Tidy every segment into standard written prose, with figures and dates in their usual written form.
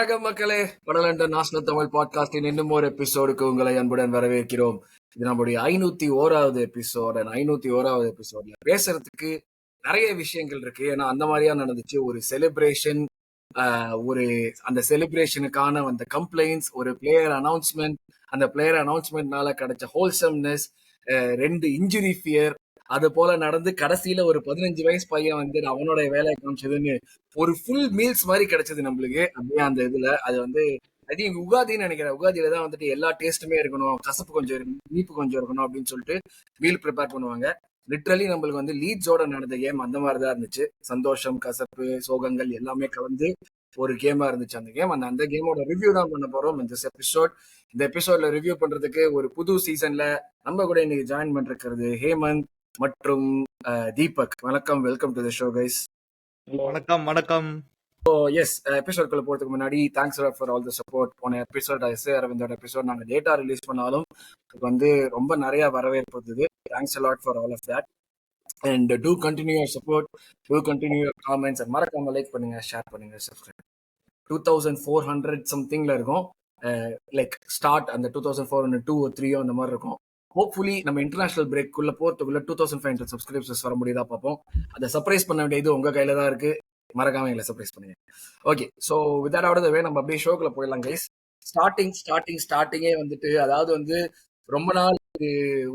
வணக்கம் மக்களே, கடல் இன்டர்நேஷனல் தமிழ் பாட்காஸ்டின் இன்னும் ஒரு எபிசோடுக்கு உங்களை அன்புடன் வரவேற்கிறோம். இது நம்முடைய 501வது எபிசோட். 501வது எபிசோட்ல பேசுறதுக்கு நிறைய விஷயங்கள் இருக்கு. ஏன்னா அந்த மாதிரியா நடந்துச்சு ஒரு செலிப்ரேஷன், ஒரு அந்த செலிப்ரேஷனுக்கான அந்த கம்ப்ளைண்ட்ஸ், ஒரு பிளேயர் அனௌன்ஸ்மெண்ட், அந்த பிளேயர் அனௌன்ஸ்மெண்ட்னால கிடைச்ச ஹோல்சம்னஸ், 2 இன்ஜுரி ஃபியர், அது போல நடந்து கடைசியில ஒரு 15 வயசு பையன் வந்து அவனோட வேலையை காமிச்சதுன்னு ஒரு ஃபுல் மீல்ஸ் மாதிரி கிடைச்சது நம்மளுக்கு. அப்படியே அந்த இதுல அது வந்து ஐ திங்க் உகாதின்னு நினைக்கிறேன். உகாதியில தான் வந்துட்டு எல்லா டேஸ்ட்டுமே இருக்கணும், கசப்பு கொஞ்சம் இருக்கணும், இனிப்பு கொஞ்சம் இருக்கணும் அப்படின்னு சொல்லிட்டு மீல் ப்ரிப்பேர் பண்ணுவாங்க. லிட்ரலி நம்மளுக்கு வந்து லீட்ஸோட நடந்த கேம் அந்த மாதிரி தான் இருந்துச்சு. சந்தோஷம், கசப்பு, சோகங்கள் எல்லாமே கலந்து ஒரு கேமா இருந்துச்சு அந்த கேம். அந்த கேமோட ரிவ்யூ தான் பண்ண போறோம் இந்த எபிசோட். இந்த எபிசோட்ல ரிவ்யூ பண்றதுக்கு ஒரு புது சீசன்ல நம்ம கூட இன்னைக்கு ஜாயின் பண்ணிருக்கிறது ஹேமந்த் மற்றும் தீபக். வணக்கம், welcome to the show guys. வணக்கம் வணக்கம். எஸ், எபிசோட்குள்ள போறதுக்கு முன்னாடி thanks for all the support. போன எபிசோட் எஸ்ஏ அரவிந்தோட எபிசோட் நாங்க டேட்டா ரிலீஸ் பண்ணாலும் அதுக்கு வந்து ரொம்ப நிறைய வரவேற்பு இருந்தது. Thanks a lot for all of that and to continue your support, to continue your comments and மறக்காம லைக் பண்ணுங்க, ஷேர் பண்ணுங்க, சப்ஸ்கிரைப். 2400 சம்திங்ல இருக்கும். லைக் ஸ்டார்ட் அந்த 2402 or 3 அந்த மாதிரி இருக்கும். ஹோப்ஃபுல்லி நம்ம இன்டர்நேஷனல் பிரேக்குள்ள போறதுக்குள்ள 2500 சப்ஸ்கிரைபர்ஸ் வர முடியுதா பார்ப்போம். அதை சர்ப்ரைஸ் பண்ண வேண்டியது உங்க கையில தான் இருக்கு. மறக்காம எங்களை சர்ப்ரைஸ் பண்ணுங்க. Okay, so with that out of the way நம்ம அப்படியே ஷோக்குள்ள போயிடலாம் கைஸ். ஸ்டார்டிங்கே வந்துட்டு அதாவது வந்து ரொம்ப நாள்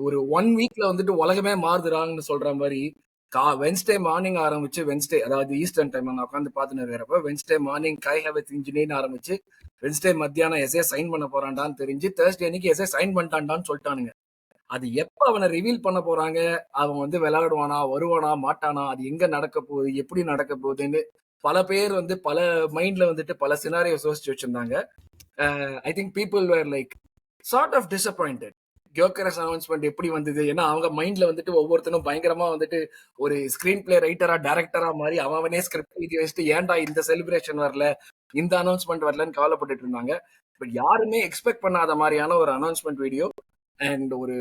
ஒரு 1 வீக்ல வந்துட்டு உலகமே மாறுதுறாங்கன்னு சொல்ற மாதிரி வென்ஸ்டே மார்னிங் ஆரம்பிச்சு, வென்ஸ்டே அதாவது ஈஸ்டர்ன் டைம் நான் உட்காந்து பார்த்துன்னு இருக்கிறப்ப வென்ஸ்டே மார்னிங் கை ஹேவர்ட்ஸ் இன்ஜினியர்னு ஆரம்பிச்சு வென்ஸ்டே மத்தியானம் எஸ்ஏ சைன் பண்ண போறான்டான்னு தெரிஞ்சு தேர்ஸ்டே அன்னைக்கு எஸ்ஏ சைன் பண்ணிட்டான்டான்னு சொல்லிட்டானுங்க. அது எப்ப அவனை ரிவீல் பண்ண போறாங்க, அவன் வந்து விளையாடுவானா, வருவானா, மாட்டானா, அது எங்க நடக்க போகுது, எப்படி நடக்க போகுதுன்னு பல பேர் வந்து பல மைண்ட்ல வந்துட்டு பல சினாரியோ யோசிச்சு வச்சிருந்தாங்க. I think people were like sort of disappointed. Gyokeres announcement எப்படி வந்தது, ஏன்னா அவங்க மைண்ட்ல வந்துட்டு ஒவ்வொருத்தனும் பயங்கரமா வந்துட்டு ஒரு ஸ்கிரீன் பிளே ரைட்டரா டைரக்டரா மாதிரி அவனே ஸ்கிரிப்ட் எழுதி வச்சுட்டு ஏன்டா இந்த செலிப்ரேஷன் வரல, இந்த அனௌன்ஸ்மெண்ட் வரலன்னு கவலைப்பட்டுட்டு இருந்தாங்க. பட் யாருமே எக்ஸ்பெக்ட் பண்ணாத மாதிரியான ஒரு அனௌன்ஸ்மெண்ட் வீடியோ அண்ட் ஒரு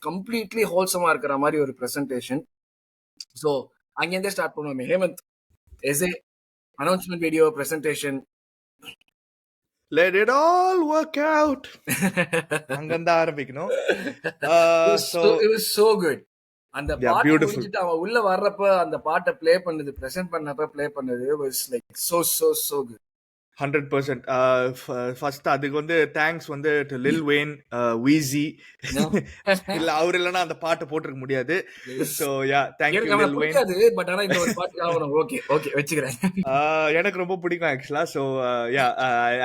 கம்ப்ளீட்லி ஹோல்சமா இருக்கிற மாதிரி ஒரு பிரசன்டேஷன். ஸோ அங்கேருந்தே ஸ்டார்ட் பண்ணுவோமே. Hemanth, Eze announcement video presentation. Let it all work out. அங்கேருந்து ஆரம்பிக்கணும். It was so good. அந்த பாட்டு முடிஞ்சிட்டு அவன் உள்ள வர்றப்ப அந்த பாட்டை ப்ளே பண்ணது, பிரசன்ட் பண்ணப்ப ப்ளே பண்ணது was like so good. 100%. First அதுக்கு வந்து தேங்க்ஸ் வந்து லில் வெயின், வீஸி. இல்ல அவர் இல்லைன்னா அந்த பாட்டு போட்டிருக்க முடியாது. ஸோ யா, தேங்க்யூ லில் வெயின். பட் ஆனா இந்த ஒரு பாட்டு ஆகணும். ஓகே ஓகே வச்சுக்கிறேன். எனக்கு ரொம்ப பிடிக்கும் ஆக்சுவலா. So yeah,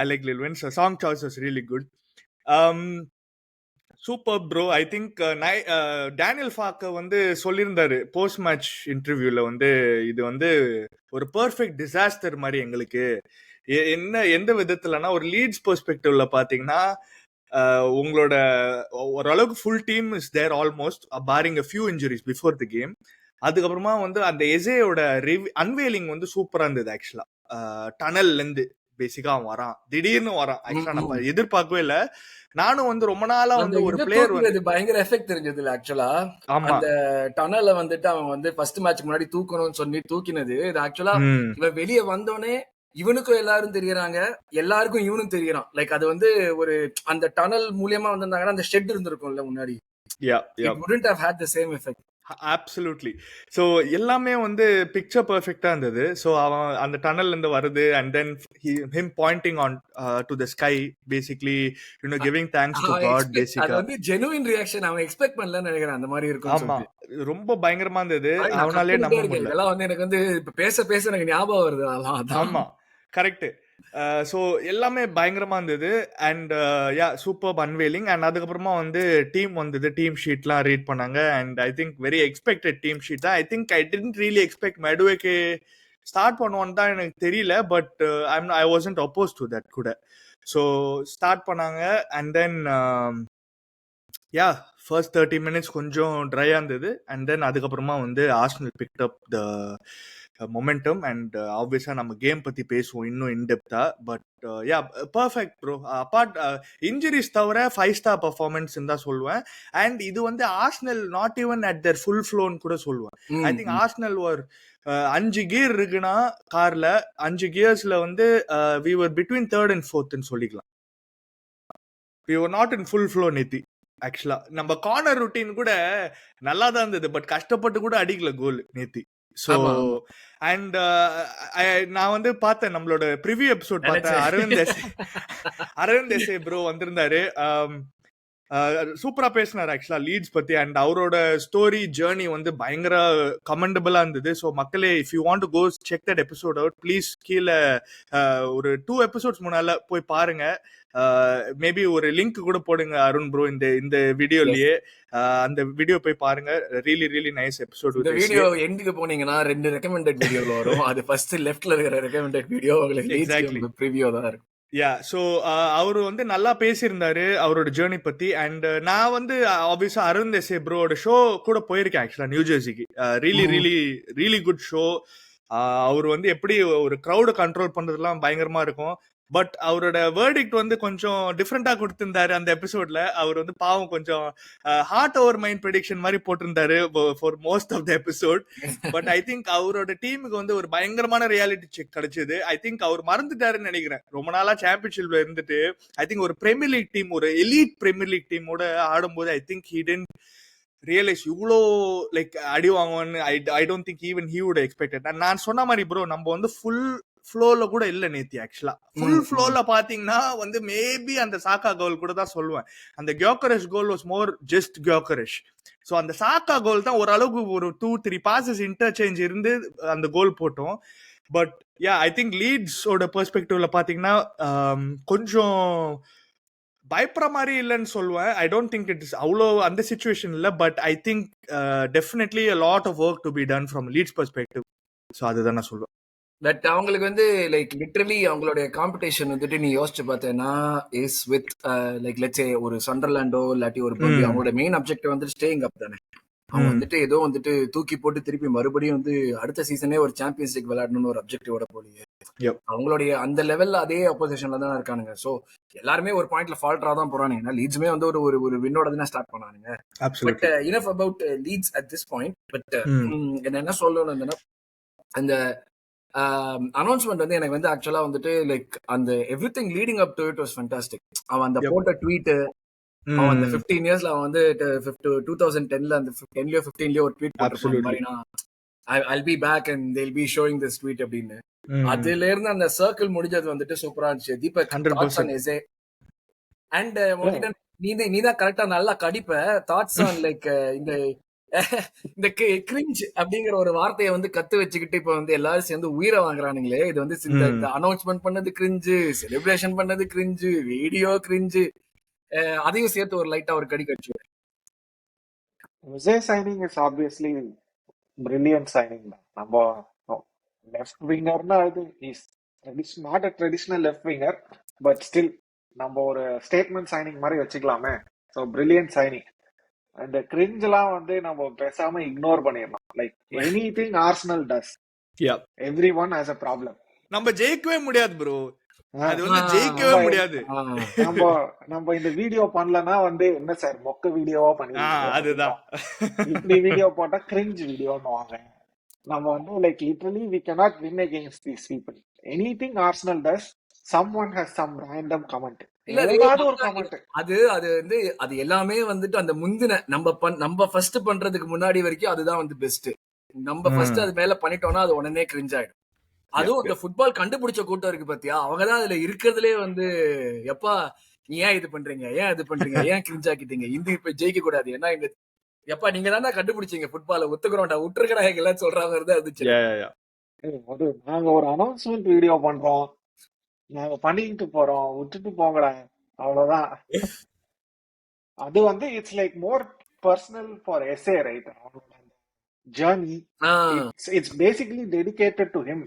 I like Lil Wayne. So song choice was really good. Super bro. I think Daniel ஃபாக்க வந்து சொல்லியிருந்தாரு போஸ்ட் மேட்ச் இன்டர்வியூல வந்து இது வந்து ஒரு பெர்ஃபெக்ட் டிசாஸ்டர் மாதிரி எங்களுக்கு. எந்த விதத்துலனா ஒரு லீட்ஸ் பெர்ஸ்பெக்டிவ்ல பாத்தீங்கன்னா உங்களோட ஓரளவுக்கு full team is there almost barring a few injuries before the game. அதுக்கப்புறமா வந்து அந்த எசேயோட அன்வேலிங் வந்து சூப்பரா இருந்தது ஆக்சுவலா. டனல்ல இருந்து பேசிக்கா அவன் வரான், திடீர்னு வரான். ஆக்சுவலா நம்ம எதிர்பார்க்கவே இல்ல. நானும் வந்து ரொம்ப நாளா வந்து ஒரு பிளேயர் வந்து பயங்கர எஃபெக்ட் தெரிஞ்சது இல்ல ஆக்சுவலா. அந்த டனல்ல வந்துட்டு அவன் வந்து ஃபர்ஸ்ட் மேட்ச் முன்னாடி தூக்கணும்னு சொல்லி தூக்கினது. இது ஆக்சுவலா இவன் வெளியே வந்தோடனே இவனுக்கும் எல்லாரும் தெரியறாங்க, எல்லாருக்கும் இவனும் தெரியறான். லைக் அது வந்து ஒரு அந்த டனல் மூலியமா வந்திருந்தாங்கன்னா அந்த ஷெட் இருந்திருக்கும்ல முன்னாடி. It wouldn't have had the same effect. Absolutely. So எல்லாமே வந்து பிக்சர் பர்ஃபெக்டா இருந்தது. ஸோ அவன் அந்த டனல்ல இருந்து வருது and then him pointing on to the sky, basically you know giving thanks to God. பேசிக்கா அது வந்து ஜெனுவின் ரியாக்ஷன். அவன் எக்ஸ்பெக்ட் பண்ணலன்னு நினைக்கிறேன் அந்த மாதிரி இருக்கும். ஆமா, ரொம்ப பயங்கரமா இருந்தது. அவனாலே நம்ப முடியல. இதெல்லாம் வந்து எனக்கு வந்து பேச பேச எனக்கு ஞாபகம் வருது. ஆமா, கரெக்ட். ஸோ எல்லாமே பயங்கரமா இருந்தது and yeah, super unveiling. And அதுக்கப்புறமா வந்து டீம் வந்தது, டீம் ஷீட்லாம் ரீட் பண்ணாங்க and I think very expected team sheet தான். I think I didn't really expect மெடுவேக்கே ஸ்டார்ட் பண்ணுவான்னு தான் எனக்கு தெரியல. But I wasn't opposed to that கூட. ஸோ ஸ்டார்ட் பண்ணாங்க and then yeah, first 30 minutes கொஞ்சம் ட்ரையாக இருந்தது அண்ட் தென் அதுக்கப்புறமா வந்து Arsenal picked up the momentum and ஆப்வியஸா நம்ம கேம் பத்தி பேசுவோம் இன்னும் இன்டெப்தா. But yeah perfect bro. Apart injuries தவிர 5-star பர்ஃபார்மன்ஸ் தான் சொல்லுவேன். அண்ட் இது வந்து Arsenal not even at their full ஃப்ளோன்னு கூட சொல்லுவேன். ஐ திங்க் ஆர்சனல் ஒரு 5 கியர் இருக்குன்னா கார்ல 5 கியர்ஸ்ல வந்து we were between third and fourth ன்னு சொல்லிக்கலாம். we were not in full flow நேத்தி. ஆக்சுவலா நம்ம கார்னர் ரொட்டீன் கூட நல்லா தான் இருந்தது, பட் கஷ்டப்பட்டு கூட அடிக்கல கோல் நேத்தி. ஸோ அண்ட் நான் வந்து பார்த்தேன் நம்மளோட ப்ரிவியூ எபிசோட் பார்த்தேன். அரவிந்த் தேசாய் ப்ரோ வந்திருந்தாரு, சூப்பரா பேசினார் ஆக்சுவலா லீட்ஸ் பத்தி. அண்ட் அவரோட ஸ்டோரி ஜேர்னி வந்து பயங்கர கமெண்டபிளா இருந்தது. ஸோ மக்களே, if you want to go check that episode out, please கீழே ஒரு 2 எபிசோட்ஸ் முன்னால போய் பாருங்க. மேபி ஒரு லிங்க் கூட போடுங்க அருண் ப்ரோ இந்த வீடியோலயே. அந்த வீடியோ போய் பாருங்க. Really really nice episode. இந்த வீடியோ எண்டுக்கு போனீங்கன்னா 2 ரெக்கமெண்டட் வீடியோல வரும். அது ஃபர்ஸ்ட் லெஃப்ட்ல இருக்கிற ரெக்கமெண்டட் வீடியோ உங்களுக்கு எக்ஸாக்ட்லி ப்ரிவியூ தான் இருக்கும். யா, ஸோ அவரு வந்து நல்லா பேசியிருந்தாரு அவரோட ஜேர்னி பத்தி. அண்ட் நான் வந்து ஆப்வியஸா அரவிந்த் தேசாய் ப்ரோட ஷோ கூட போயிருக்கேன் ஆக்சுவலா நியூ ஜெர்சிக்கு. Really really really good show. அவர் வந்து எப்படி ஒரு க்ரௌடை கண்ட்ரோல் பண்றதுலாம் பயங்கரமா இருக்கும். பட் அவரோட வேர்டிக்ட் வந்து கொஞ்சம் டிஃப்ரெண்டா கொடுத்திருந்தாரு அந்த எபிசோட்ல. அவர் வந்து பாவம் கொஞ்சம் ஹார்ட் ஓவர் மைண்ட் ப்ரெடிக்ஷன் மாதிரி போட்டிருந்தாரு for most of the episode. But I think அவரோட டீமுக்கு வந்து ஒரு பயங்கரமான ரியாலிட்டி செக் கிடைச்சது. ஐ திங்க் அவர் மறந்துட்டாருன்னு நினைக்கிறேன். ரொம்ப நாளா சாம்பியன்ஷிப்ல இருந்துட்டு ஐ திங்க் ஒரு பிரீமியர் லீக் டீம், ஒரு எலீட் பிரீமியர் லீக் டீமோட ஆடும்போது I think he didn't realise இவ்வளோ லைக் அடி வாங்குவான்னு. I don't think even he would expected. நான் சொன்ன மாதிரி ப்ரோ, நம்ம வந்து ஃபுல் ஃப்ளோல கூட இல்ல நேத்தி. ஆக்சுவலா ஃபுல் ஃப்ளோல பாத்தீங்கன்னா வந்து மேபி அந்த சாக்கா கோல் கூட தான் சொல்லுவேன். அந்த Gyokeres goal was more just Gyokeres. So அந்த சாக்கா கோல் தான் ஓரளவுக்கு ஒரு 2-3 பாசஸ் இன்டர்சேஞ்ச் இருந்து அந்த கோல் போட்டோம். பட் யா, ஐ திங்க் லீட்ஸோட பெர்ஸ்பெக்டிவ்ல பாத்தீங்கன்னா கொஞ்சம் பயப்படுற மாதிரி இல்லைன்னு சொல்லுவேன். I don't think it is அவ்வளோ அந்த சிச்சுவேஷன் இல்லை. But I think definitely a lot of work to be done from Leeds perspective. So அதுதான் நான் சொல்லுவேன். பட் அவங்களுக்கு வந்து லைக் லிட்டரலி அவங்களுடைய காம்படிஷன் வந்துட்டு நீ யோசிச்சு பார்த்தேன்னா is with like let's say ஒரு சண்டர்லாண்டோ இல்லாட்டி ஒரு பர்பி. அவங்களோட மெயின் அப்ஜெக்டிவ் வந்துட்டு ஸ்டேயிங் அப் தானே. அவங்க வந்துட்டு ஏதோ வந்துட்டு தூக்கி போட்டு திருப்பி மறுபடியும் வந்து அடுத்த சீசனே ஒரு சாம்பியன்ஸ் லீக் விளையாடணும்னு ஒரு அப்ஜெக்டிவோட போலீங்க. அவங்களுடைய அந்த லெவல்ல அதே அப்போசிஷன்ல தான் இருக்கானுங்க. ஸோ எல்லாருமே ஒரு பாயிண்ட்ல ஃபால்டரா தான் போறானுங்க. ஏன்னா லீட்ஸுமே வந்து ஒரு வின்னோட தானே ஸ்டார்ட் பண்ணானுங்க. But enough about Leeds at this point. But என்ன சொல்லணும், அந்த அனௌன்ஸ்மெண்ட் வந்து எனக்கு வந்து ஆக்சுவலா வந்துட்டு லைக் அந்த everything leading up to it was fantastic. அவன் அந்த போட்ட ட்வீட், அவன் அந்த 15 இயர்ஸ்ல அவன் வந்து 2010ல அந்த 10லயோ 15லயோ ஒரு ட்வீட் போட்டிருப்பான் மாதிரி, நான் I'll be back and they'll be showing this tweet அப்படின்னு. அதுல இருந்து அந்த சர்க்கிள் முடிஞ்சது வந்துட்டு சூப்பரா இருந்துச்சு. Deepak, thoughts on SA and நீதான் கரெக்டா நல்லா கடிப்ப. தாட்ஸ் ஆன் லைக் இந்த கிரிஞ்ச் அப்படிங்கிற ஒரு வார்த்தையை வந்து கத்து வச்சுக்கிட்டு இப்ப வந்து எல்லாரும் சேர்ந்து உயிரை வாங்குறானுங்களே. இது வந்து இந்த அனௌன்ஸ்மெண்ட் பண்ணது கிரிஞ்சு, செலிப்ரேஷன் பண்ணது கிரிஞ்சு, வீடியோ கிரிஞ்சு, அதையும் சேர்த்து ஒரு லைட்டா ஒரு கடி கடிச்சு. Vijay signing is obviously brilliant signing தான். நம்ம லெஃப்ட் விங்கர்னா அது is not a traditional left winger, but still நம்ம ஒரு ஸ்டேட்மெண்ட் சைனிங் மாதிரி வச்சுக்கலாமே. So brilliant signing. அந்த கிரிஞ்செல்லாம் வந்து நம்ம பேசாம இக்னோர் பண்ணிடலாம். Like anything Arsenal does, everyone has a problem. நம்ம ஜெயிக்கவே முடியாது ப்ரோ. அது வந்து ஜெயிக்கவே முடியாது. நம்ம இந்த வீடியோ பண்ணலனா வந்து என்ன சார் மொக்க வீடியோவா பண்ணிருக்கோம். அதுதான் இப்படி வீடியோ போட்டா கிரிஞ்ச் வீடியோன்னு வாங்க. நம்ம வந்து like literally we cannot win against these people. Anything Arsenal does, someone has some random comment. அது வந்து அது எல்லாமே வந்துட்டு அந்த முந்தின நம்ம ஃபர்ஸ்ட் பண்றதுக்கு முன்னாடி வரைக்கும் அதுதான் வந்து பெஸ்ட். நம்ம ஃபர்ஸ்ட் அது மேல பண்ணிட்டோம்னா அது உடனே கிரிஞ்ச் ஆயிடும். அதுவும் இந்த ஃபுட்பால் கண்டுபிடிச்ச கூட்டம் இருக்கு பாத்தியா, அவங்கதான் அதுல இருக்கிறதுலே வந்து எப்பா நீ ஏன் இது பண்றீங்க, ஏன் இது பண்றீங்க, ஏன் கிரிஞ்ச் ஆக்கிட்டீங்க, இந்த இப்ப ஜெயிக்க கூடாது, ஏன்னா எங்க எப்பா நீங்க தானே கண்டுபிடிச்சீங்க ஃபுட்பால, ஒத்துக்கிறோம்டா விட்டுருக்கடா எல்லாம் சொல்ற மாதிரி தான் இருந்துச்சு. நாங்க ஒரு அனௌன்ஸ்மெண்ட் வீடியோ பண்றோம், நாங்க பண்ணிட்டு போறோம், விட்டுட்டு போங்கடா, அவ்வளவுதான். அது வந்து it's like more personal for SA, right? Journey it's basically dedicated to him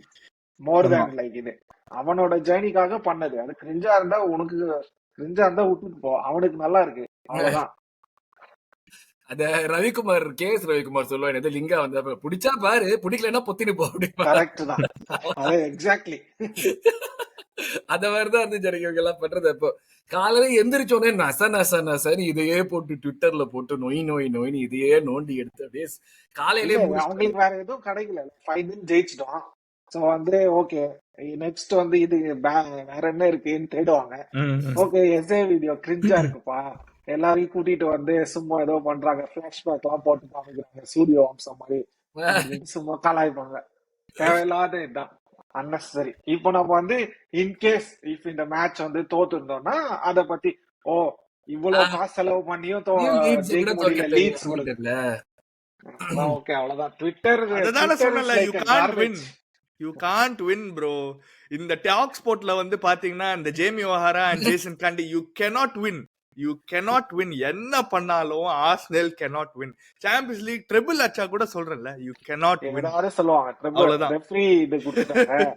more than like இது அவனோட ஜர்னிக்காக பண்ணது. அது கிரிஞ்சா இருந்தா உனக்கு கிரிஞ்சா இருந்தா விட்டுட்டு போ, அவனுக்கு நல்லா இருக்கு, அவ்வளவுதான். அத ரவிக்குமார் ரவிக்குமார் சொல்லுவான், ஏதோ லிங்கா வந்து பிடிச்சா பாரு, பிடிக்கலன்னா பொத்தினு போ அப்படிமா. கரெக்ட் தான், அதே எக்ஸாக்ட்லி. அந்த மாதிரிதான் இருந்துச்சு எனக்கு இவங்க எல்லாம் பண்றது. அப்போ காலையில எந்திரிச்சோடனே நசன்னு இதையே போட்டு ட்விட்டர்ல போட்டு நோயின்னு இதையே நோண்டி எடுத்து அப்படியே காலையிலேயே அவங்களுக்கு வேற எதுவும் கிடைக்கல, ஃபைனல் ஜெயிச்சிட்டோம். சோ வந்து ஓகே நெக்ஸ்ட் வந்து இது வேற என்ன இருக்குன்னு தேடுவாங்க. ஓகே எஸ்ஏ வீடியோ கிரிஞ்சா இருக்குப்பா, எல்லாரையும் கூட்டிட்டு வந்து சும்மா ஏதோ பண்றாங்க, பிளாஷ்பேக் எல்லாம் போட்டு காமிக்கிறாங்க, சூரிய வம்சம் மாதிரி சும்மா கலாய்ப்பாங்க. தேவையில்லாத இதுதான், அன்னெசரி. இப்போ நம்ம வந்து இன்கேஸ் இஃப் இந்த மேட்ச் வந்து தோத்து இருந்தோம்னா அத பத்தி இவ்வளவு காசு செலவு பண்ணியும் ஜெயிக்க முடியல லீட்ஸ் ஓகே அவ்வளவுதான். ட்விட்டர் அததான சொன்னல, யூ காண்ட் வின் ப்ரோ. இந்த டாக் ஸ்போர்ட்ல வந்து பாத்தீங்கன்னா இந்த Jamie O'Hara and Jason Cundy you cannot win. என்ன பண்ணாலும் Arsenal cannot win. Champions League treble அச்சா கூட சொல்றேன்ல, யூ cannot win. எல்லாரும் சொல்லுவாங்க ட்ரிபிள் ரெஃப்ரி இது கொடுத்துட்டாங்க,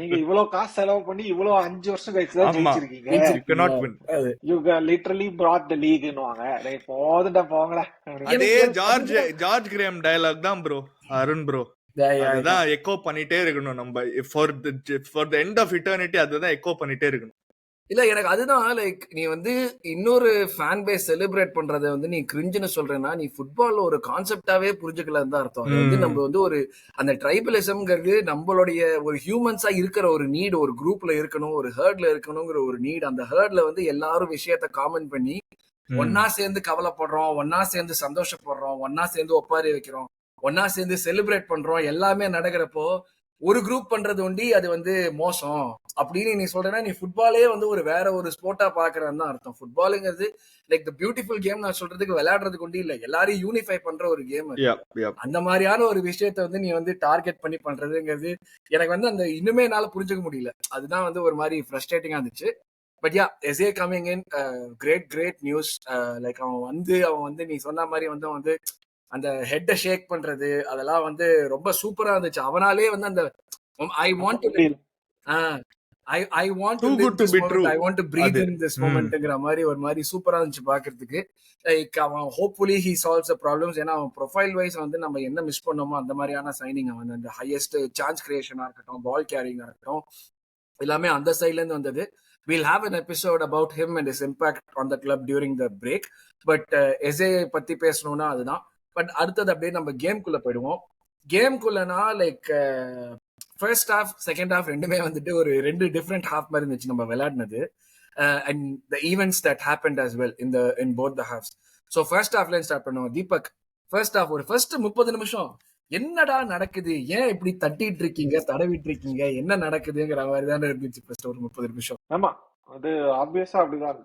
நீங்க இவ்வளவு காசு செலவு பண்ணி இவ்வளவு 5 வருஷம் கழிச்சு தான் ஜெயிச்சிருக்கீங்க, you cannot win. you literally brought the league ன்னுவாங்க. டேய் போதுடா போங்கடா. அதே ஜார்ஜ் கிரேம் டயலாக் தான் ப்ரோ, அருண் ப்ரோ. அதுதான் எக்கோ பண்ணிட்டே இருக்கணும் நம்ம for the end of eternity. அதுதான் எக்கோ பண்ணிட்டே இருக்கணும். இல்ல எனக்கு அதுதான் லைக், நீ வந்து இன்னொரு ஃபேன் பேஸ் செலிப்ரேட் பண்றதை வந்து நீ கிரிஞ்சுன்னு சொல்றேன்னா, நீ ஃபுட்பால்ல ஒரு கான்செப்டாவே புரிஞ்சுக்கலன்னு தான் அர்த்தம். அது வந்து நம்ம வந்து ஒரு அந்த ட்ரைபலிசம்ங்கிறது நம்மளுடைய ஒரு ஹியூமன்ஸா இருக்கிற ஒரு நீட், ஒரு குரூப்ல இருக்கணும், ஒரு ஹர்ட்ல இருக்கணுங்கிற ஒரு நீட். அந்த ஹர்ட்ல வந்து எல்லாரும் விஷயத்த காமன் பண்ணி ஒன்னா சேர்ந்து கவலைப்படுறோம், ஒன்னா சேர்ந்து சந்தோஷப்படுறோம், ஒன்னா சேர்ந்து ஒப்பாரி வைக்கிறோம், ஒன்னா சேர்ந்து செலிப்ரேட் பண்றோம், எல்லாமே நடக்கிறப்போ ஒரு குரூப் பண்றது ஒண்டி அது வந்து மோசம் அப்படின்னு நீ சொல்றேன்னா, நீ ஃபுட்பாலே வந்து ஒரு வேற ஒரு ஸ்போர்ட்டா பாக்குறன்னு தான் அர்த்தம். ஃபுட்பாலுங்கிறது லைக் த பியூட்டிஃபுல் கேம் நான் சொல்றதுக்கு விளையாடுறதுக்கு ஒண்டி இல்ல, எல்லாரையும் யூனிஃபை பண்ற ஒரு கேம். அந்த மாதிரியான ஒரு விஷயத்த வந்து நீ வந்து டார்கெட் பண்ணி பண்றதுங்கிறது எனக்கு வந்து அந்த இன்னுமே என்னால புரிஞ்சுக்க முடியல. அதுதான் வந்து ஒரு மாதிரி ஃப்ரஸ்ட்ரேட்டிங்கா இருந்துச்சு. But ya, SA coming in, great news. Like அவன் வந்து நீ சொன்ன மாதிரி வந்து அந்த ஹெட்ட ஷேக் பண்றது அதெல்லாம் வந்து ரொம்ப சூப்பரா இருந்துச்சு. அவனாலே வந்து அந்த I want to live this moment, I want to breathe in this momentங்கிற மாதிரி ஒரு மாதிரி சூப்பரா இருந்துச்சு பாக்குறதுக்கு. லைக் அவன் hopefully he solves the problems. ஏன்னா அவன் ப்ரொஃபைல் வைஸ் வந்து நம்ம என்ன மிஸ் பண்ணோமோ அந்த மாதிரியான சைனிங். அவன் அந்த ஹையஸ்ட் சான்ஸ் கிரியேஷனா இருக்கட்டும், பால் கேரிங்கா இருக்கட்டும், எல்லாமே அந்த சைட்ல இருந்து வந்தது. We'll have an episode about him and his impact on the club during the break. But Eze பத்தி பேசணும்னா அதுதான். பட் அடுத்தது அப்படியே நம்ம கேம்குள்ள போயிடுவோம். கேம்குள்ளனா like first half second half ரெண்டுமே வந்துட்டு ஒரு 2 டிஃப்ரெண்ட் ஹாஃப் மாதிரி இருந்துச்சு நம்ம விளையாடினது. And the events that happened as well in both the halves. So first ஹாஃப்ல ஸ்டார்ட் பண்ணுவோம். தீபக், ஃபர்ஸ்ட் ஹாஃப் ஒரு ஃபர்ஸ்ட் 30 நிமிஷம் என்னடா நடக்குது, ஏன் இப்படி தட்டிட்டு இருக்கீங்க, தடவிட்டு இருக்கீங்க, என்ன நடக்குதுங்கிற மாதிரி தானே இருந்துச்சு ஃபர்ஸ்ட் ஒரு 30 நிமிஷம். ஆமா, அது ஆப்வியஸா அப்படிதான்.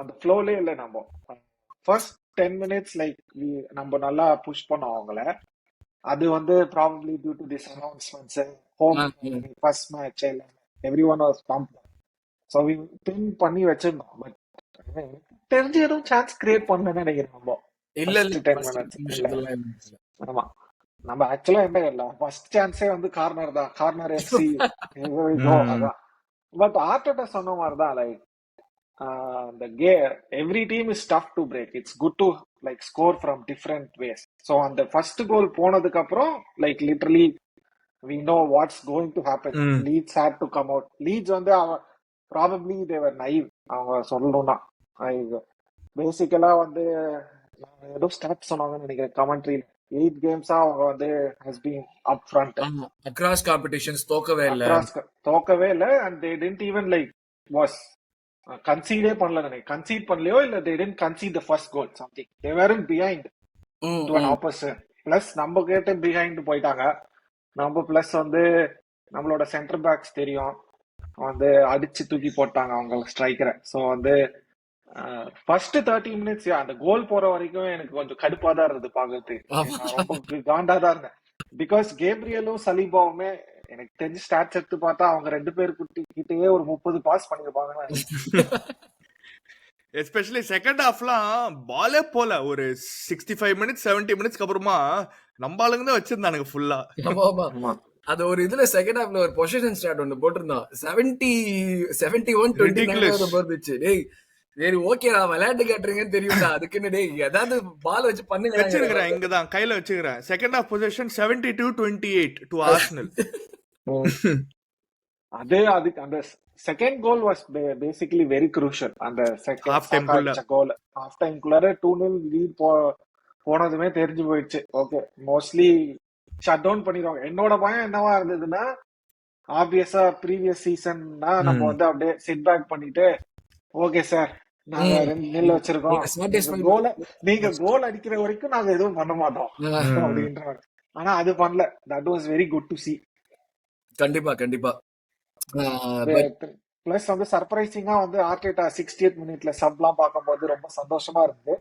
அந்த ஃப்ளோலே இல்ல. நம்ம ஃபர்ஸ்ட் 10 minutes லைக் நம்ம நல்லா புஷ் பண்ணோம் அவங்கள. அது வந்து probably due to this announcements, home first match, everyone was pumped. So we pin பண்ணி வச்சிருந்தோம். பட் தெரிஞ்ச எதுவும் சான்ஸ் கிரியேட் பண்ணணும்னு நினைக்கிறேன் நம்ம. இல்ல 10 minutes. ஆமா, நம்ம ஆக்சுவலா என்ன இல்ல ஃபர்ஸ்ட் சான்ஸே வந்து கார்னர் தான், கார்னர் எஃப்சி. அதான். பட் ஆர்டெட்டா சொன்ன மாதிரி தான், like every team is tough to break. It's good to like score from different ways. So on the first goal போனதுக்கு அப்புறம் like literally we know what's going to happen. Leeds had to come out. Leeds வந்து probably they were naive. அவங்க சொல்லணும்னா பேசிக்கலா வந்து ஏதோ start சொன்னாங்கன்னு நினைக்கிறேன் கமெண்ட்ரியில. 8 games அவங்க வந்து has been up front across competitions. தோக்கவே இல்ல. and they didn't even like was கன்சீடே பண்ணல. கன்சீட் பண்ணலையோ இல்ல they didn't concede the first goal something. they weren't behind to an opposite. plus நம்ம கேட்ட behind போயிட்டாங்க. நம்ம பிளஸ் வந்து நம்மளோட சென்டர் பேக்ஸ் தெரியும் வந்து அடிச்சு தூக்கி போட்டாங்க அவங்க ஸ்ட்ரைக்கரை. ஸோ வந்து ஃபர்ஸ்ட் 30 minutes அந்த கோல் போற வரைக்கும் எனக்கு கொஞ்சம் கடுப்பா தான் இருந்தது பாக்குறது. ரொம்ப காண்டா தான் இருந்தேன். பிகாஸ் கேப்ரியலும் சலீபாவுமே எனக்கு தெரிஞ்சு ஸ்டாட்ஸ் எடுத்து பார்த்தா அவங்க 2 பேர் கிட்டயே ஒரு 30 பாஸ் பண்ணிருப்பாங்க. எஸ்பெஷலி செகண்ட் ஹாஃப்லாம் பாலே போல ஒரு 65 minutes 70 minutes அப்புறமா நம்ம ஆளுங்க தான் வச்சிருந்தானுங்க ஃபுல்லா. அது ஒரு இதுல செகண்ட் ஹாஃப்ல ஒரு பொசிஷன் ஸ்டார்ட் ஒன்னு போட்டிருந்தான் 71-29 போட்டுச்சு. டேய் சரி ஓகேடா, விளையாட்டு கேட்டுறீங்கன்னு தெரியும்டா, அதுக்குன்னு டேய் ஏதாவது பால் வச்சு பண்ணுங்க. வச்சிருக்கிறேன், இங்கதான் கையில வச்சுக்கிறேன். Second half possession 72-28 to Arsenal. அதுக்கு அந்த second goal was basically very crucial. அந்த Half time செகண்ட் குள்ள. அடிச்ச கோல் ஹாஃப் டைம் குள்ளார 2-0 லீட் போனதுமே தெரிஞ்சு போயிடுச்சு. ஓகே, மோஸ்ட்லி ஷட் டவுன் பண்ணிடுவாங்க. என்னோட பயம் என்னவா இருந்ததுன்னா, ஆப்வியஸா ப்ரீவியஸ் சீசன்னா நம்ம வந்து அப்படியே சிட் பேக் பண்ணிட்டு, ஓகே சார் நாங்க 2-0 வச்சிருக்கோம், நீங்க கோல் அடிக்கிற வரைக்கும் நாங்க எதுவும் பண்ண மாட்டோம் அப்படின்றாங்க. ஆனா அது பண்ணல. That was very good to see. கண்டிப்பா கண்டிப்பா. பிளஸ் வந்து சர்ப்ரைசிங்கா வந்து ஆர்டேட்டா 60th மினிட்ல சப்லாம் பார்க்கும்போது ரொம்ப சந்தோஷமா இருந்தது.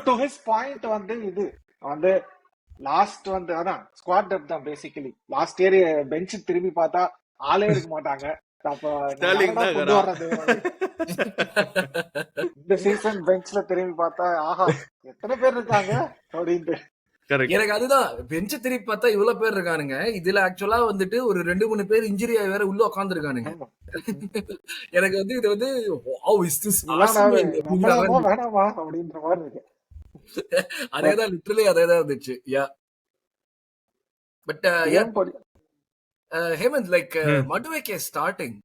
டு ஹிஸ் பாயிண்ட் வந்து இது வந்து லாஸ்ட் வந்து அதான் ஸ்குவாட் டெப்த் தான் பேசிக்கலி. லாஸ்ட் இயர் பெஞ்ச் திரும்பி பார்த்தா ஆளே இருக்க மாட்டாங்க. கொண்டு வர்றது இந்த சீசன் பெஞ்ச்ல திரும்பி பார்த்தா ஆஹா எத்தனை பேர் இருக்காங்க அப்படின்ட்டு. எனக்கு அதுதான், பெஞ்ச திருப்பி பார்த்தா இவ்வளவு பேர் இருக்கானுங்க. இதுல ஆக்சுவலா வந்துட்டு ஒரு 2-3 பேர் இன்ஜுரி ஆகி வேற உள்ள உட்கார்ந்து இருக்கானுங்க. எனக்கு வந்து இது வந்து வேணாமா அப்படின்ற மாதிரி இருக்கு. அதேதான், லிட்டரலி அதேதான் இருந்துச்சு. யா பட் ஹேமந்த், லைக் மடுவேக்கே ஸ்டார்டிங்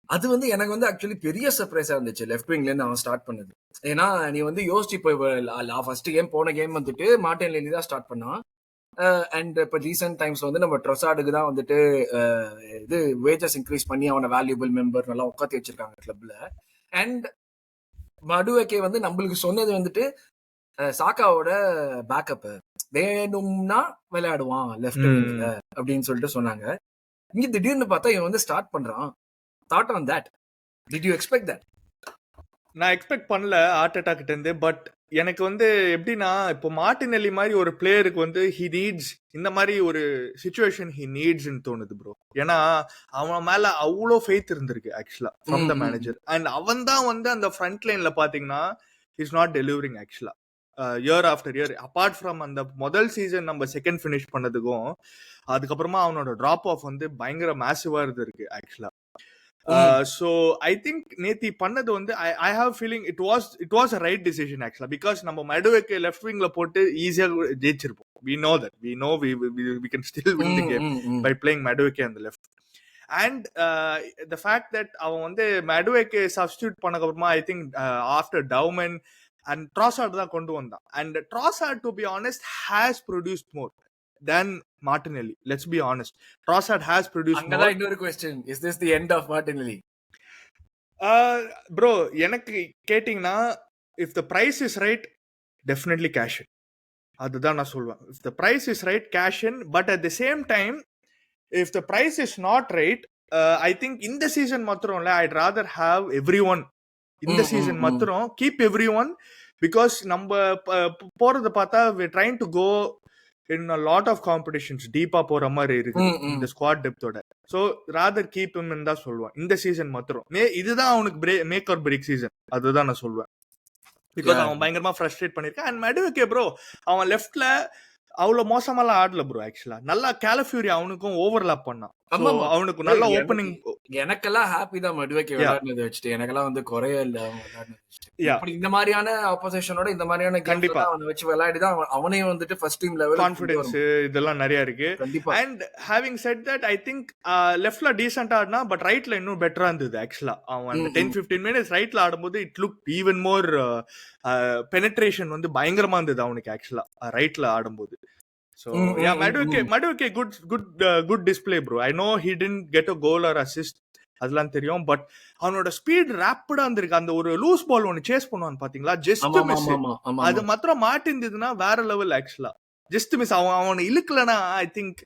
அது வந்து எனக்கு வந்து ஆக்சுவலி பெரிய சர்ப்ரைஸா இருந்துச்சு லெஃப்ட் விங்ல இருந்து அவன் ஸ்டார்ட் பண்ணது. ஏன்னா நீ வந்து யோசிச்சு இப்போ ஃபர்ஸ்ட் போன கேம் வந்துட்டு மார்டின் லெனி தான் ஸ்டார்ட் பண்ணான். அண்ட் இப்போ ரீசெண்ட் டைம்ஸ் வந்து நம்ம ட்ரொசார்டுக்கு தான் வந்துட்டு இது வேஜஸ் இன்க்ரீஸ் பண்ணி அவனை வேல்யூபிள் மெம்பர் நல்லா உட்காந்து வச்சிருக்காங்க கிளப்ல. அண்ட் மடுவேக்கே வந்து நம்மளுக்கு சொன்னது வந்துட்டு சாக்காவோட பேக்கப் வேணும்னா விளையாடுவான் லெஃப்ட் விங்ல அப்படின்னு சொல்லிட்டு சொன்னாங்க. இங்க திடீர்னு பார்த்தா இவன் வந்து ஸ்டார்ட் பண்றான். Thought on that. Did you expect that? நான் எக்ஸ்பெக்ட் பண்ணல ஆர்டேட்டா கிட்ட இருந்து. பட் எனக்கு வந்து எப்படின்னா, இப்போ மார்டினெல்லி மாதிரி ஒரு பிளேயருக்கு வந்து ஹி நீட்ஸ் இந்த மாதிரி ஒரு சிச்சுவேஷன் ஹி நீட்ஸ்ன்னு தோணுது ப்ரோ. ஏன்னா அவன் மேல அவ்வளோ ஃபெய்த் இருந்திருக்கு ஆக்சுவலா ஃப்ரம் த மேனேஜர். அண்ட் அவன் தான் வந்து அந்த ஃப்ரண்ட் லைன்ல பாத்தீங்கன்னா இஸ் நாட் டெலிவரிங் ஆக்சுவலா year after year. Apart from அந்த முதல் சீசன் நம்ம செகண்ட் ஃபினிஷ் பண்ணதுக்கும் அதுக்கப்புறமா அவனோட டிராப் ஆஃப் வந்து பயங்கர மேசிவா இருந்திருக்கு ஆக்சுவலா. So I think நேத்தி பண்ணது வந்து I have feeling it was a right decision actually, because நம்ம மடுவேக்கே லெஃப்ட் விங்ல போட்டு ஈஸியா ஜெயிச்சிருப்போம். we know we can still win the game by playing Madueke on the left. And the fact that அவன் வந்து மடுவேக்கே substitute பண்ணதுக்கு அப்புறமா I think after Dauman and Trossard தான் கொண்டு வந்தான். And Trossard, to be honest, has produced more than Martinelli. Let's be honest. Trossard has produced more. Another question. Is this the end of Martinelli? Bro, எனக்கு கேட்டிங்கன்னா if the price is right, definitely cash in. அதுதான் நான் சொல்வேன். If the price is right, cash in. But at the same time, if the price is not right, I think in the season மாத்திரம்ல I'd rather have everyone. இந்த season மாத்திரம் keep everyone, because நம்ம போறத பார்த்தா we're trying to go in a lot of competitions டீப்பா போற மாதிரி இருக்கு இந்த ஸ்குவாட் டெப்த்தோட. சோ ராதர் கீப் ஹிம் தான் சொல்லுவேன் இந்த சீசன் மாத்திரம். இதுதான் அவனுக்கு மேக் ஆர் பிரேக் சீசன், அதுதான் நான் சொல்லுவேன். பிகாஸ் அவன் பயங்கரமா ஃப்ரஸ்ட்ரேட் பண்ணிருக்கான். அண்ட் மடுவேக்கே ப்ரோ அவன் லெஃப்ட்ல அவ்வளவு மோசமாலாம் ஆடல ப்ரோ. ஆக்சுவலா நல்லா கேலஃபியூரி அவனுக்கும் ஓவர்லாப் பண்ணான். அவனுக்கு நல்ல ஓப்பனிங். எனக்கெல்லாம் ஹாப்பி தான் மடுவேக்கே விளையாடுனது வச்சுட்டு. எனக்கெல்லாம் வந்து குறைய இல்ல அவன் விளையாடுனது வச்சுட்டு. இந்த மாதிரியான ஆப்போசிஷனோட இந்த மாதிரியான கண்டிப்பா அவனை வச்சு விளையாடி தான் அவனையும் வந்துட்டு ஃபர்ஸ்ட் டீம் லெவல் கான்ஃபிடன்ஸ் இதெல்லாம் நிறைய இருக்கு. And having said that I think லெஃப்ட்ல டீசென்ட் ஆடினா, பட் ரைட்ல இன்னும் பெட்டரா இருந்தது ஆக்சுவலா. அவன் 10-15 மினிட்ஸ் ரைட்ல ஆடும்போது it look even more penetration வந்து பயங்கரமா இருந்தது அவனுக்கு ஆக்சுவலா ரைட்ல ஆடும்போது. So yeah, Madueke good display bro. I know he didn't get a goal or assist, அதெல்லாம் தெரியும். பட் அவனோட ஸ்பீட் ரேப்பிடா இருந்திருக்கு. அந்த ஒரு லூஸ் பால் ஒன்னு சேஸ் பண்ணுவான் பாத்தீங்களா, ஜஸ்ட் மிஸ். அது மாத்திரம் மாட்டிருந்ததுன்னா வேற லெவல் ஆக்சுவலா. Just miss. அவன் இழுக்கலனா I think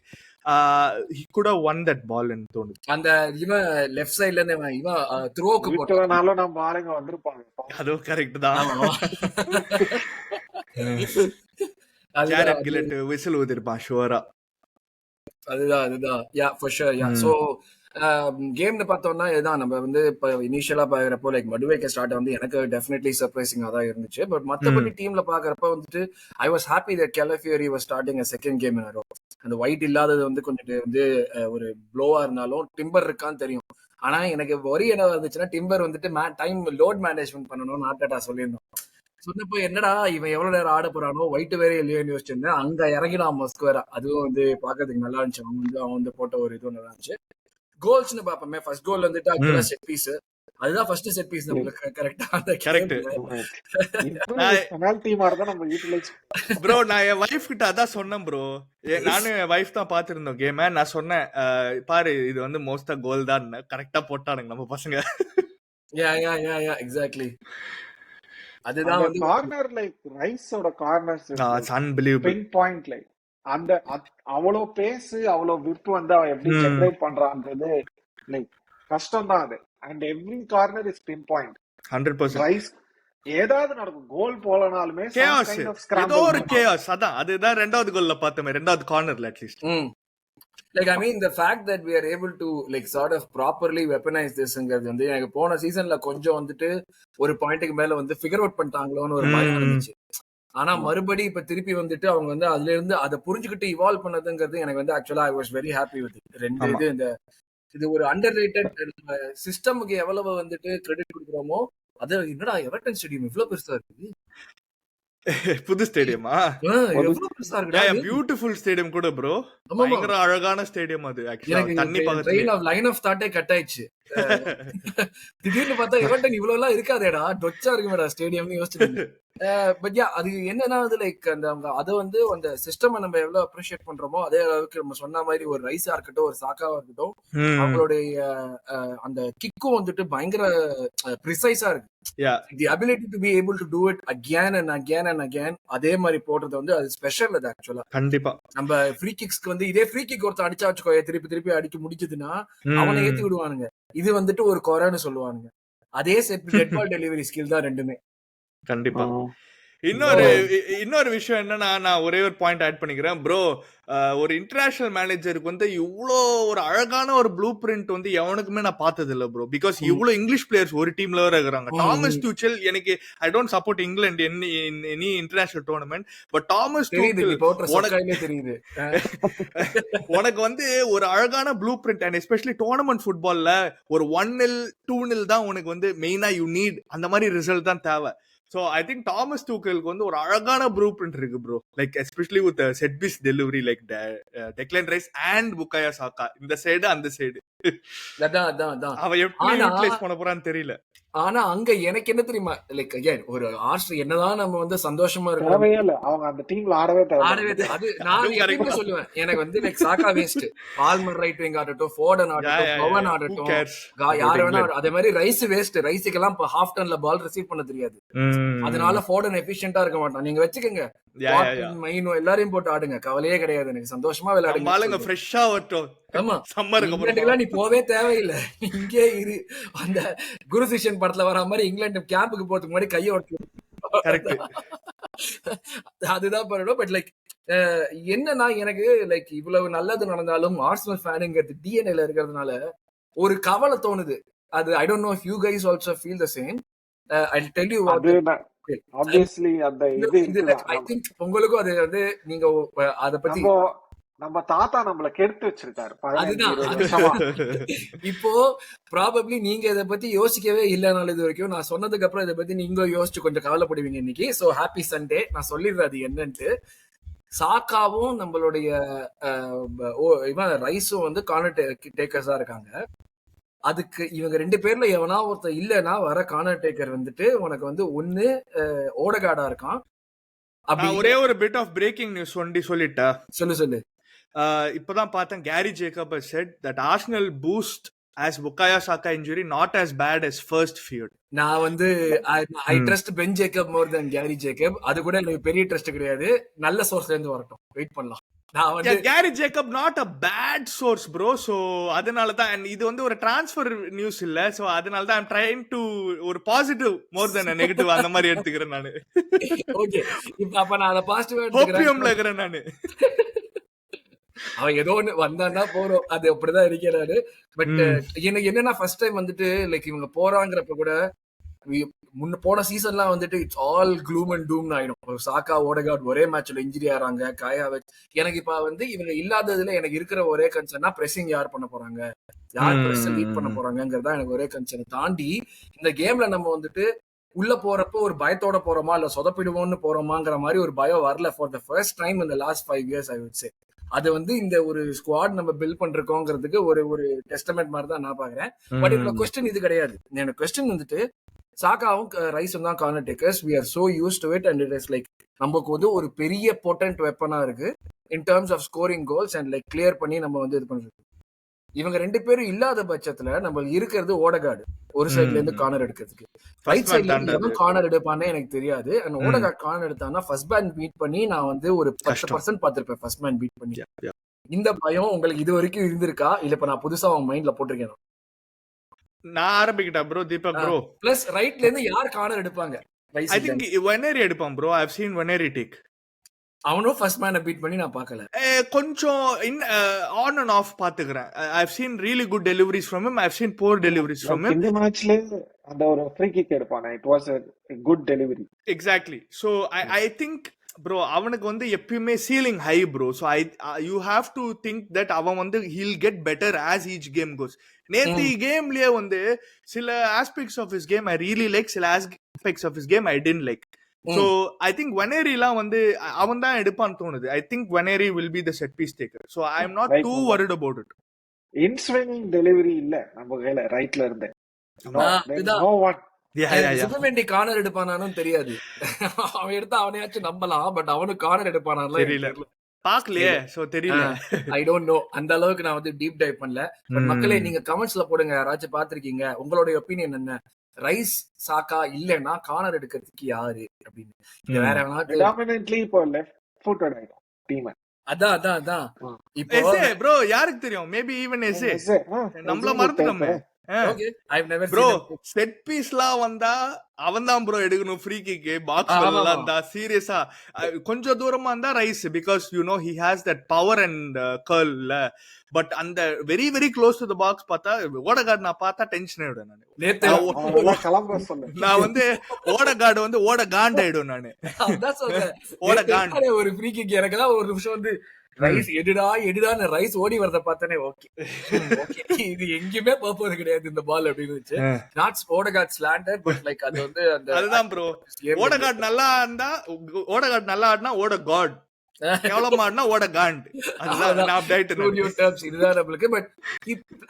he could have won that ball ன்னு தோணுது. அந்த இவன் லெஃப்ட் சைடுல இருந்து இவன் த்ரோக்கு போட்டனால நம்ம ஆளுங்க வந்திருப்பாங்க. அதுவும் கரெக்ட் தான். ஜாரட் கில்லட் விசில் ஊதிருப்பான் ஷுவரா. அதுதான் yeah for sure yeah. So கேம்ல பார்த்தோம்னா இதுதான் நம்ம வந்து இப்போ இனிஷியலா பாக்குறப்போ லைக் மடுவேக்கே ஸ்டார்ட் வந்து எனக்கு டெஃபினெட்லி சர்ப்ரைசிங்கா தான் இருந்துச்சு. பட் மத்தபடி டீம்ல பாக்குறப்ப வந்துட்டு I was happy that Calafiori was starting a second game in a row. அந்த ஒயிட் இல்லாதது வந்து கொஞ்சம் வந்து ஒரு ப்ளோவா இருந்தாலும் டிம்பர் இருக்கான்னு தெரியும். ஆனா எனக்கு ஒரி என்ன வந்துச்சுன்னா டிம்பர் வந்துட்டு டைம் லோட் மேனேஜ்மெண்ட் பண்ணணும்னு ஆர்டேட்டா சொல்லியிருந்தோம். சொன்னப்போ என்னடா இவன் எவ்வளவு நேரம் ஆட போறானோ ஒயிட் வேற இல்லையோன்னு யோசிச்சிருந்தேன். அங்க இறங்கினான் மஸ்குவேரா. அதுவும் வந்து பாக்குறதுக்கு நல்லா இருந்துச்சு. அவன் வந்து போட்ட ஒரு இது நல்லா இருந்துச்சு. கோல்ஸ்னு பாப்போமே, ஃபர்ஸ்ட் கோல் வந்துட்டு ஆக்சுவலா செட் பீஸ். அதுதான் ஃபர்ஸ்ட் செட் பீஸ் நம்மளுக்கு கரெக்டா அந்த கரெக்ட் கேம்ல. பெனால்டி மாதிரி தான் நம்ம யூட்டிலைஸ் ப்ரோ. நான் என் வைஃப் கிட்ட அதான் சொன்னேன் ப்ரோ. நானும் என் வைஃப் தான் பாத்துருந்தோம் கேம. நான் சொன்னேன் பாரு இது வந்து மோஸ்டா கோல் தான். கரெக்டா போட்டானுங்க நம்ம பசங்க. Yeah yeah yeah yeah exactly. அதுதான் அந்த வந்து கார்னர் லைக் ரைஸோட corners unbelievable. Pin point like அந்த அவ்வளோ பேஸ் அவ்வளோ விப் வந்து அவன் எப்படி ஜெனரேட் பண்றான்றது லைக் கஷ்டம் தான் அது. And every corner is pin point. 100%. Rice ஏதாவது நடக்கும், கோல் போலனாலுமே கேஆஸ், ஏதோ ஒரு கேஆஸ். அதான் அதுதான் ரெண்டாவது கோல்ல பார்த்தோமே, ரெண்டாவது கார்னர்ல at least. Like I mean the fact that we are able to like sort of properly weaponize thisங்கிறது வந்து எனக்கு போன சீசன்ல கொஞ்சம் வந்துட்டு ஒரு பாயிண்ட்டுக்கு மேல வந்து ஃபிகர் அவுட் பண்ணிட்டாங்களோன்னு ஒரு பயம் இருந்துச்சு. ஆனா மறுபடி இப்ப திருப்பி வந்துட்டு அவங்க வந்து அதுல இருந்து அதை புரிஞ்சுக்கிட்டு இவால்வ் பண்ணதுங்கிறது எனக்கு வந்து ஆக்சுவலா I was very happy with ரெண்டு இது. இந்த இது ஒரு அண்டர் ரேட்டட் சிஸ்டமுக்கு எவ்வளவு வந்துட்டு கிரெடிட் கொடுக்குறோமோ அது என்னடா எவர்டன் ஸ்டேடியம் இவ்வளவு பெருசா இருக்கு. புது ஸ்டேடியமா? எவ்வளவு பெருசா இருக்கு. பியூட்டிஃபுல் ஸ்டேடியம் கூட ப்ரோ. பயங்கர அழகான ஸ்டேடியம் அது. ஆக்சுவலா தண்ணி பக்கத்துல லைன் ஆஃப் தாட்டே கட் ஆயிடுச்சு. திடீர்னு பார்த்தா எவர்டன் இவ்வளவு எல்லாம் இருக்காதேடா, டொச்சா இருக்குமேடா ஸ்டேடியம்னு யோசிச்சு. பட் யா அது என்னன்னா அது லைக் அந்த அதை வந்து அந்த சிஸ்டம் நம்ம எவ்வளவு அப்ரிஷியேட் பண்றோமோ அதே அளவுக்கு நம்ம சொன்ன மாதிரி ஒரு ரைஸா இருக்கட்டும் ஒரு சாக்காவா இருக்கட்டும் அவங்களுடைய அந்த கிக்கும் வந்துட்டு பயங்கர ப்ரிசைஸா இருக்கு. தி ability to be able to do it again and again and again அதே மாதிரி போடுறது வந்து அது ஸ்பெஷல். அது ஆக்சுவலா கண்டிப்பா நம்ம ஃப்ரீ கிக்ஸ்க்கு வந்து இதே ஃப்ரீ கிக் ஒருத்தர் அடிச்சா வச்சுக்கோ திருப்பி திருப்பி அடிக்க முடிச்சதுன்னா அவனை ஏத்தி விடுவானுங்க. இது வந்துட்டு ஒரு குறைன்னு சொல்லுவானுங்க. அதே டெட் பால் டெலிவரி ஸ்கில் தான் ரெண்டுமே. கண்டிப்பா. இன்னொரு விஷயம் என்னன்னா, நான் ஒரே ஒரு பாயிண்ட் ஆட் பண்ணிக்கிறேன் ப்ரோ. ஒரு இன்டர்நேஷனல் மேனேஜருக்கு வந்து இவ்வளோ ஒரு அழகான ஒரு ப்ளூ பிரிண்ட் வந்து எவனுக்குமே நான் பார்த்தது இல்லை ப்ரோ. பிகாஸ் இவ்வளோ இங்கிலீஷ் பிளேயர்ஸ் ஒரு டீம்ல வர இருக்கிறாங்க. டாமஸ் டூச்சல், எனக்கு I don't support England any international tournament, but Thomas Tuchel உனக்கு வந்து ஒரு அழகான blueprint. And especially tournament ஃபுட்பால்ல ஒரு 1-0 2-0 தான் உனக்கு வந்து மெயினா யூ நீட். அந்த மாதிரி ரிசல்ட் தான் தேவை. So I think Thomas Tuchelக்கு வந்து ஒரு அழகான ப்ளூபிரிண்ட் இருக்கு bro. Like especially with set piece delivery like Declan Rice and Bukayo Saka. இந்த சைடு அந்த சைடு அவ எப்படி யூட்டிலைஸ் பண்ண போறான்னு தெரியல. ஆனா அங்க எனக்கு என்ன தெரியுமா, லைக் அகைன் ஒரு ஆர்சனல் என்னதான் நம்ம வந்து சந்தோஷமா இருக்கோம், அவங்க அந்த டீம்ல ஆடவே அது நான் எப்பவுமே சொல்லுவேன். எனக்கு வந்து லைக் சாக்கா வேஸ்ட், பால்மர் ரைட் விங் ஆடட்டும், ஃபோர்டன் ஆடட்டும், பவன் ஆடட்டும், யாரு வேணா அதே மாதிரி ரைஸ் வேஸ்ட். ரைஸுக்கெல்லாம் ஹாஃப் டர்ன்ல பால் ரிசீவ் பண்ண தெரியாது. அதனால ஃபோர்டன் எஃபிஷியன்ட்டா இருக்க மாட்டான். நீங்க வச்சுக்கோங்க மைனோ எல்லாரையும் போட்டு ஆடுங்க, கவலையே கிடையாது. எனக்கு சந்தோஷமா விளையாடுங்க, ஃப்ரெஷ்ஷா வரட்டும். ஆமா இங்கிலாந்துக்கு நீ போவே தேவையில்லை, இங்கே இரு. அந்த குரு சிஷ்யன் படத்துல வர மாதிரி இங்கிலாந்து கேம்புக்கு போறதுக்கு முன்னாடி கையை ஓட்டு, அதுதான் பண்ணணும். பட் லைக் என்னன்னா எனக்கு லைக் இவ்வளவு நல்லது நடந்தாலும் ஆர்சனல் ஃபேனுங்கிறது டிஎன்ஏல இருக்கிறதுனால ஒரு கவலை தோணுது. அது I don't know if you guys also feel the same. I'll tell you what obviously அந்த இது I think உங்களுக்கும் அது வந்து நீங்க அத பத்தி நம்ம தாத்தா நம்மள கெடுத்து வச்சிருக்காரு. இப்போ ப்ராபப்ளி நீங்க இதை பத்தி யோசிக்கவே இல்லைனாலும் இது வரைக்கும் நான் சொன்னதுக்கு அப்புறம் இதை பத்தி நீங்களும் யோசிச்சு கொஞ்சம் கவலைப்படுவீங்க இன்னைக்கு. So happy Sunday. நான் சொல்லிடுறேன் அது என்னன்ட்டு. சாக்காவும் நம்மளுடைய இவன் ரைஸும் வந்து கார்னர் டேக்கர்ஸா இருக்காங்க. அதுக்கு இவங்க ரெண்டு பேர்ல எவனா ஒருத்தர் இல்லைன்னா வர கார்னர் டேக்கர் வந்துட்டு உனக்கு வந்து ஒண்ணு ஓடகார்டா இருக்கான். ஒரே ஒரு பிட் ஆஃப் பிரேக்கிங் நியூஸ் சொல்லிட்டா சொல்லு. இப்பதான் பார்த்தேன், carry Jacob has said that Arsenal boost as Bukayo Saka injury not as bad as first feared. நான் வந்து I trust Ben Jacob more than Gary Jacob. அது கூட எனக்கு பெரிய ட்ரஸ்ட் கிடையாது. நல்ல சோர்ஸ்ல இருந்து வரட்டும், வெயிட் பண்ணலாம். நான் வந்து carry Jacob not a bad source bro. So அதனால தான் இது வந்து ஒரு ட்ரான்ஸ்ஃபர் நியூஸ் இல்ல. சோ அதனால தான் I'm trying to ஒரு positive more than a negative அந்த மாதிரி எடுத்துக்கிறேன் நானு. ஓகே, இப்போ அப்ப நான் அத பாசிட்டிவா எடுத்துக்கிறேன். ஹோப்பியம்ல இருக்கறேன் நானு. அவன் ஏதோ ஒண்ணு வந்தான்னா போறோம், அது அப்படிதான் இருக்கிறாரு. பட் எனக்கு என்னன்னா ஃபர்ஸ்ட் டைம் வந்துட்டு லைக் இவங்க போறாங்கிறப்ப கூட முன்ன போன சீசன்லாம் வந்துட்டு இட்ஸ் ஆல் க்ளூம் அண்ட் டூம் ஆயிடும். சாக்கா ஓடகார்ட் ஒரே மேட்ச்ல இன்ஜுரி ஆறாங்க, காயாவச். எனக்கு இப்ப வந்து இவங்க இல்லாததுல எனக்கு இருக்கிற ஒரே கன்சர்னா பிரஸிங் யார் பண்ண போறாங்க, யார் பிரஸ் லீட் பண்ண போறாங்கிறதா எனக்கு ஒரே கன்சர்ன். தாண்டி இந்த கேம்ல நம்ம வந்துட்டு உள்ள போறப்போ ஒரு பயத்தோட போறோமா இல்ல சொதப்பிடுவோம்னு போறோமாங்கிற மாதிரி ஒரு பயம் வரல ஃபார் த ஃபர்ஸ்ட் டைம் இந்த last 5 years I would say. அது வந்து இந்த ஒரு ஸ்குவாட் நம்ம பில்ட் பண்றோங்கிறதுக்கு ஒரு டெஸ்டமெண்ட் மாதிரி தான் நான் பாக்குறேன். பட் என்னோட கொஸ்டின் இது கிடையாது. என்னோட கொஸ்டின் வந்துட்டு சாக்காவும் ரைஸும் தான் corner takers. We are so used to it and it is like நமக்கு வந்து ஒரு பெரிய பொட்டன்ட் வெப்பனா இருக்கு in terms of scoring goals and like clear பண்ணி நம்ம வந்து இது பண்றது. இவங்க 2 பேரும் இல்லாத பட்சத்துல நம்ம இருக்கிறது ஓடகார்டு ஒரு சைட்ல இருந்து கார்னர் எடுக்கிறதுக்கு. ரைட் சைட்ல இருந்து எவன் கார்னர் எடுப்பானே எனக்கு தெரியாது. அந்த ஓடகார்டு கார்னர் எடுத்தான்னா ஃபர்ஸ்ட் மேன் பீட் பண்ணி நான் வந்து ஒரு 10% பார்த்திருப்பேன் ஃபர்ஸ்ட் மேன் பீட் பண்ணி. இந்த பயம் உங்களுக்கு இது வரைக்கும் இருந்திருக்கா இல்ல இப்ப நான் புதுசா உங்க மைண்ட்ல போட்டிருக்கேன்? நான் ஆரம்பிக்கிட்டா ப்ரோ. தீபக் ப்ரோ பிளஸ் ரைட்ல இருந்து யார் கார்னர் எடுப்பாங்க? ஐ திங்க் வனேரி எடுப்பான் bro. I have seen Nwaneri take. அவனும் ஃபர்ஸ்ட் மேனை பீட் பண்ணி நான் பார்க்கல. கொஞ்சம் ஆன் அண்ட் ஆஃப் பாத்துக்கிறேன். I have seen really good deliveries from him. I have seen poor deliveries from him. இந்த மேட்ச்ல அந்த ஒரு ஃப்ரீ கிக் எடுப்பானே, it was a good delivery. Exactly. So I think bro அவனுக்கு வந்து எப்பயுமே ceiling high bro. So you have to think that அவன் வந்து he'll get better as each game goes. நேத்து கேம்லயே வந்து சில aspects of his game I really like, சில aspects of his game I didn't like. So I think Vaneri-லாம் வந்து அவன் தான் எடுப்பான்னு தோணுது. I think Vaneri will be the set piece taker. So I am not too worried about it. In swinging delivery இல்ல நம்ம கையில ரைட்ல இருந்து. No one. சுபமெண்டி கார்னர் எடுப்பானானும் தெரியாது. அவன் எடுத்தா அவனையாச்சும் நம்பலாம், பட் அவனுக்கு கார்னர் எடுப்பானால தெரியல. பாக்கலையே, சோ தெரியல. I don't know. அந்த அளவுக்கு நான் வந்து டீப் டைவ் பண்ணல. பட் மக்களே நீங்க கமெண்ட்ஸ்ல போடுங்க, யாராச்சும் பாத்திருக்கீங்க, உங்களுடைய ஒப்பீனியன் என்ன? ரைஸ் சாக்கா இல்லனா கார்னர் எடுக்கிறதுக்கு யாரு அப்படின்னு. இது வேற predominantly இப்போ லெஃப்ட் ஃபுட்டட் ஆயிடும் டீம். அதான் இப்போ எஸ்ஏ ப்ரோ யாருக்கு தெரியும்? மேபி ஈவன் எஸ்ஏ நம்மள மறந்துட்டோமே. Okay I have never bro set பீஸ்லாம் வந்தா அவன் தான் ப்ரோ எடுக்கணும். ஃப்ரீ கிக் பாக்ஸ் எல்லாம் இருந்தா சீரியஸா கொஞ்சம் தூரமா இருந்தா Rice, because you know he has that power and கர்ல்ல. பட் அந்த very very close to the box பார்த்தா ஓடகார்டு நான் பார்த்தா டென்ஷன் ஆயிடுவேன் நான் வந்து ஓடகார்டு வந்து ஓடகாண்ட் ஆயிடும் நானு. ஓடகாண்ட் ஒரு ஃப்ரீ கிக் எனக்கு தான் ஒரு நிமிஷம் வந்து ரைஸ் எடுடான்னு ரைஸ் ஓடி வரத பார்த்தானே ஓகே இது எங்கேயுமே போறது கிடையாது இந்த பால் அப்படின்னு இருந்துச்சு. நாட் ஓடகார்ட் ஸ்லாண்டர், பட் லைக் அது வந்து அதுதான் ப்ரோ. ஓடகார்ட் நல்லா இருந்தா ஓடகார்ட் நல்லா ஆடினா ஓடகார்ட், எவ்வளவு ஆடினா ஓடகாண்ட். அதுதான் அப்டேட் இதுதான் நம்மளுக்கு. But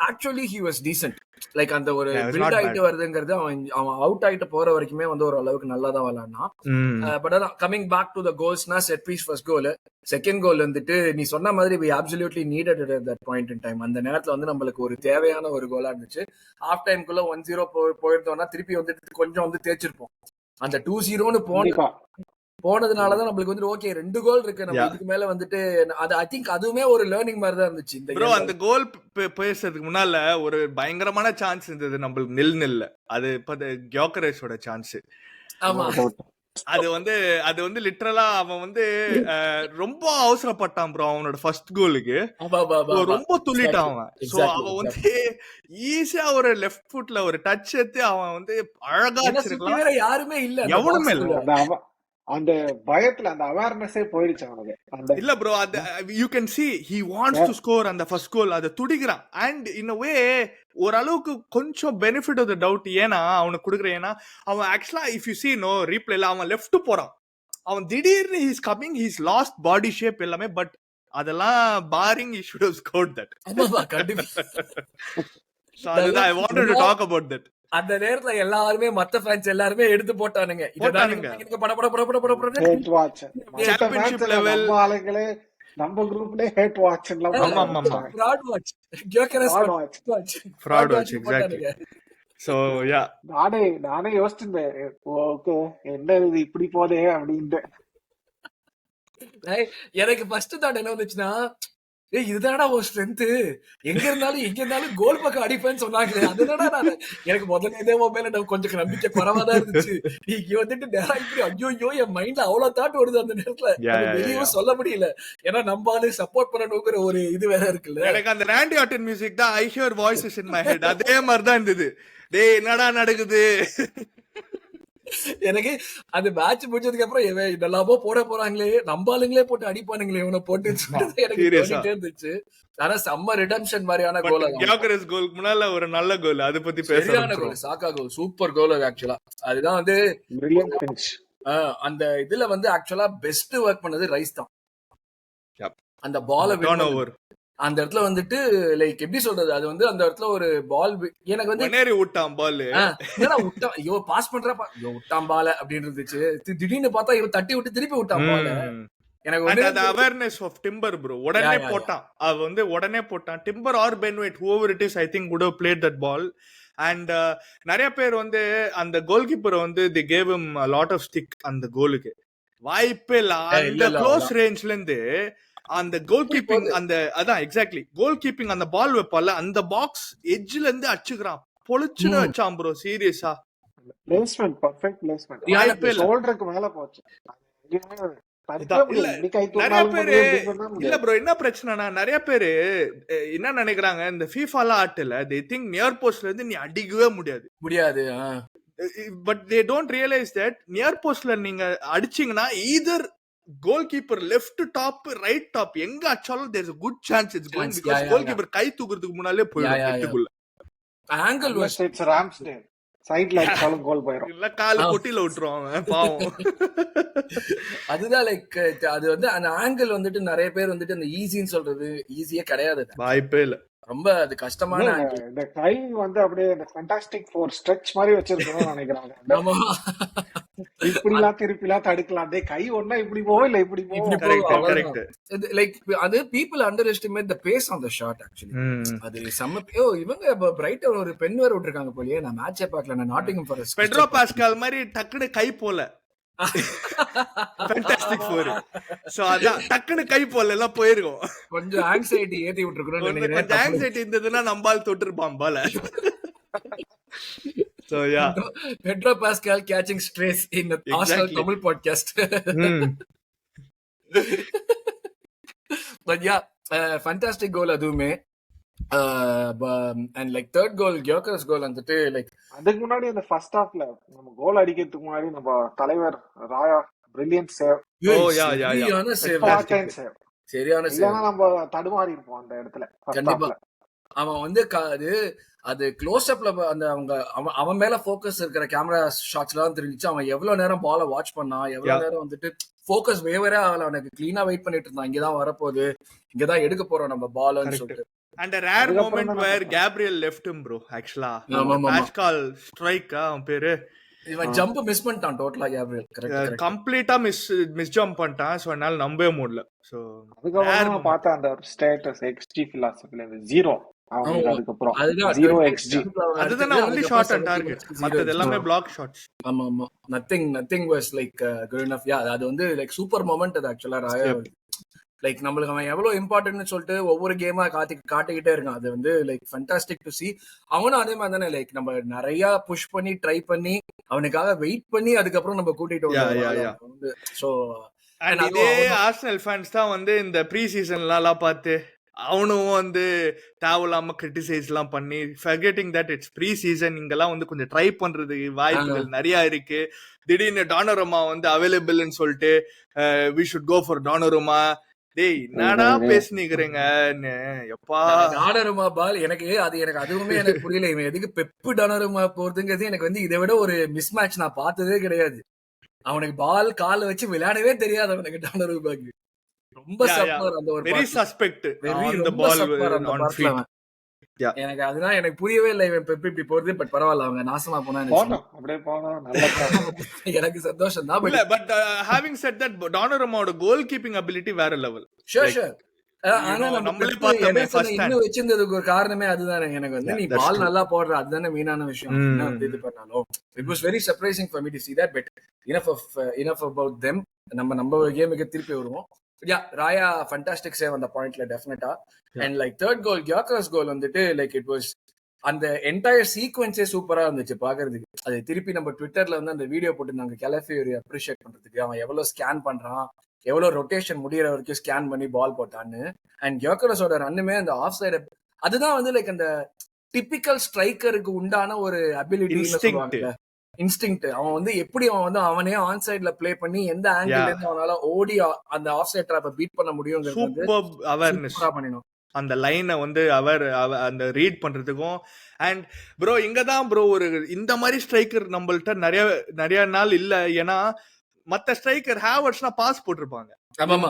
actually he was decent. Like அந்த ஒரு பில்ட் ஆயிட்டு வருதுங்கிறது அவன் அவுட் ஆயிட்டு போற வரைக்குமே வந்து ஒரு அளவுக்கு நல்லா தான் விளையாடினான். பட் அதான் கமிங் பேக் டு த கோல்ஸ்னா set piece first goal, second goal வந்துட்டு நீ சொன்ன மாதிரி we absolutely needed it at that point in time. அந்த நேரத்துல வந்து நம்மளுக்கு ஒரு தேவையான ஒரு கோலா இருந்துச்சு. ஹாஃப் டைம்குள்ள 1-0 போயிருந்தோம்னா திருப்பி வந்துட்டு கொஞ்சம் வந்து தேய்ச்சிருப்போம். அந்த 2-0ன்னு போனதுனாலதான் நம்மளுக்கு வந்து ஓகே 2 கோல் இருக்கு, நம்ம இதுக்கு மேல வந்துட்டு அது ஐ திங்க் அதுவுமே ஒரு லேர்னிங் மாதிரி தான் இருந்துச்சு. ப்ரோ அந்த கோல் பேசுறதுக்கு முன்னால ஒரு பயங்கரமான சான்ஸ் இருந்தது நம்மளுக்கு நில். அது இப்ப கியோக்கரேஸோட சான்ஸ். ஆமா அது வந்து லிட்டரலா அவன் வந்து ரொம்ப அவசரப்பட்டான் ப்ரோ அவனோட ஃபர்ஸ்ட் கோலுக்கு. ரொம்ப துள்ளிட்டான் அவன். சோ அவன் வந்து ஈஸியா ஒரு லெஃப்ட் ஃபுட்ல ஒரு டச் எடுத்து அவன் வந்து அழகா வச்சிருக்கலாம். யாருமே இல்ல, எவனுமே இல்ல. அந்த பயத்துல அந்த அவேர்னஸே போயிடுச்சு அவனுக்கு. இல்ல ப்ரோ அது you can see he wants to score அந்த ஃபர்ஸ்ட் கோல். அது துடிக்கிறான். அண்ட் இன் a way ஓரளவுக்கு கொஞ்சம் பெனிஃபிட் ஆஃப் த டவுட். ஏன்னா அவனுக்கு கொடுக்குறேன். ஏன்னா அவன் ஆக்சுவலா இஃப் யூ see நோ ரீப்ளேல அவன் லெஃப்ட் போறான். அவன் திடீர்னு he's coming, he's lost body shape எல்லாமே. பட் அதெல்லாம் barring he should have scored that. So I wanted to talk about that. அந்த நேரத்துல எல்லாருமே மத்த ஃபேன்ஸ் எல்லாருமே எடுத்து போட்டானுங்க. சாம்பியன்ஷிப் லெவல் நம்ம குரூப்ல ஹேட் வாட்ச்லாம் fraud watch, Gyokeres watch, fraud watch exactly. So yeah நானே யோசிச்சேன் ஓகே என்ன இது இப்படி போதே அப்படின்ட்டு. எனக்கு ஃபர்ஸ்ட் தாட் என்ன வந்துச்சுன்னா இதுதானடா ஒரு ஸ்ட்ரென்த், எங்க இருந்தாலும் கோல் பக்கம் அடிப்பேன்னு சொன்னாங்களே அதுதானடா. எனக்கு முதல்ல இதே மொபைல கொஞ்சம் நம்பிக்கை குறவாதான் இருந்துச்சு. நீங்க வந்துட்டு இப்படி ஐயோ என் மைண்ட்ல அவ்வளவு தாட் வருது அந்த நேரத்துல. வெளியும் சொல்ல முடியல, ஏன்னா நம்ம சப்போர்ட் பண்ணணுங்கிற ஒரு இது வேற இருக்குல்ல. எனக்கு அந்த ராண்டி ஆர்டன் மியூசிக் தான் I hear voices in my head. அதே மாதிரிதான் இருந்தது. டேய் என்னடா நடக்குது எனக்கு அந்த மேட்ச் முடிச்சதுக்கு அப்புறம் இவன் இதெல்லாமோ போட போறாங்களே, நம்ம ஆளுங்களே போட்டு அடிப்பானுங்களே இவனை போட்டுன்னு சொல்லிட்டு எனக்கு சீரியஸா தோணிட்டே இருந்துச்சு. ஆனா செம்ம ரிடம்ஷன் மாதிரியான பட் கோல் அது. கியோகரஸ் கோலுக்கு முன்னால ஒரு நல்ல கோல், அதை பத்தி பேச சரியான ஆரம்பிச்சிரும். கோல், சாக்கா கோல், சூப்பர் கோல் அது ஆக்சுவலா. அதுதான் வந்து பிரில்லியன்ட் ஃபினிஷ். அந்த இதுல வந்து ஆக்சுவலா பெஸ்ட் ஒர்க் பண்ணது ரைஸ் தான். Yep. அந்த பால டர்ன் ஓவர் அந்த இடத்துல வந்துட்டு லைக் எப்படி சொல்றது, அது வந்து அந்த இடத்துல ஒரு பால் எனக்கு வந்து ஒன்னேறி விட்டான் பால். என்னடா விட்டான், ஐயோ பாஸ் பண்றப்ப ஐயோ விட்டான் பால அப்படின்னு இருந்துச்சு. திடீர்னு பார்த்தா இவன் தட்டி விட்டு திருப்பி விட்டான் பால. எனக்கு And ஒண்ணே the awareness of Timber, bro. உடனே போட்டான். அவ வந்து உடனே போட்டான். Timber or Ben White, whoever it is, I think would have played that ball. And நிறைய பேர் வந்து அந்த கோல் கீப்பர் வந்து they gave him a lot of stick அந்த கோலுக்கு. வாய்ப்பே இல்ல. அந்த க்ளோஸ் ரேஞ்ச்ல இருந்து அந்த கோல் கீப்பிங், அந்த அதான் எக்ஸாக்ட்லி கோல் கீப்பிங், அந்த பால் வைப்பால அந்த பாக்ஸ் எட்ஜ்ல இருந்து அடிச்சுக்கிறான். பொளிச்சுன்னு வச்சான் ப்ரோ. சீரியஸா பிளேஸ்மென்ட், பெர்ஃபெக்ட் பிளேஸ்மென்ட். வாய்ப்பே இல்ல. ஷோல்டருக்கு மேல போச்சு. நிறைய பேரு இல்ல ப்ரோ, என்ன பிரச்சனைனா நிறைய பேரு என்ன நினைக்கிறாங்க, இந்த ஃபீஃபால ஆட்டல they think நியர் போஸ்ட்ல இருந்து நீ அடிக்கவே முடியாது. But they don't realize that near போஸ்ட்ல நீங்க அடிச்சீங்கன்னா either goal keeper left top right top எங்க அடிச்சாலும் there is a good chance it's going, because goal keeper கை தூக்குறதுக்கு முன்னாலே போயிடும் நெட்டுக்குள்ள. ஆங்கிள் வாஸ் ராம்ஸ்டேல் சைடுல அடிச்சாலும் கோல் போயிடும். இல்ல கால் கொட்டில விட்டுருவாங்க பாவம். அதுதான் லைக் அது வந்து அந்த ஆங்கிள் வந்துட்டு நிறைய பேர் வந்துட்டு அந்த ஈஸின்னு சொல்றது ஈஸியே கிடையாது. வாய்ப்பே இல்ல. ரொம்ப அது கஷ்டமான angle. இந்த கை வந்து அப்படியே இந்த ஃபேண்டாஸ்டிக் ஃபோர் ஸ்ட்ரெச் மாதிரி வச்சிருக்கணும்னு நினைக்கிறாங்க. ஆமா. இப்படிலாம் திருப்பிலாம் தடுக்கலாம். கை ஒன்னா இப்படி போகும் இல்ல இப்படி போகும். கரெக்ட். லைக் அது people underestimate the pace on the shot actually. அது செம்ம. இவங்க பிரைட்டன் ஒரு பென் வேற விட்டுருக்காங்க போலயே. நான் மேட்சே பார்க்கல. நான் நாட்டிங்ஹாம் ஃபாரஸ்ட் பெட்ரோ பாஸ்கல் மாதிரி டக்குனு கை போல ஃபேண்டாஸ்டிக் ஃபோர். சோ அதான் டக்குனு கை போல எல்லாம் போயிருக்கும். கொஞ்சம் ஆங்ஸைட்டி ஏத்தி விட்டுருக்கணும்னு நினைக்கிறேன். கொஞ்சம் ஆங்ஸைட்டி இருந்ததுன்னா நம்பால் தொட்டிருப்பான் பால. So yeah, Pedro Pascal catching strays in the Arsenal Tamil podcast. But yeah, fantastic goal அதுவுமே. And like third goal, Gyökeres goal வந்துட்டு like அதுக்கு முன்னாடி அந்த ஃபர்ஸ்ட் ஹாஃப்ல நம்ம கோல் அடிக்கிறதுக்கு முன்னாடி நம்ம தலைவர் ராயா பிரில்லியன்ட் சேவ். சரியான சேவ். சரியான சேவ். இல்லனா நம்ம தடுமாறி இருப்போம் அந்த இடத்துல. கண்டிப்பா அவன் வந்து அது க்ளோஸ் அப்ல அந்த அவன் மேல போக்கஸ் இருக்கிற கேமரா ஷாட்ஸ்லாம் தெரிஞ்சிச்சு. அவன் எவ்வளவு நேரம் பால வாட்ச் பண்ணான், எவ்வளவு நேரம் வந்துட்டு போக்கஸ் வேவரே அவனுக்கு கிளீனா வெயிட் பண்ணிட்டு இருந்தான். இங்கதான் வரப்போகுது, இங்கதான் எடுக்க போறோம் நம்ம பால்னு சொல்லிட்டு. And a rare moment where Gabriel left him, bro. Actually, Pascal strike அவன் பேரு, இவன் ஜம்ப் மிஸ் பண்ணிட்டான் டோட்டலா. கேப்ரியல் கரெக்ட் கம்ப்ளீட்டா மிஸ் ஜம்ப் பண்ணிட்டான். சோ என்னால நம்பவே முடியல. சோ அதுக்கப்புறம் பார்த்தா அந்த ஸ்டேட்டஸ் XG philosophy 0 அதுக்கப்புறம் 0 XG. அதுதான் only shot and target. மத்தது எல்லாமே block shots. ஆமா ஆமா. nothing was like good enough. அது வந்து லைக் சூப்பர் மொமெண்ட் அது ஆக்சுவலா. ராயா லைக் நம்மளுக்கு அவன் எவ்வளவு இம்பார்ட்டன்ட்னு சொல்லிட்டு ஒவ்வொரு கேமா காட்டிக்கிட்டே இருக்கான். அது வந்து லைக் ஃபேண்டாஸ்டிக் டு see. அவனும் அதே மாதிரி தானே லைக் நம்ம நிறைய புஷ் பண்ணி ட்ரை பண்ணி அவனுக்காக வெயிட் பண்ணி அதுக்கப்புறம் நம்ம கூட்டிட்டு வந்து. சோ இதே ஆர்சனல் ஃபேன்ஸ் தான் வந்து இந்த ப்ரீ சீசன்லாம் பார்த்து அவனும் வந்து தேவையில்லாம கிரிட்டிசைஸ் எல்லாம் பண்ணி forgetting that it's pre season, இங்கெல்லாம் வந்து கொஞ்சம் ட்ரை பண்றதுக்கு வாய்ப்புகள் நிறைய இருக்கு. திடீர்னு டானோரமா வந்து அவைலபிள்னு சொல்லிட்டு we should go for டானோரமா. டேய் என்னடா பேசினீங்கறீங்கன்னு. எப்பா டானோரமா பால் எனக்கு அதுவுமே எனக்கு புரியல. இவன் எதுக்கு பெப்பு டானோரமா போறதுங்கிறது எனக்கு வந்து இதை விட ஒரு மிஸ் மேட்ச் நான் பார்த்ததே கிடையாது. அவனுக்கு பால் கால வச்சு விளையாடவே தெரியாது அவனுக்கு டானோரமாக்கு. ரொம்ப சப்பர் அந்த ஒரு வெரி சஸ்பெக்ட் அந்த பால் ஆன் ஃபீட். எனக்கு அதுதான் எனக்கு புரியவே இல்லை இவன் பெப் இப்படி போறது. பட் பரவாயில்ல, அவங்க நாசமா போனா எனக்கு சந்தோஷம் தான். பட் ஹேவிங் செட் தட் டானோரமாவோட கோல் கீப்பிங் அபிலிட்டி வேற லெவல். ஷூர். ஆனா நம்மளே பார்த்தோமே ஃபர்ஸ்ட் டைம் இன்னும் ஒரு காரணமே அதுதானே. எனக்கு வந்து நீ பால் நல்லா போடுற, அதுதானே மெயினான விஷயம். இது பண்ணாலும் it was very surprising for me to see that. But enough about them. நம்ம கேமுக்கு திருப்பி வருவோம். ராயா ஃபேண்டாஸ்டிக் சேவ் அந்த பாயிண்ட்ல டெஃபினட்டா. அண்ட் லைக் தேர்ட் கோல் கியோகரஸ் கோல் வந்துட்டு லைக் இட் வாஸ் அந்த என்டையர் சீக்வன்ஸே சூப்பரா இருந்துச்சு பாக்குறதுக்கு. அது திருப்பி நம்ம ட்விட்டர்ல வந்து அந்த வீடியோ போட்டுருந்தாங்க கெலஃபியோரி அப்ரிஷியேட் பண்றதுக்கு. அவன் எவ்வளவு ஸ்கேன் பண்றான், எவ்வளவு ரொட்டேஷன் முடியற வரைக்கும் ஸ்கேன் பண்ணி பால் போட்டான்னு. அண்ட் கியோகரஸோட ரன்னுமே அந்த ஆஃப் சைடு அதுதான் வந்து லைக் அந்த டிபிக்கல் ஸ்ட்ரைக்கருக்கு உண்டான ஒரு அபிலிட்டி. இன்ஸ்டிங்க்ட். அவன் வந்து எப்படி அவன் வந்து அவனே ஆன் சைட்ல ப்ளே பண்ணி எந்த ஆங்கிள் Yeah. இருந்து அவனால ஓடி அந்த ஆஃப் சைட் ட்ராப்பை பீட் பண்ண முடியுங்கிறது வந்து சூப்பர் அவேர்னஸ். சூப்பரா பண்ணிடும். அந்த லைனை வந்து அந்த ரீட் பண்றதுக்கும். அண்ட் ப்ரோ இங்கதான் ப்ரோ ஒரு இந்த மாதிரி ஸ்ட்ரைக்கர் நம்மள்ட்ட நிறைய நாள் இல்ல. ஏன்னா மத்த ஸ்ட்ரைக்கர் ஹேவர்ட்ஸ்னா பாஸ் போட்டிருப்பாங்க.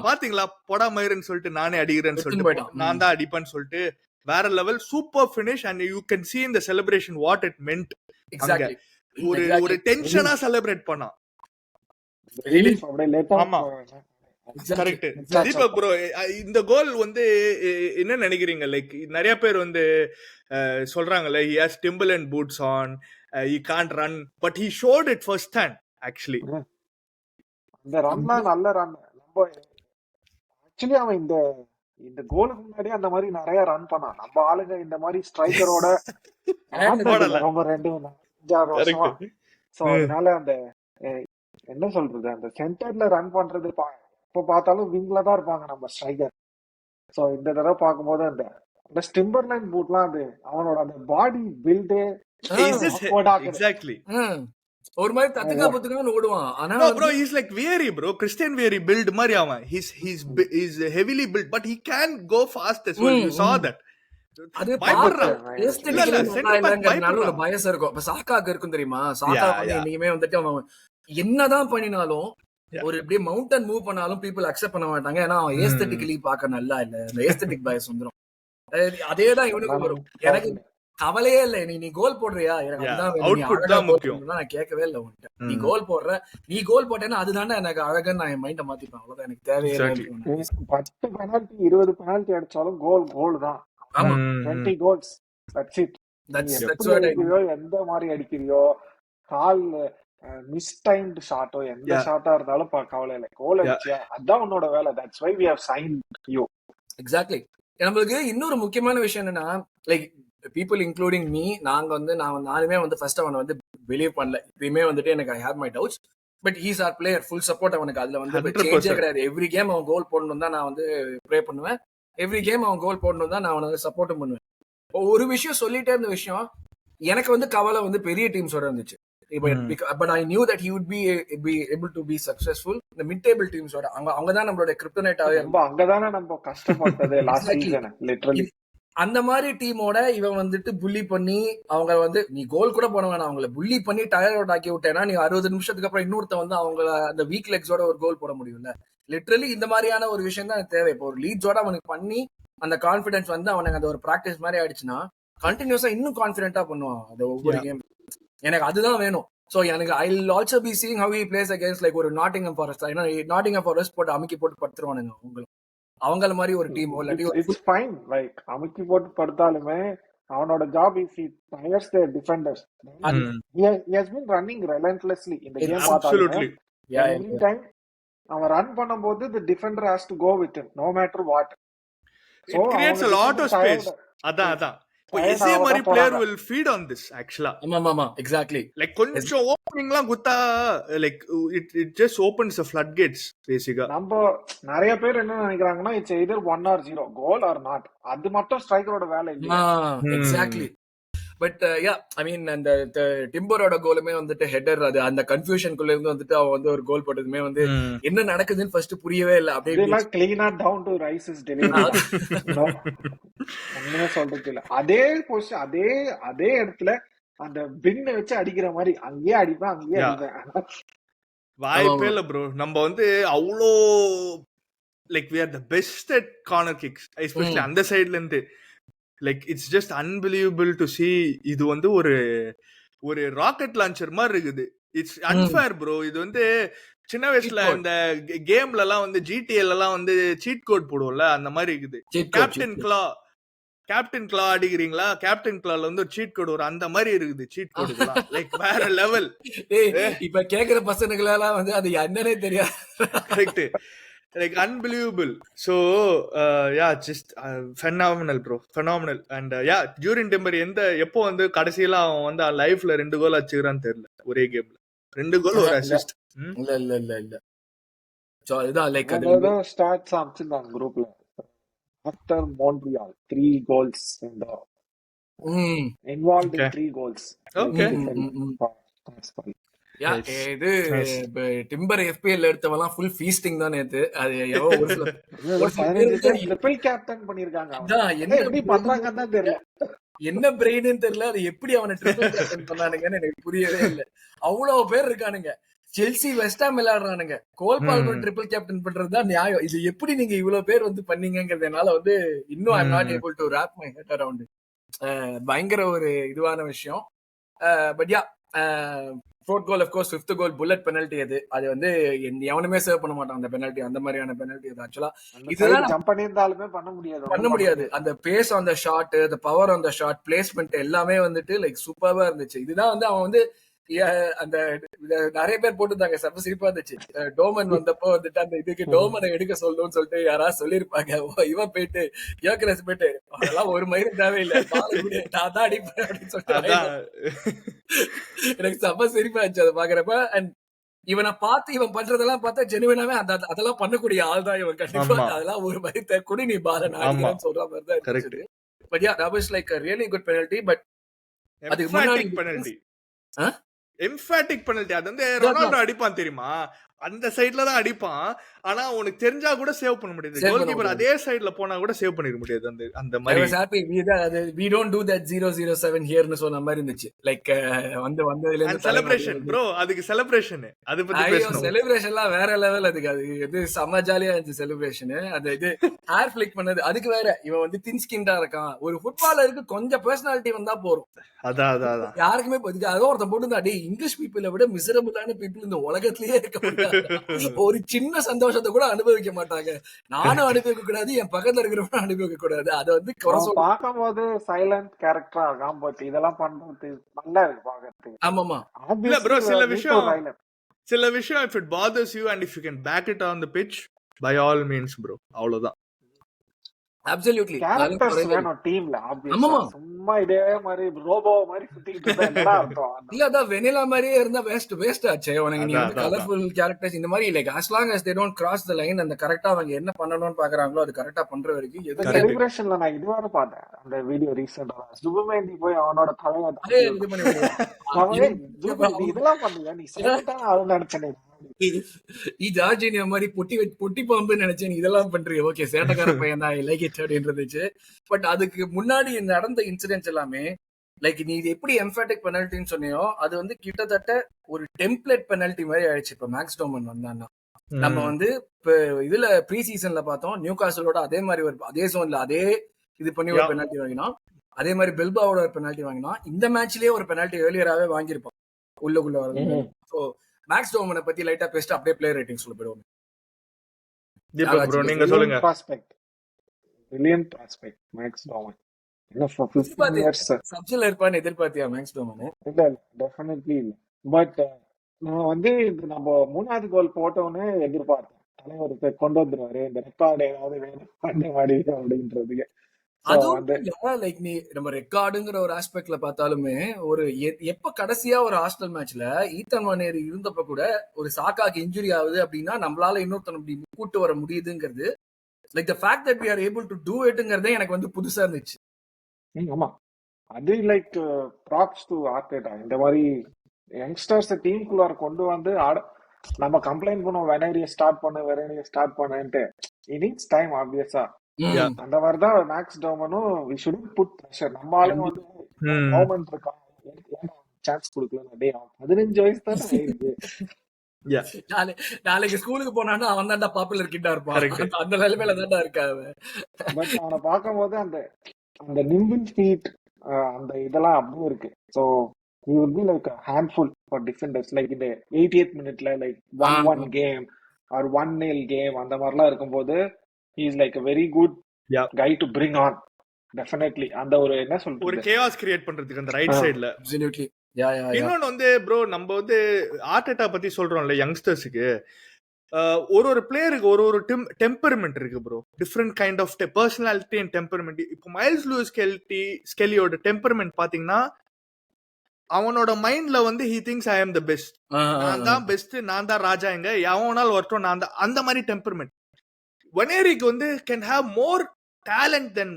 பாத்தீங்களா பொடா மயிருன்னு சொல்லிட்டு நானே அடிக்கிறேன்னு சொல்லிட்டு நான் தான் அடிப்பேன்னு சொல்லிட்டு வேற level super finish. And you can see in the celebration what it meant. Exactly. ஒரு டென்ஷனா செலிப்ரேட் பண்ணா. ஆமா கரெக்ட். தீபக் ப்ரோ இந்த கோல் வந்து என்ன நினைக்கிறீங்க? லைக் நிறைய பேர் வந்து சொல்றாங்கல்ல he has Timberland boots on, he can't run, but he showed it first hand actually. அந்த ரன்னா நல்ல ரன். நம்ம ஆக்சுவலி அவன் இந்த கோலுக்கு முன்னாடி அந்த மாதிரி நிறைய ரன் பண்ணான். நம்ம ஆளுங்க இந்த மாதிரி ஸ்ட்ரைக்கரோட ரொம்ப 2-5 வருஷமா. சோ அதனால அந்த என்ன சொல்றது, அந்த சென்டர்ல ரன் பண்றது இப்ப பார்த்தாலும் விங்ல தான் இருப்பாங்க நம்ம ஸ்ட்ரைக்கர். சோ இந்த தடவை பார்க்கும்போது அந்த டிம்பர்லைன் பூட்லாம் அது அவனோட அந்த பாடி பில்டே எக்ஸாக்ட்லி ஒரு மாதிரி தத்துக்கா பத்துக்கான்னு ஓடுவான். ஆனா bro he's like Vieri bro, Christian Vieri build மாதிரி அவன். he's heavily built but he can go fast as well. You saw that. அது பயச இருக்கும். இப்ப சாக்காக்கு இருக்கும் தெரியுமா? சாக்கா இன்னைக்குமே வந்துட்டு அவன் என்னதான் பண்ணினாலும் ஒரு இப்படியே மவுண்டன் மூவ் பண்ணாலும் பீப்புள் அக்செப்ட் பண்ண மாட்டாங்க. ஏன்னா அவன் ஏஸ்தட்டிக்கலி பார்க்க நல்லா இல்ல, அந்த ஏஸ்தட்டிக் பயஸ் வந்துடும். அதேதான் இவனுக்கு வரும். எனக்கு கவலையே இல்ல, நீ கோல் போடுறியா, எனக்கு நான் கேட்கவே இல்லை உன்கிட்ட. நீ கோல் போடுற, நீ கோல் போட்டேன்னா அதுதானே எனக்கு அழகுன்னு நான் என் மைண்ட மாத்திப்பேன். அவ்வளவுதான், எனக்கு தேவையே 10 பெனால்டி 20 பெனால்டி அடிச்சாலும் கோல் தான். 20 கோல்ஸ் தட்ஸ் இட். எந்த மாதிரி அடிக்கிறியோ, கால் மிஸ் டைம்டு ஷாட்டோ எந்த ஷாட்டா இருந்தாலும் கவலை இல்லை. கோல் அடிச்சியா அதான் உன்னோட வேலை. That's why we have signed you. Exactly. நம்மளுக்கு இன்னொரு முக்கியமான விஷயம் என்னன்னா, லைக் பீப்புள் இன்க்ளூடிங் மீ, நானுமே வந்து ஃபர்ஸ்ட் அவனை வந்து பிலீவ் பண்ணல. இப்பயுமே வந்துட்டு எனக்கு I have my doubts. But he's our player, full support அவனுக்கு. அதுல வந்து சேஞ்சே கிடையாது. எவ்ரி கேம் அவன் கோல் போடணும் தான் நான் வந்து ப்ரே பண்ணுவேன். எவ்ரி கேம் அவன் கோல் போடணும் தான் நான் அவனுக்கு சப்போர்ட்டும் பண்ணுவேன். ஒரு விஷயம் சொல்லிட்டே இருந்த விஷயம், எனக்கு வந்து கவலை வந்து பெரிய டீம்ஸோட இருந்துச்சு. But I knew that he would be able to be successful. The mid-table teams ஓட அவங்க தான் நம்மளோட கிரிப்டோனைட் ஆவே. அங்கதானே நம்ம கஷ்டப்பட்டது லாஸ்ட் சீசன் லிட்டரலி. அந்த மாதிரி டீமோட இவன் வந்துட்டு புள்ளி பண்ணி அவங்க வந்து நீ கோல் கூட போட வேணாம், அவங்கள புள்ளி பண்ணி டயர் அவுட் ஆக்கி விட்டேன்னா நீ 60 நிமிஷத்துக்கு அப்புறம் இன்னொருத்த வந்து அவங்கள அந்த வீக் லெக்ஸோட ஒரு கோல் போட முடியும்ல. லிட்டரலி இந்த மாதிரியான ஒரு விஷயம் தான் தேவை. இப்போ ஒரு லீட்ஸோட அவனுக்கு பண்ணி அந்த கான்ஃபிடன்ஸ் வந்து அவனுக்கு அந்த ஒரு பிராக்டிஸ் மாதிரி ஆயிடுச்சுன்னா கண்டினியூஸா இன்னும் கான்ஃபிடென்ட்டா பண்ணுவான் அந்த ஒவ்வொரு கேம். எனக்கு அதுதான் வேணும். So எனக்கு I will also be seeing how he plays against like ஒரு Nottingham Forest. ஏன்னா Nottingham Forest போட்டு அமுக்கி போட்டு படுத்துருவானுங்க அவங்கள மாதிரி ஒரு டீம். It's fine. லைக் அமுக்கி போட்டு படுத்தாலுமே அவனோட job is he tires the defenders. He has been running relentlessly in the game. Absolutely. Every time அவன் ரன் பண்ணும்போது the defender has to go with him no matter what. So it creates a lot of space. அதான் S A மாதிரி player will feed on this actually. ஆமா exactly. Like கொஞ்சம் ஓப்பனிங்லாம் குத்தா like it just opens the floodgates பேசிக்கா. நம்ம நிறைய பேர் என்ன நினைக்கிறாங்கன்னா it's either 1 or 0 goal or not. அது மட்டும் ஸ்ட்ரைக்கரோட வேலை இல்ல. எக்ஸாக்ட்லி. பட் யா ஐ மீன் அந்த டிம்பரோட கோலுமே வந்துட்டு ஹெடர், அது அந்த கன்ஃபியூஷனுக்குள்ள இருந்து வந்துட்டு அவன் வந்து ஒரு கோல் போட்டதுமே வந்து என்ன நடக்குதுன்னு ஃபர்ஸ்ட் புரியவே இல்லை. அப்படியே கிளீனா டவுன் டு ரைசஸ் டெலிவரி ஒண்ணுமே சொல்றது இல்ல. அதே பொசிஷன் அதே இடத்துல அந்த பின்ன வச்சு அடிக்கிற மாதிரி அங்கேயே அடிப்பேன். வாய்ப்பே இல்ல ப்ரோ. நம்ம வந்து அவ்வளோ like we are the best at corner kicks, especially அந்த சைடுல இருந்து. Like it's just unbelievable to see. இது வந்து ஒரு ராக்கெட் லான்ச்சர் மாதிரி இருக்குது. It's unfair bro. இது வந்து சின்ன வயசுல இந்த கேம்ல எல்லாம் வந்து ஜிடிஎல் எல்லாம் வந்து சீட் கோட் போடுவோம்ல, அந்த மாதிரி இருக்குது. கேப்டன் கிளா அடிக்கிறீங்களா, கேப்டன் கிளால வந்து ஒரு சீட் கோட் வரும், அந்த மாதிரி இருக்குது சீட் கோட். லைக் வேற லெவல். இப்ப கேக்குற பசங்களுக்கெல்லாம் வந்து அது என்னன்னே தெரியாது. Correct. Like unbelievable. So yeah, just phenomenal bro, phenomenal. And yeah, during Timber எப்போ வந்து கடைசியில அவன் வந்து லைஃப்ல 2 கோல் அடிச்சான்னு தெரியல ஒரே கேம்ல. 2 கோல் ஒரு அசிஸ்ட். இல்ல சோ இதான் லைக் அது ஸ்டார்ட்ஸ் ஆம்ச்சிருந்தாங்க குரூப்ல. After Montreal 3 goals in the involved in 3 goals. Okay. That's fine. Yeah Nice. இது Nice. டிம்பர் FPL எடுத்தவெல்லாம் ஃபுல் ஃபீஸ்டிங் தான் நேத்து. அது எவன் ஒரு சில அது ஏதோ ஒரு சில பேர் 15 வந்து பேர் ட்ரிபிள் கேப்டன் பண்ணிருக்காங்க அவனை. அதான் அதெல்லாம் என்ன எப்படி brain பண்றாங்கன்னு தான் தெரியல. என்ன பிரெயின்னு தெரியல. அது எப்படி அவனை ட்ரிபிள் கேப்டன் பண்ணானுங்கன்னு எனக்கு புரியவே இல்லை. அவ்வளவு பேர் இருக்கானுங்க. செல்சி வெஸ்டாம் விளையாடுறானுங்க. கோல் பால்மர் ட்ரிபிள் கேப்டன் பண்றதுதான் நியாயம். இது எப்படி நீங்க இவ்வளவு பேர் வந்து பண்ணீங்கங்கிறதுனால வந்து இன்னும் I am not able to wrap my head around. பயங்கர ஒரு இதுவான விஷயம். But yeah fourth goal of course, fifth goal bullet penalty. அது வந்து எவனுமே சேவ் பண்ண மாட்டான் அந்த பெனல்ட்டி. அந்த மாதிரியான பெனல்ட்டி அது ஆக்சுவலா இதுதான் ஜம்ப் பண்ணியிருந்தாலுமே பண்ண முடியாது. பண்ண முடியாது. அந்த பேஸ் ஆன் த ஷாட், அந்த power on the shot, placement எல்லாமே வந்துட்டு லைக் சூப்பர்வா இருந்துச்சு. இதுதான் வந்து அவன் வந்து அந்த நிறைய பேர் போட்டுருந்தாங்க. சப்ப சிரிப்பா இருந்துச்சு. டோமன் வந்தப்போ வந்துட்டு அந்த இதுக்கு டோமனை எடுக்க சொல்லணும்னு சொல்லிட்டு யாராவது சொல்லியிருப்பாங்க. இவன் போயிட்டு யோகரஸ் போயிட்டு அதெல்லாம் ஒரு மயிரும் தேவையில்லை, நான் தான் அடிப்பேன் அப்படின்னு சொல்லிட்டு எனக்கு சப்ப சிரிப்பா இருந்துச்சு அதை பாக்குறப்ப. அண்ட் இவனை பார்த்து இவன் பண்றதெல்லாம் பார்த்தா ஜெனுவினாவே அதெல்லாம் பண்ணக்கூடிய ஆள் தான் இவன். கண்டிப்பா அதெல்லாம் ஒரு மயிர் குடி நீ பால நான் சொல்ற மாதிரி தான் இருந்துச்சு. But yeah that was like a really good penalty. But அதுக்கு முன்னாடி பெனல்ட்டி எம்ஃபாட்டிக் பெனல்ட்டி. அது வந்து ரொனால்டோ அடிப்பான் தெரியுமா, அந்த சைடுல தான் அடிப்பான். ஆனா உனக்கு தெரிஞ்சா கூட சேவ் பண்ண முடியாது. கோல் கீப்பர் அதே சைடுல போனா கூட சேவ் பண்ணிட முடியாது. அந்த அந்த மாதிரி we don't do that 007 here னு சொன்ன மாதிரி இருந்துச்சு. லைக் வந்ததுல இருந்து செலிப்ரேஷன் ப்ரோ, அதுக்கு செலிப்ரேஷன். அது பத்தி பேசணும். செலிப்ரேஷன்லாம் வேற லெவல். அதுக்கு அது இது செம ஜாலியா இருந்துச்சு செலிப்ரேஷன். அது இது ஹேர் ஃபிளிக் பண்ணது அதுக்கு வேற. இவன் வந்து தின் ஸ்கின்டா இருக்கான். ஒரு ஃபுட்பாலருக்கு கொஞ்சம் பர்சனாலிட்டி வந்தா போறோம். அதான் யாருக்குமே அதுக்காக ஒருத்தன் போட்டு அடி இங்கிலீஷ் பீப்புளை விட மிசரபிளான பீப்புள் இந்த உலகத்திலேயே இருக்க முடியாது. ஒரு சின்ன சந்தோஷத்தை கூட அனுபவிக்க மாட்டாங்க. நானும் அனுபவிக்க கூடாது, என் பக்கத்துல இருக்கிறவங்க அனுபவிக்க கூடாது. அதை வந்து பார்க்கும் போது சைலண்ட் கேரக்டரா இருக்கான். பட் இதெல்லாம் பண்றது நல்லா இருக்கு பாக்கிறதுக்கு. ஆமாமா இல்ல ப்ரோ, சில விஷயம் if it bothers you and if you can back it on the pitch by all means bro, அவ்வளவுதான். Absolutely. கேரக்டர்ஸ் வேணும் டீம்ல. ஆப்வியஸா சும்மா இதே மாதிரி ரோபோ மாதிரி சுத்திட்டு இருந்தா என்னடா அர்த்தம்? இல்ல அதான் வெனிலா மாதிரியே இருந்தா வேஸ்ட் ஆச்சு. உனக்கு நீ வந்து கலர்ஃபுல் கேரக்டர்ஸ் இந்த மாதிரி like as long as they don't cross the line, அந்த கரெக்ட்டா அவங்க என்ன பண்ணணும்னு பாக்குறாங்களோ அது கரெக்ட்டா பண்ற வரைக்கும் எது செலிப்ரேஷன்ல நான் இதுவரை பார்த்தேன் அந்த வீடியோ ரீசெண்டா. சுபமேந்தி போய் அவனோட தலையை இது பண்ணி இதெல்லாம் பண்ணுங்க. நீ செலிப்ரேட்டா ஆளு நினைச்சனே. ஜார்ஜினியா மாதிரி பொட்டி பாம்பு நினைச்சேன். இதெல்லாம் பண்றீங்க ஓகே, சேட்டக்கார பையன் தான், லைக் இட் அப்படின்றது. பட் அதுக்கு முன்னாடி நடந்த இன்சிடென்ட்ஸ் எல்லாமே லைக் நீ இது எப்படி எம்ஃபாட்டிக் பெனல்ட்டின்னு சொன்னியோ அது வந்து கிட்டத்தட்ட ஒரு டெம்ப்ளேட் பெனல்ட்டி மாதிரி ஆயிடுச்சு. இப்ப மேக்ஸ் டோமன் வந்தான்னா நம்ம வந்து இப்ப இதுல ப்ரீ சீசன்ல பார்த்தோம் நியூ காசலோட அதே மாதிரி ஒரு அதே ஜோன்ல அதே இது பண்ணி ஒரு பெனல்ட்டி வாங்கினோம். அதே மாதிரி பெல்பாவோட ஒரு பெனல்ட்டி வாங்கினோம். இந்த மேட்ச்லயே ஒரு பெனல்ட்டி ஏர்லியராகவே வாங்கியிருப்பான் உள்ளுக்குள்ள வரது. ஸோ மேக்ஸ் டோமனை பத்தி லைட்டா பேசிட்டு அப்படியே பிளேயர் ரேட்டிங் சொல்ல போயிடுவோம். நீங்க சொல்லுங்க. Brilliant prospect Max Dowman. என்ன for 15 years சப்ஜெக்ட்ல இருப்பான்னு எதிர்பார்த்தியா மேக்ஸ் டோமன்? இல்ல டெஃபினெட்லி இல்ல. பட் நான் வந்து நம்ம மூணாவது கோல் போட்டோன்னு எதிர்பார்த்தேன். தலைவருக்கு கொண்டு வந்துருவாரு இந்த ரெக்கார்டு ஏதாவது வேணும் பண்ண மாதிரி அப்படின்றதுக்கு. அதுவும் லைக் நீ நம்ம ரெக்கார்டுங்கிற ஒரு ஆஸ்பெக்ட்ல பார்த்தாலுமே ஒரு எப்ப கடைசியா ஒரு ஹாஸ்டல் மேட்ச்ல ஈத்தன் வானேரி இருந்தப்ப கூட ஒரு சாக்காக்கு இன்ஜுரி ஆகுது அப்படின்னா நம்மளால இன்னொருத்தன் இப்படி கூட்டு வர முடியுதுங்கிறது like the fact that we are able to do itங்கிறதே எனக்கு வந்து புதுசா இருந்துச்சு. ஆமா, அது லைக் ப்ராப்ஸ் டு ஆர்டேட்டா. இந்த மாதிரி யங்ஸ்டர்ஸ் டீமுக்குள்ளார கொண்டு வந்து நம்ம கம்ப்ளைண்ட் பண்ணுவோம் வெனேரியை ஸ்டார்ட் பண்ணுன்ட்டு. இட் நீட்ஸ் டைம் ஆப்வியஸா. அந்த மாதிரிதான் மேக்ஸ் டோமனும் வி ஷுட் புட் பிரஷர். நம்ம ஆளுங்க வந்து கவர்மெண்ட் இருக்கான் சான்ஸ் கொடுக்கல. 15 வயசு தானே இருக்கு. நாளைக்கு ஸ்கூலுக்கு போனான்னா அவன் தான்டா பாப்புலர் கிட்டா இருப்பான். அந்த நிலைமையில தான்டா இருக்காது. பட் அவனை பார்க்கும் போது அந்த அந்த நிம்பிள் ஸ்பீட் அந்த இதெல்லாம் அப்படியே இருக்கு. So he would be like a handful for defenders like in the 88th minuteல like 1-1 game or 1-0 game அந்த மாதிரிலாம் இருக்கும்போது he is like a very good guy to bring on. Definitely அந்த ஒரு என்ன சொல்றது ஒரு chaos கிரியேட் பண்றதுக்கு அந்த ரைட் சைடுல. Absolutely. இன்னொன்னு வந்து ப்ரோ நம்ம வந்து ஆர்டேட்டா பத்தி சொல்றோம்ல யங்ஸ்டர்ஸுக்கு, ஒரு பிளேயருக்கு ஒரு டெம்பர்மெண்ட் இருக்கு bro. Different kind of personality and temperament. இப்போ மைல்ஸ் லூயிஸ் ஸ்கெல்லியோட டெம்பர்மெண்ட் பாத்தீங்கன்னா அவனோட மைண்ட்ல வந்து he thinks I am the best, நான் தான் பெஸ்ட், நான் தான் ராஜா, எங்க எவனாலும் வரட்டும் நான் தான், அந்த மாதிரி டெம்பர்மெண்ட். வனேரிக்கு வந்து can have more talent than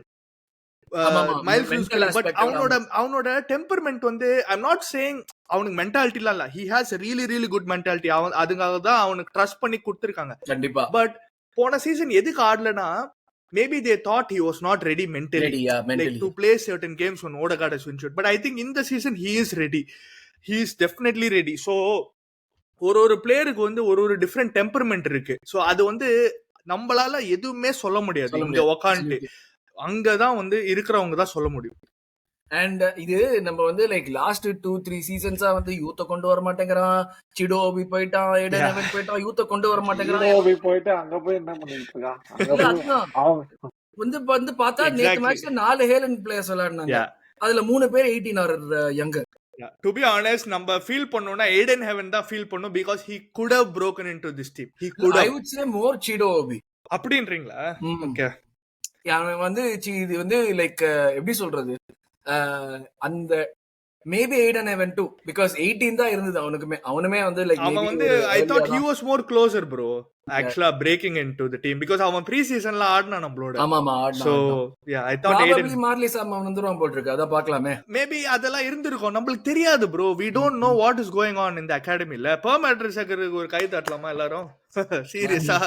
Miles Lewis mental but aspect. அவனோட டெம்பர்மெண்ட் வந்து ஐம் நாட் சேயிங் அவனுக்கு மென்டாலிட்டிலாம் இல்ல, he has really really good mentality. அவன் அதுக்காக தான் அவனுக்கு ட்ரஸ்ட் பண்ணி கொடுத்துருக்காங்க. கண்டிப்பா. பட் போன சீசன் எதுக்கு ஆடலனா, maybe they thought he was not ready mentally, like to play certain games when Odegaard has been shot. But I think in the season he is ready, he is definitely ready. So ஒரு பிளேயருக்கு வந்து ஒரு different temperament இருக்கு. So அது வந்து நம்மளால எதுவுமே சொல்ல முடியாது. இங்க உக்காந்துட்டு அங்கதான் வந்து இருக்கிறவங்க தான் சொல்ல முடியும். அண்ட் இது நம்ம வந்து லைக் லாஸ்ட் 2-3 சீசன்ஸா வந்து யூத்த கொண்டு வர மாட்டேங்கிறான், சிடோபி போயிட்டான், எடன் ஹெவன் போயிட்டான், யூத்த கொண்டு வர மாட்டேங்கிறான். போயிட்டு அங்க போய் என்ன பண்ணிட்டு இருக்கான் வந்து பார்த்தா நேத்து மேட்ச்ல 4 ஹேலன் பிளேயர்ஸ் விளையாடுனாங்க, அதுல 3 பேர் 18 are younger. To be honest, நம்ம ஃபீல் பண்ணோம்னா ஏடன் ஹெவன் தான் ஃபீல் பண்ணோம், because he could have broken into this team. He could have. I would say more சிடோபி. அப்படின்றீங்களா? ஓகே. அவன் வந்து இது வந்து லைக் எப்படி சொல்றது, அந்த maybe Ayden Heaven too, because 18 தான் இருந்தது அவனுமே வந்து லைக் அவன் வந்து I thought he was more closer bro actually breaking into the team, because அவன் ப்ரீ சீசன்ல ஆடுனா நம்மளோட. ஆமாமா ஆடுனா. So yeah, I thought probably Marli Salmon அவன் வந்துருவான் போட்டுருக்கு, அத பார்க்கலாமே. மேபி அதெல்லாம் இருந்திருக்கும், நம்மளுக்கு தெரியாது bro. We don't know what is going on in the academy. ல பெர்மேட்ரிஸக்கு ஒரு கை தட்டலாமா எல்லாரும்? சீரியஸா?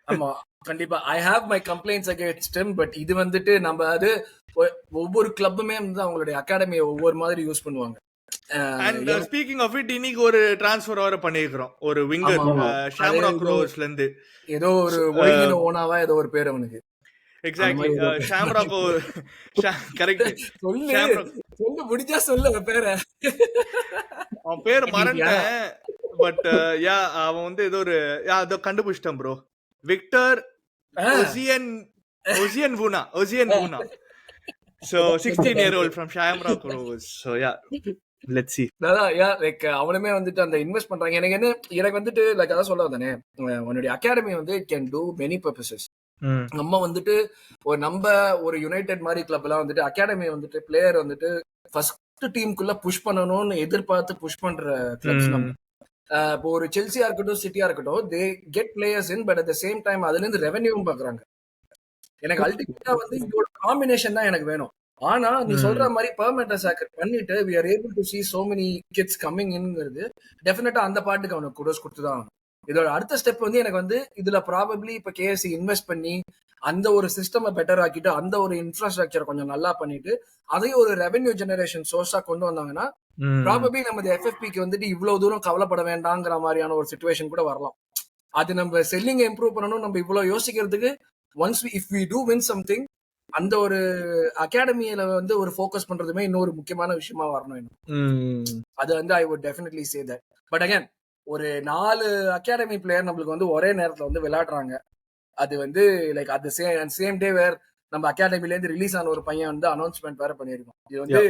ஆமா கண்டிப்பா. ஐ have my complaints against him, but இது வந்துட்டு நம்ம அது ஒவ்வொரு கிளப்புமே வந்து அவங்களுடைய அகாடமியை ஒவ்வொரு மாதிரி யூஸ் பண்ணுவாங்க. And speaking of it, இன்னைக்கு ஒரு ட்ரான்ஸ்ஃபர் வர பண்ணிருக்கோம், ஒரு விங்கர் ஷாம்ராக் ரோவர்ஸ்ல இருந்து. ஏதோ ஒரு ஒயினின் ஓனாவா ஏதோ ஒரு பேர் அவனுக்கு. Exactly Shamrock correct. சொல்லு முடிஞ்சா சொல்லு பேரை, அவன் பேர் மறந்துட்டேன். பட் யா அவன் வந்து ஏதோ ஒரு அதோ கண்டுபிடிச்சிட்டான் bro. Victor Ozhianvuna. So 16-year-old from Shamrock Rovers. So yeah, let's see. Like அவனுமே வந்துட்டு அந்த இன்வெஸ்ட் பண்றாங்க. எனக்கு வந்துட்டு லைக் அதான் சொல்ல வந்தானே, உன்னுடைய அகாடமி வந்து it can do many purposes. நம்ம வந்துட்டு ஒரு யுனைடெட் மாதிரி கிளப் எல்லாம் வந்துட்டு அகாடமி வந்துட்டு பிளேயர் வந்துட்டு ஃபர்ஸ்ட் டீமுக்குள்ள புஷ் பண்ணணும்னு எதிர்பார்த்து புஷ் பண்ற கிளப்ஸ் நம்ம. இப்போ ஒரு செல்சியா இருக்கட்டும் சிட்டியா இருக்கட்டும், they get players in, but at the same time அதுல இருந்து ரெவென்யூவும் பாக்குறாங்க. எனக்கு அல்டிமேட்டா வந்து இதோட காம்பினேஷன் தான் எனக்கு வேணும். ஆனா நீ சொல்ற மாதிரி பெர்மனன்ட் சாக்கர் பண்ணிட்டு we are able to see so many kids coming inங்கிறது டெஃபினட்டா அந்த பாட்டுக்கு அவனுக்கு குடோஸ் கொடுத்துதான் ஆகணும். இதோட அடுத்த ஸ்டெப் வந்து எனக்கு வந்து இதுல ப்ராபப்ளி இப்ப கேஎஸ்சி இன்வெஸ்ட் பண்ணி அந்த ஒரு சிஸ்டம் பெட்டர் ஆக்கிட்டு அந்த ஒரு இன்ஃப்ராஸ்ட்ரக்சர் கொஞ்சம் நல்லா பண்ணிட்டு அதையும் ஒரு ரெவென்யூ ஜெனரேஷன் சோர்ஸா கொண்டு வந்தாங்கன்னா ப்ராபப்ளி நம்ம எஃப்எஃபிக்கு வந்துட்டு இவ்வளவு தூரம் கவலைப்பட வேண்டாங்கிற மாதிரியான ஒரு சிச்சுவேஷன் கூட வரலாம். அது நம்ம செல்லிங்கை இம்ப்ரூவ் பண்ணணும். நம்ம இவ்வளவு யோசிக்கிறதுக்கு once if we do win something, அந்த ஒரு அகாடமியில வந்து ஒரு ஃபோக்கஸ் பண்றதுமே இன்னொரு முக்கியமான விஷயமா வரணும். அது வந்து I would definitely say that. But again ஒரு 4 அகாடமி பிளேயர் நம்மளுக்கு வந்து ஒரே நேரத்துல வந்து விளையாடுறாங்க. அது வந்து லைக் அட் சேம் டே வேர் நம்ம அகாடமில இருந்து ரிலீஸ் ஆன ஒரு பையன் வந்து அனௌன்ஸ்மெண்ட் வேற பண்ணிருக்கோம். இது வந்து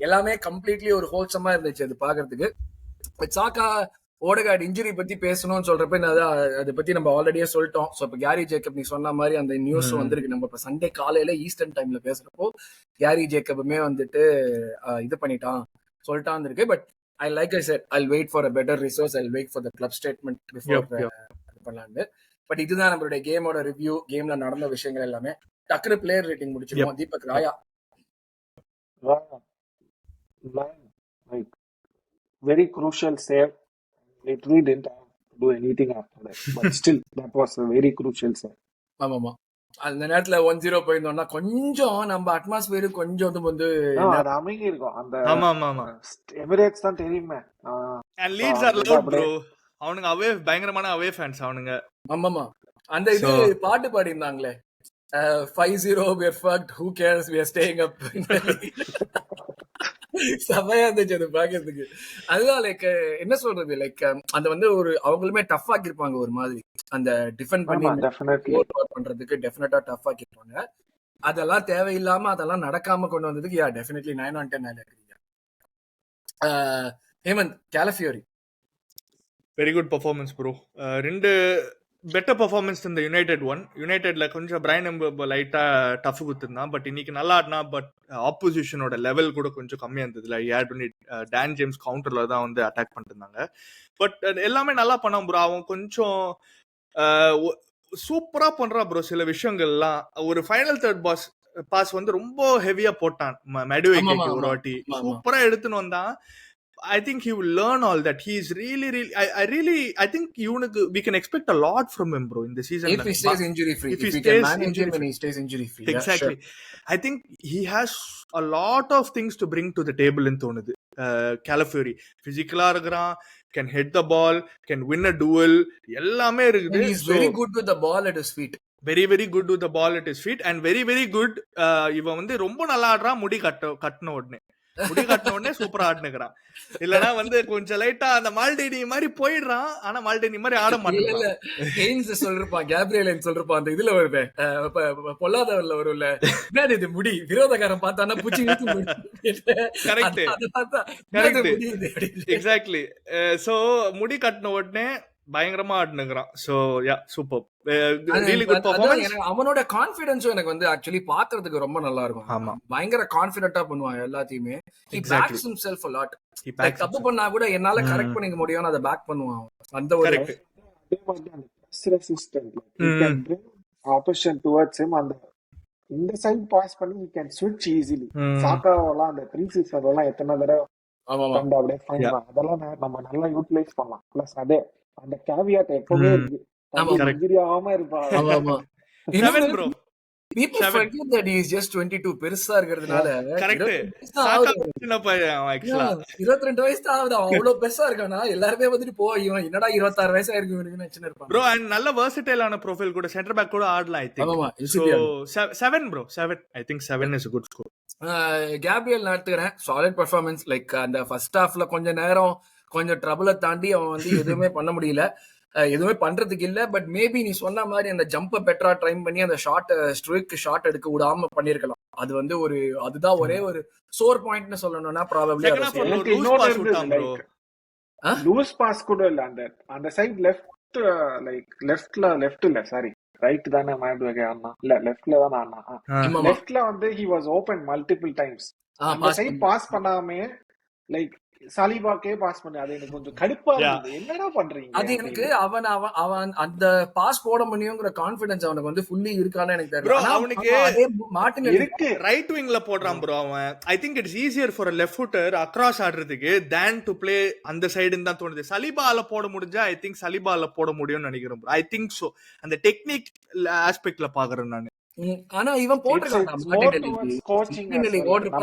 எல்லாமே கம்ப்ளீட்லி ஒரு ஹோல்சமா இருந்துச்சு அது பாக்குறதுக்கு. சாக்கா ஓடகார்ட் இன்ஜுரி பத்தி பேசணும்னு சொல்றப்ப அதை பத்தி நம்ம ஆல்ரெடியே சொல்லிட்டோம். ஸோ இப்போ கேரி ஜேக்கப் நீ சொன்ன மாதிரி அந்த நியூஸ் வந்திருக்கு. நம்ம இப்போ சண்டே காலையில ஈஸ்டர்ன் டைம்ல பேசுறப்போ கேரி ஜேக்கப்புமே வந்துட்டு இது சொல்லிட்டான் இருக்கு. But I like I said I'll wait for a better resource, I'll wait for the club statement before பண்ணலான்னு. பட் இதுதான் நம்மளுடைய கேமோட ரிவ்யூ, கேம்ல நடந்த விஷயங்கள் எல்லாமே. டக்குனு பிளேயர் ரேட்டிங் முடிச்சிருக்கோம். தீபக் ராயா. Very crucial save. Literally didn't have to do anything after that, but still that was a very crucial save. ஆமாமா அந்த நேரத்துல 1-0 போயிருந்தோம்னா கொஞ்சம் நம்ம அட்மாஸ்பியர் கொஞ்சம் வந்து அமைங்கி இருக்கும். அந்த எமிரேட்ஸ் தான் தெரியுமே. and Leeds are loud bro. அவனுங்க அவே பயங்கரமான அவே ஃபேன்ஸ் அவனுங்க. ஆமாமா அந்த இது பாட்டு பாடி இருந்தாங்களே 5-0 we are fucked, who cares, we are staying up. சமையா இருந்துச்சு அது பாக்கிறதுக்கு. அதுதான் லைக் என்ன சொல்றது, லைக் அந்த வந்து ஒரு அவங்களுமே டஃப் ஆக்கிருப்பாங்க ஒரு மாதிரி. அந்த டிஃபெண்ட் பண்ணி பண்றதுக்கு டெஃபினட்டா டஃப் ஆக்கிருப்பாங்க. அதெல்லாம் தேவையில்லாம அதெல்லாம் நடக்காம கொண்டு வந்ததுக்கு டெஃபினெட்லி 9 on 10 இருக்கிறீங்க. Hemanth Calafiori very good performance bro. 2 better performance இந்த யுனைடெட்ல கொஞ்சம் பிரைன் லைட்டா டஃப் கொடுத்துருந்தான். பட் இன்னைக்கு நல்லா ஆடினா. பட் ஆப்போசிஷனோட லெவல் கூட கொஞ்சம் கம்மியா இருந்ததுல. டான் ஜேம்ஸ் கவுண்டர்ல தான் வந்து அட்டாக் பண்ணிட்டு இருந்தாங்க. பட் எல்லாமே நல்லா பண்ணான் ப்ரோ. அவன் கொஞ்சம் சூப்பரா பண்றான் ப்ரோ சில விஷயங்கள்லாம். ஒரு ஃபைனல் தேர்ட் பாஸ் பாஸ் வந்து ரொம்ப ஹெவியா போட்டான் ஆமா மெடுவேக்கு ஆமா ஒரு ஆமா வாட்டி ஆமா ஆமா சூப்பரா எடுத்துன்னு வந்தான். I think he will learn all that. He is I think we can expect a lot from him, bro, in the season. if he stays injury free, If if he we can stays manage injury him and free. he stays injury free, yeah, sure. Exactly. I think he has a lot of things to bring to the table in தோணுது. Calafiori physically இருக்கிறான், can hit the ball, can win a duel, எல்லாமே And இருக்குது. he's So very good with the ball at his feet. very good with the ball at his feet and very good. இவன் வந்து ரொம்ப நல்லா ஆடுறான் முடி கட்டின உடனே சூப்பரா ஆடுனுக்கிறான். இல்லனா வந்து கொஞ்சம் லைட்டா அந்த மால்டேனி மாதிரி போயிடுறான், ஆனா மால்டேனி மாதிரி ஆட இல்ல மாட்டேங்கிறான். ஹெய்ன்ஸ் சொல்லிருப்பான், கேப்ரியல் சொல்லிருப்பான், அந்த இதுல வருது பொல்லாதவர்ல வரும்ல, என்னது இது முடி, விரோதக்காரன் பார்த்தானா பூச்சி கரெக்ட் எக்ஸாக்ட்லி. சோ முடி கட்டின உடனே பயங்கரமா ஆடுனுங்கிறான். So yeah super, really good performance. அவனோட கான்ஃபிடன்ஸும் எனக்கு வந்து ஆக்சுவலி பாக்குறதுக்கு ரொம்ப நல்லா இருக்கும். ஆமா, பயங்கர கான்ஃபிடென்ட்டா பண்ணுவான் எல்லாத்தையுமே. he backs himself a lot. தப்பு பண்ணா கூட என்னால கரெக்ட் பண்ணிக்க முடியும், அதை பேக் பண்ணுவான். அந்த ஒரு அதே மாதிரி அந்த press resistant, he can bring opposition towards him. அந்த இந்த சைடு பாஸ் பண்ணி he can switch easily. சாக்காவெல்லாம் அந்த 3-6 எல்லாம் எத்தனை தடவை கண்டு அப்படியே ஃபைன் தான். அதெல்லாம் நம்ம நல்லா யூட்டிலைஸ் பண்ணலாம். பிளஸ் அதே அந்த கேவியாட் எப்பவுமே இருக்கு, இன்ஜுரி ஆகாம இருப்பாங்க. people forget that he is just 22, பெருசா இருக்கிறதுனால. கரெக்ட், 22 வயசு தான் ஆகுது, அவ்வளவு பெருசா இருக்கானா. எல்லாருமே வந்துட்டு போ இவன் என்னடா 26 வயசா இருக்கு இவனுக்கு நினைச்சுன்னு இருப்பாங்க. bro and நல்ல versatile ப்ரொஃபைல் கூட, சென்டர் பேக் கூட ஆடலாம். I think ஆமா so 7 bro, 7 I think 7 is a good score. Gabriel நடத்துக்கிறேன், சாலிட் பெர்ஃபார்மன்ஸ். லைக் அந்த ஃபர்ஸ்ட் ஹாஃப்ல கொஞ்ச நேரம் கொஞ்சம் ட்ரபிளை தாண்டி அவன் வந்து எதுவுமே பண்ண முடியல, எதுவுமே பண்றதுக்கு இல்ல. பட் மேபி நீ சொன்ன மாதிரி அந்த ஜம்பை பெட்டரா ட்ரை பண்ணி அந்த ஷாட் எடுக்க விடாம பண்ணிருக்கலாம். அது வந்து அதுதான் ஒரே ஒரு சோர் பாயிண்ட்னு சொல்லணும்னா ப்ராபபிலி லூஸ் பாஸ் கூட இல்ல. அந்த சைடு லெஃப்ட் இல்ல சாரி ரைட் தானே இல்ல லெஃப்ட்ல தானே ஆனா லெஃப்ட்ல வந்து he was open multiple times. அந்த சைடு பாஸ் பண்ணாமே லைக் சாலிபாக்கே பாஸ் பண்ண, அது எனக்கு கொஞ்சம் கடுப்பா இருந்தது. என்னடா பண்றீங்க? அது எனக்கு அவன் அந்த பாஸ் போட முடியும்ங்கற கான்ஃபிடன்ஸ் அவனுக்கு வந்து ஃபுல்லி இருக்கானே எனக்கு தெரியல. ஆனா அவனுக்கு அதே மார்டின் இருக்கு, ரைட் விங்ல போடுறான் ப்ரோ அவன். I think it's easier for a left footer across ஆடுறதுக்கு than to play அந்த சைடுன்னு தான் தோணுது. சலிபால போட முடிஞ்சா ஐ திங்க் சலிபால போட முடியும்னு நினைக்கிறேன் ப்ரோ. ஐ திங்க் சோ அந்த டெக்னிக் ஆஸ்பெக்ட்ல பாக்குறேன் நான். ஆனா இவன் போட்டிருக்கான்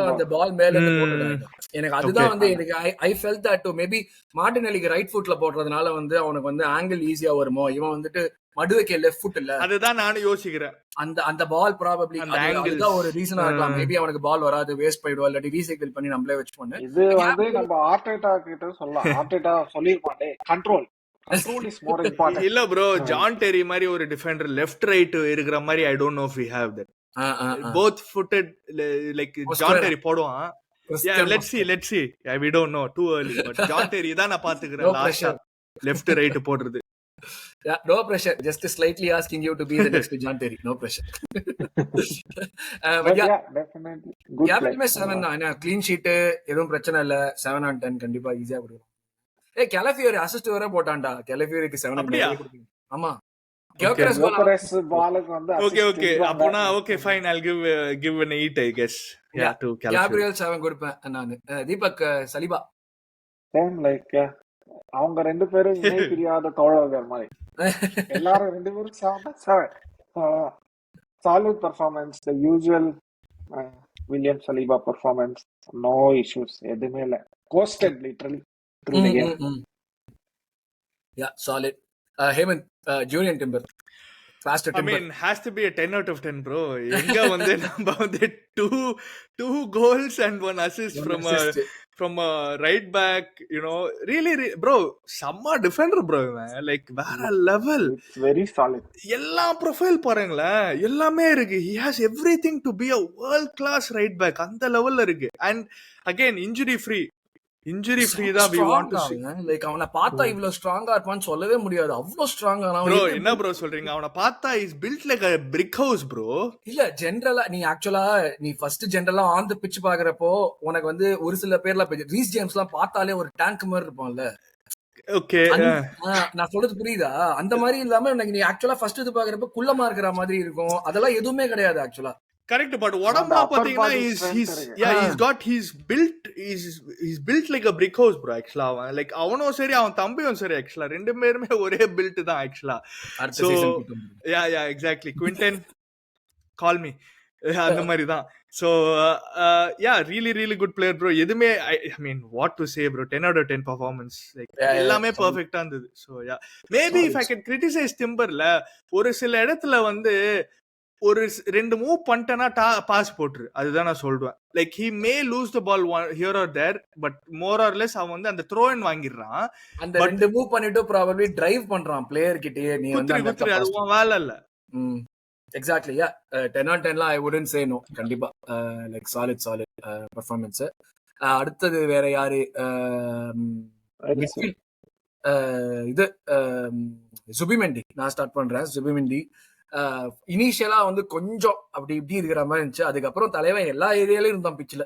அந்த பால் மேல இருந்து போட்டிருக்காங்க. எனக்கு அதுதான் வந்து எனக்கு ஐ ஃபெல்ட் தட் மேபி மார்டினெல்லிக்கு ரைட் ஃபுட்ல போடுறதுனால வந்து அவனுக்கு வந்து ஆங்கிள் ஈஸியா வருமோ. இவன் வந்துட்டு மடுவைக்கு லெஃப்ட் ஃபுட் இல்ல, அதுதான் நானும் யோசிக்கிறேன். அந்த பால் ப்ராபபிலி அதுதான் ஒரு ரீசனா இருக்கலாம். மேபி அவனுக்கு பால் வராது, வேஸ்ட் போயிடுவா, இல்லாட்டி ரீசைக்கிள் பண்ணி நம்மளே வச்சு பண்ணு. இது வந்து நம்ம ஆர்டேட்டா கிட்ட சொல்லலாம். ஆர்டேட்டா சொல்லிருப்பானே கண்ட்ரோல் is more important. இல்ல ப்ரோ, ஜான் டெரி மாதிரி ஒரு டிஃபெண்டர் லெஃப்ட் ரைட் இருக்கிற மாதிரி I don't know if we have that. Both footed like John Terry போடுவான். Yeah, let's see. Yeah, we don't know, too early. But John Terry தான் நான் பாத்துக்கிறேன் லாஸ்டா லெஃப்ட் ரைட் போடுறது. Yeah, no pressure, just slightly asking you to be the next John Terry, no pressure. But yeah, definitely good play. Gabriel 7 தான், clean sheet எதுவும் பிரச்சனை இல்ல. 7 on 10 கண்டிப்பா ஈஸியா கொடுக்கும். கெலஃபியோரி அசிஸ்ட் வர போட்டான்டா. கெலஃபியோரிக்கு 7 அப்படியே கொடுப்பீங்க. ஆமா, Gyökeres பாலுக்கு வந்து ஓகே அப்பனா okay fine, I'll give an 8 I guess. Yeah, to Gabriel 7 கொடுப்பேன் நான். தீபக் சலிபா சேம் லைக் அவங்க ரெண்டு பேரும் இணை பிரியாத தோழர்கள் மாதிரி. எல்லாரும் ரெண்டு பேரும் 7 solid performance, the usual William Saliba performance, no issues, எதுமே இல்ல. Coasted literally through the game. Yeah, solid. Hemant, Julian Timber, faster Timber. I mean, has to be a 10 out of 10 bro. எங்க வந்து நம்ம வந்து two goals and one assist from a right back, you know, really bro, samma defender bro, like வேற level. It's very solid. எல்லா profile பாருங்களே, எல்லாமே இருக்கு. He has everything to be a world class right back. அந்த லெவல்ல இருக்கு. And again injury free தான் we want to see. Like அவனை பார்த்தா இவ்வளவு ஸ்ட்ராங்கா இருப்பான்னு சொல்லவே முடியாது, அவ்வளவு ஸ்ட்ராங்கா. bro என்ன bro சொல்றீங்க? அவனை பார்த்தா is built like a brick house bro. இல்ல ஜெனரலா நீ ஃபர்ஸ்ட் ஜெனரலா ஆன் தி பிட்ச் பாக்குறப்போ உனக்கு வந்து ஒரு சில பேர்லாம் ரீஸ் ஜேம்ஸ்லாம் பார்த்தாலே ஒரு டேங்க் மாதிரி இருப்பான்ல. ஓகே, நான் சொல்றது புரியுதா? அந்த மாதிரி இல்லாம நீ ஆக்சுவலா ஃபர்ஸ்ட் இது பாக்குறப்ப குள்ளமா இருக்கிற மாதிரி இருக்கும். அதெல்லாம் எதுவுமே கிடையாது ஆக்சுவலா. கரெக்ட். பட் அந்த உடம்புலாம் அப்பர் பாத்தீங்கன்னா பாடி he's ஸ்ட்ரென்த் he's இருக்கு. yeah he's got he's built like a brick house bro. ஆக்சுவலா அவன் லைக் அவனும் சரி அவன் தம்பியும் சரி ஆக்சுவலா ரெண்டு பேருமே ஒரே பில்ட் தான் ஆக்சுவலா. அடுத்த ஸோ சீசன் கூட்டம் யா எக்ஸாக்ட்லி குவிண்டன் கால் மீ அந்த மாதிரி தான். So yeah really good player bro. எதுவுமே I mean what to say bro, 10 out of 10 performance like எல்லாமே பர்ஃபெக்டா இருந்தது. So yeah maybe if I can criticise டிம்பர்ல ஒரு சில இடத்துல வந்து ஒரு 2 மூவ் பண்ணிட்டேன்னா பாஸ் போட்டுரு, அதுதான் நான் சொல்றேன். Like he may lose the ball here or there, but more or less அவன் வந்து அந்த த்ரோ அண்ட் வாங்கிடுறான். அந்த 2 மூவ் பண்ணிட்டு ப்ராபபிலி டிரைவ் பண்றான் பிளேயர் கிட்டயே. நீ வந்து குத்துரு அது உன் வேலை இல்ல. Exactly yeah 10 on 10 I wouldn't say no. கண்டிப்பா லைக் சாலிட் பெர்ஃபார்மன்ஸ். அடுத்தது வேற யாரு? மிட்ஃபீல்ட் இது சுபிமெண்டி. நான் ஸ்டார்ட் பண்றேன். சுபிமெண்டி இனிஷியலா வந்து கொஞ்சம் அப்படி இப்படி இருக்கிற மாதிரி இருந்துச்சு. அதுக்கப்புறம் தலைவன் எல்லா ஏரியாலயும் இருந்தான் பிச்சில்.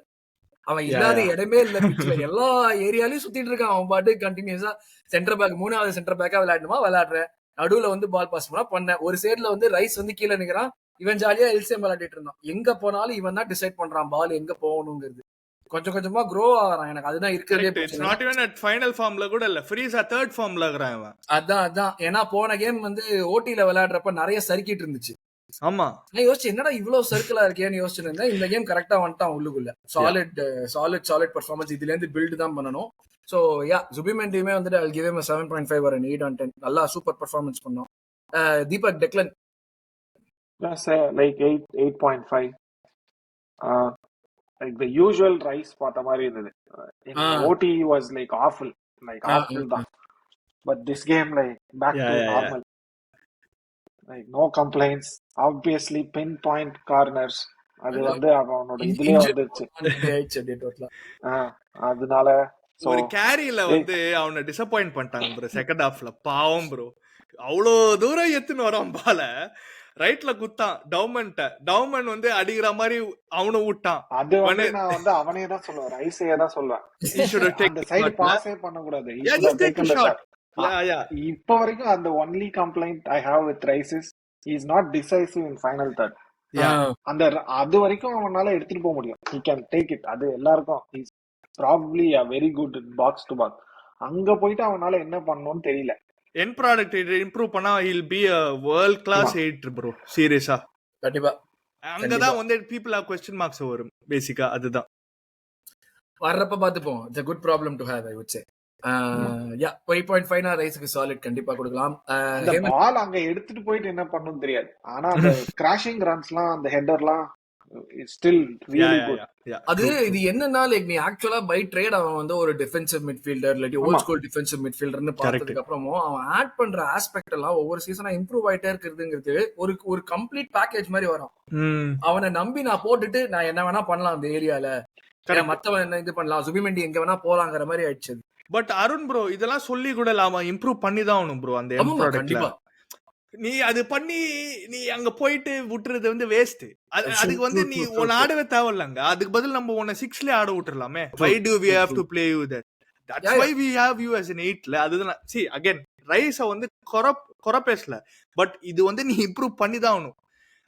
அவன் இல்லாத இடமே இல்ல பிச்சில். எல்லா ஏரியாலையும் சுத்திட்டு இருக்கான் அவன் பாட்டு கண்டினியூஸா. சென்டர் பேக் 3வது சென்டர் பேக்கா விளையாடுறேன். நடுவுல வந்து பால் பாஸ் பண்ணேன். ஒரு சைடுல வந்து ரைஸ் வந்து கீழே நிக்கிறான். இவன் ஜாலியா எல்சிஎம் விளையாடிட்டு இருந்தான். எங்க போனாலும் இவன் தான் டிசைட் பண்றான் பால் எங்க போகணுங்கிறது. கொஞ்சம் கொஞ்சமா க்ரோ ஆகிறான். எனக்கு அதுதான் இருக்கிறதே. நாட் ஈவன் அட் ஃபைனல் ஃபார்ம்ல கூட இல்ல, ஃப்ரீஸா தேர்ட் ஃபார்ம்ல இருக்கறான் அவன். அதான் ஏன்னா போன கேம் வந்து ஓடில விளையாடுறப்ப நிறைய சர்க்கிட் இருந்துச்சு. ஆமா, நான் யோசிச்சு என்னடா இவ்வளவு சர்க்கிளா இருக்கேன்னு யோசிச்சுட்டு இருந்தேன். இந்த கேம் கரெக்டா வந்துட்டான் உள்ளுக்குள்ள. Solid performance. இதுல இருந்து பில்ட் தான் பண்ணணும். ஸோ யா சுபிமெண்டியுமே வந்துட்டு I'll give him a 7.5 or an 8 on 10. நல்லா சூப்பர் பெர்ஃபார்மன்ஸ் பண்ணோம். Deepak டெக்லன் like 8.5. Like the usual rice பார்த்த மாதிரி இருந்தது. OT was like awful தான். But this game like back to normal. Like no complaints. Obviously pinpoint corners. அது வந்து அவனோட இதுலயே வந்துச்சு. அதனால ஒரு கேரியில வந்து அவனை டிசப்பாயிண்ட் பண்ணிட்டாங்க ப்ரோ செகண்ட் ஹாஃப்ல. பாவம் ப்ரோ, அவ்வளோ தூரம் எத்துன்னு வரான் பால. ரைட்ல குத்தான் டவுமன் வந்து அடிக்கிற மாதிரி அவனை விட்டான். அது வந்து நான் வந்து அவனே தான் சொல்லுவேன், ரைஸே தான் சொல்லுவேன். அந்த சைடு பாஸே பண்ண கூடாது. இப்ப வரைக்கும் அந்த only complaint I have with rice is he is not decisive in final third. அந்த அது வரைக்கும் அவனால எடுத்துட்டு போக முடியும். he can take it. அது எல்லாருக்கும் he is probably a very good box to box. அங்க போயிட்டு அவனால என்ன பண்ணணும்னு தெரியல. என் ப்ராடக்ட் இம்ப்ரூவ் பண்ணா he'll be a world class hitter bro. சீரியஸா கண்டிப்பா. அங்கதான் வந்து people have question marks வரும் பேசிக்கா. அதுதான் வர்றப்ப பாத்துப்போம். it's a good problem to have, I would say. 8.5 நான் ரைஸ்க்கு சாலிட் கண்டிப்பா கொடுக்கலாம். அந்த பால் அங்க எடுத்துட்டு போயிட்டு என்ன பண்ணனும் தெரியாது. ஆனா அந்த கிராஷிங் ரன்ஸ்லாம் அந்த ஹெட்டர்லாம் still really good. அது இது என்னன்னா லைக் நீ ஆக்சுவலா பை ட்ரேட் அவன் வந்து ஒரு டிஃபென்சிவ் மிட்ஃபீல்டர் இல்லாட்டி ஓல்ட் ஸ்கூல் டிஃபென்சிவ் மிட்ஃபீல்டர்னு பார்த்ததுக்கு அப்புறமும் அவன் ஆட் பண்ற ஆஸ்பெக்ட் எல்லாம் ஒவ்வொரு சீசனா இம்ப்ரூவ் ஆயிட்டே இருக்குதுங்கிறது ஒரு கம்ப்ளீட் பேக்கேஜ் மாதிரி வரும். அவனை நம்பி நான் போட்டுட்டு நான் என்ன வேணா பண்ணலாம் அந்த ஏரியால, மத்தவன் என்ன இது பண்ணலாம், சுபிமெண்டி எங்க வேணா போலாங்கிற மாதிரி ஆயிடுச்சு. பட் அருண் ப்ரோ இதெல்லாம் சொல்லி கூட இல்லாம இம்ப்ரூவ் பண்ணி தான் ஆகணும் ப்ரோ. அந்த எண்ட் ப்ராடக்ட்ல நீ அது பண்ணி நீ அங்க போயிட்டு விட்டுறது வந்து வேஸ்ட். அதுக்கு வந்து நீ உன்னை ஆடவே தேவையில்லைங்க. அதுக்கு பதில் நம்ம உன்னை 6ல ஆட விட்டுறலாமே. why do we have to play you that? that's why we have you as an 8ல. அதுதான் see again ரைஸ வந்து கொர பேசல, பட் இது வந்து நீ இம்ப்ரூவ் பண்ணி தான் ஆகணும்.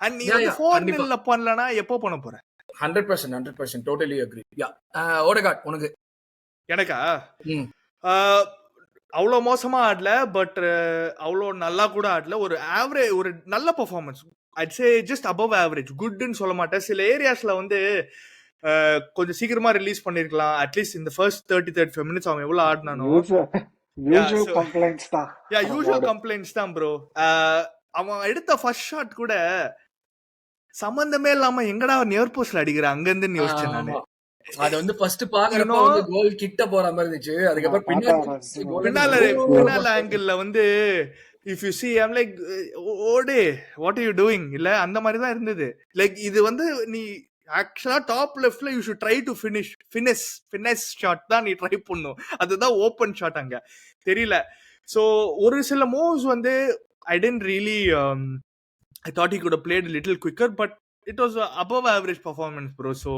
அண்ட் நீ வந்து 4-0ல பண்ணலனா எப்போ பண்ண போற? 100% totally agree. ஓடகாட் உனக்கு? எனக்கா அவ்வளோ மோசமா ஆடல, பட் அவ்வளோ நல்லா கூட ஆடல. ஒரு ஆவரேஜ், ஒரு நல்ல performance. I'd say just above average. குட்னு சொல்ல மாட்டேன். சில ஏரியாஸ்ல வந்து கொஞ்சம் சீக்கிரமா ரிலீஸ் பண்ணிருக்கலாம். அட்லீஸ்ட் இந்த ஃபர்ஸ்ட் 30-35 மினிட்ஸ் அவன் எவ்வளவு ஆடினானோ. யூசுவல் கம்ப்ளைண்ட்ஸ் தான் ப்ரோ. அவன் எடுத்த ஃபர்ஸ்ட் ஷாட் கூட சம்பந்தமே இல்லாம எங்கடா நியர் போஸ்ட்ல அடிக்கிற அங்க இருந்து யோசிச்சேன் நானு. அது வந்து ஃபர்ஸ்ட் பாக்குறப்ப வந்து கோல் கிட்ட போற மாதிரி இருந்துச்சு. அதுக்கப்புறம் பின்னால ஆங்கிள் வந்து if you see I'm like ஓடே what are you doing இல்ல அந்த மாதிரி தான் இருந்தது. லைக் இது வந்து நீ ஆக்சுவலா டாப் லெஃப்ட்ல you should try to finish shot தான் நீ ட்ரை பண்ணும். அதுதான் ஓபன் ஷாட் அங்க தெரியல. சோ ஒரு சில மூவ்ஸ் வந்து I didn't really I thought he could have played a little quicker, but it was above average performance bro. So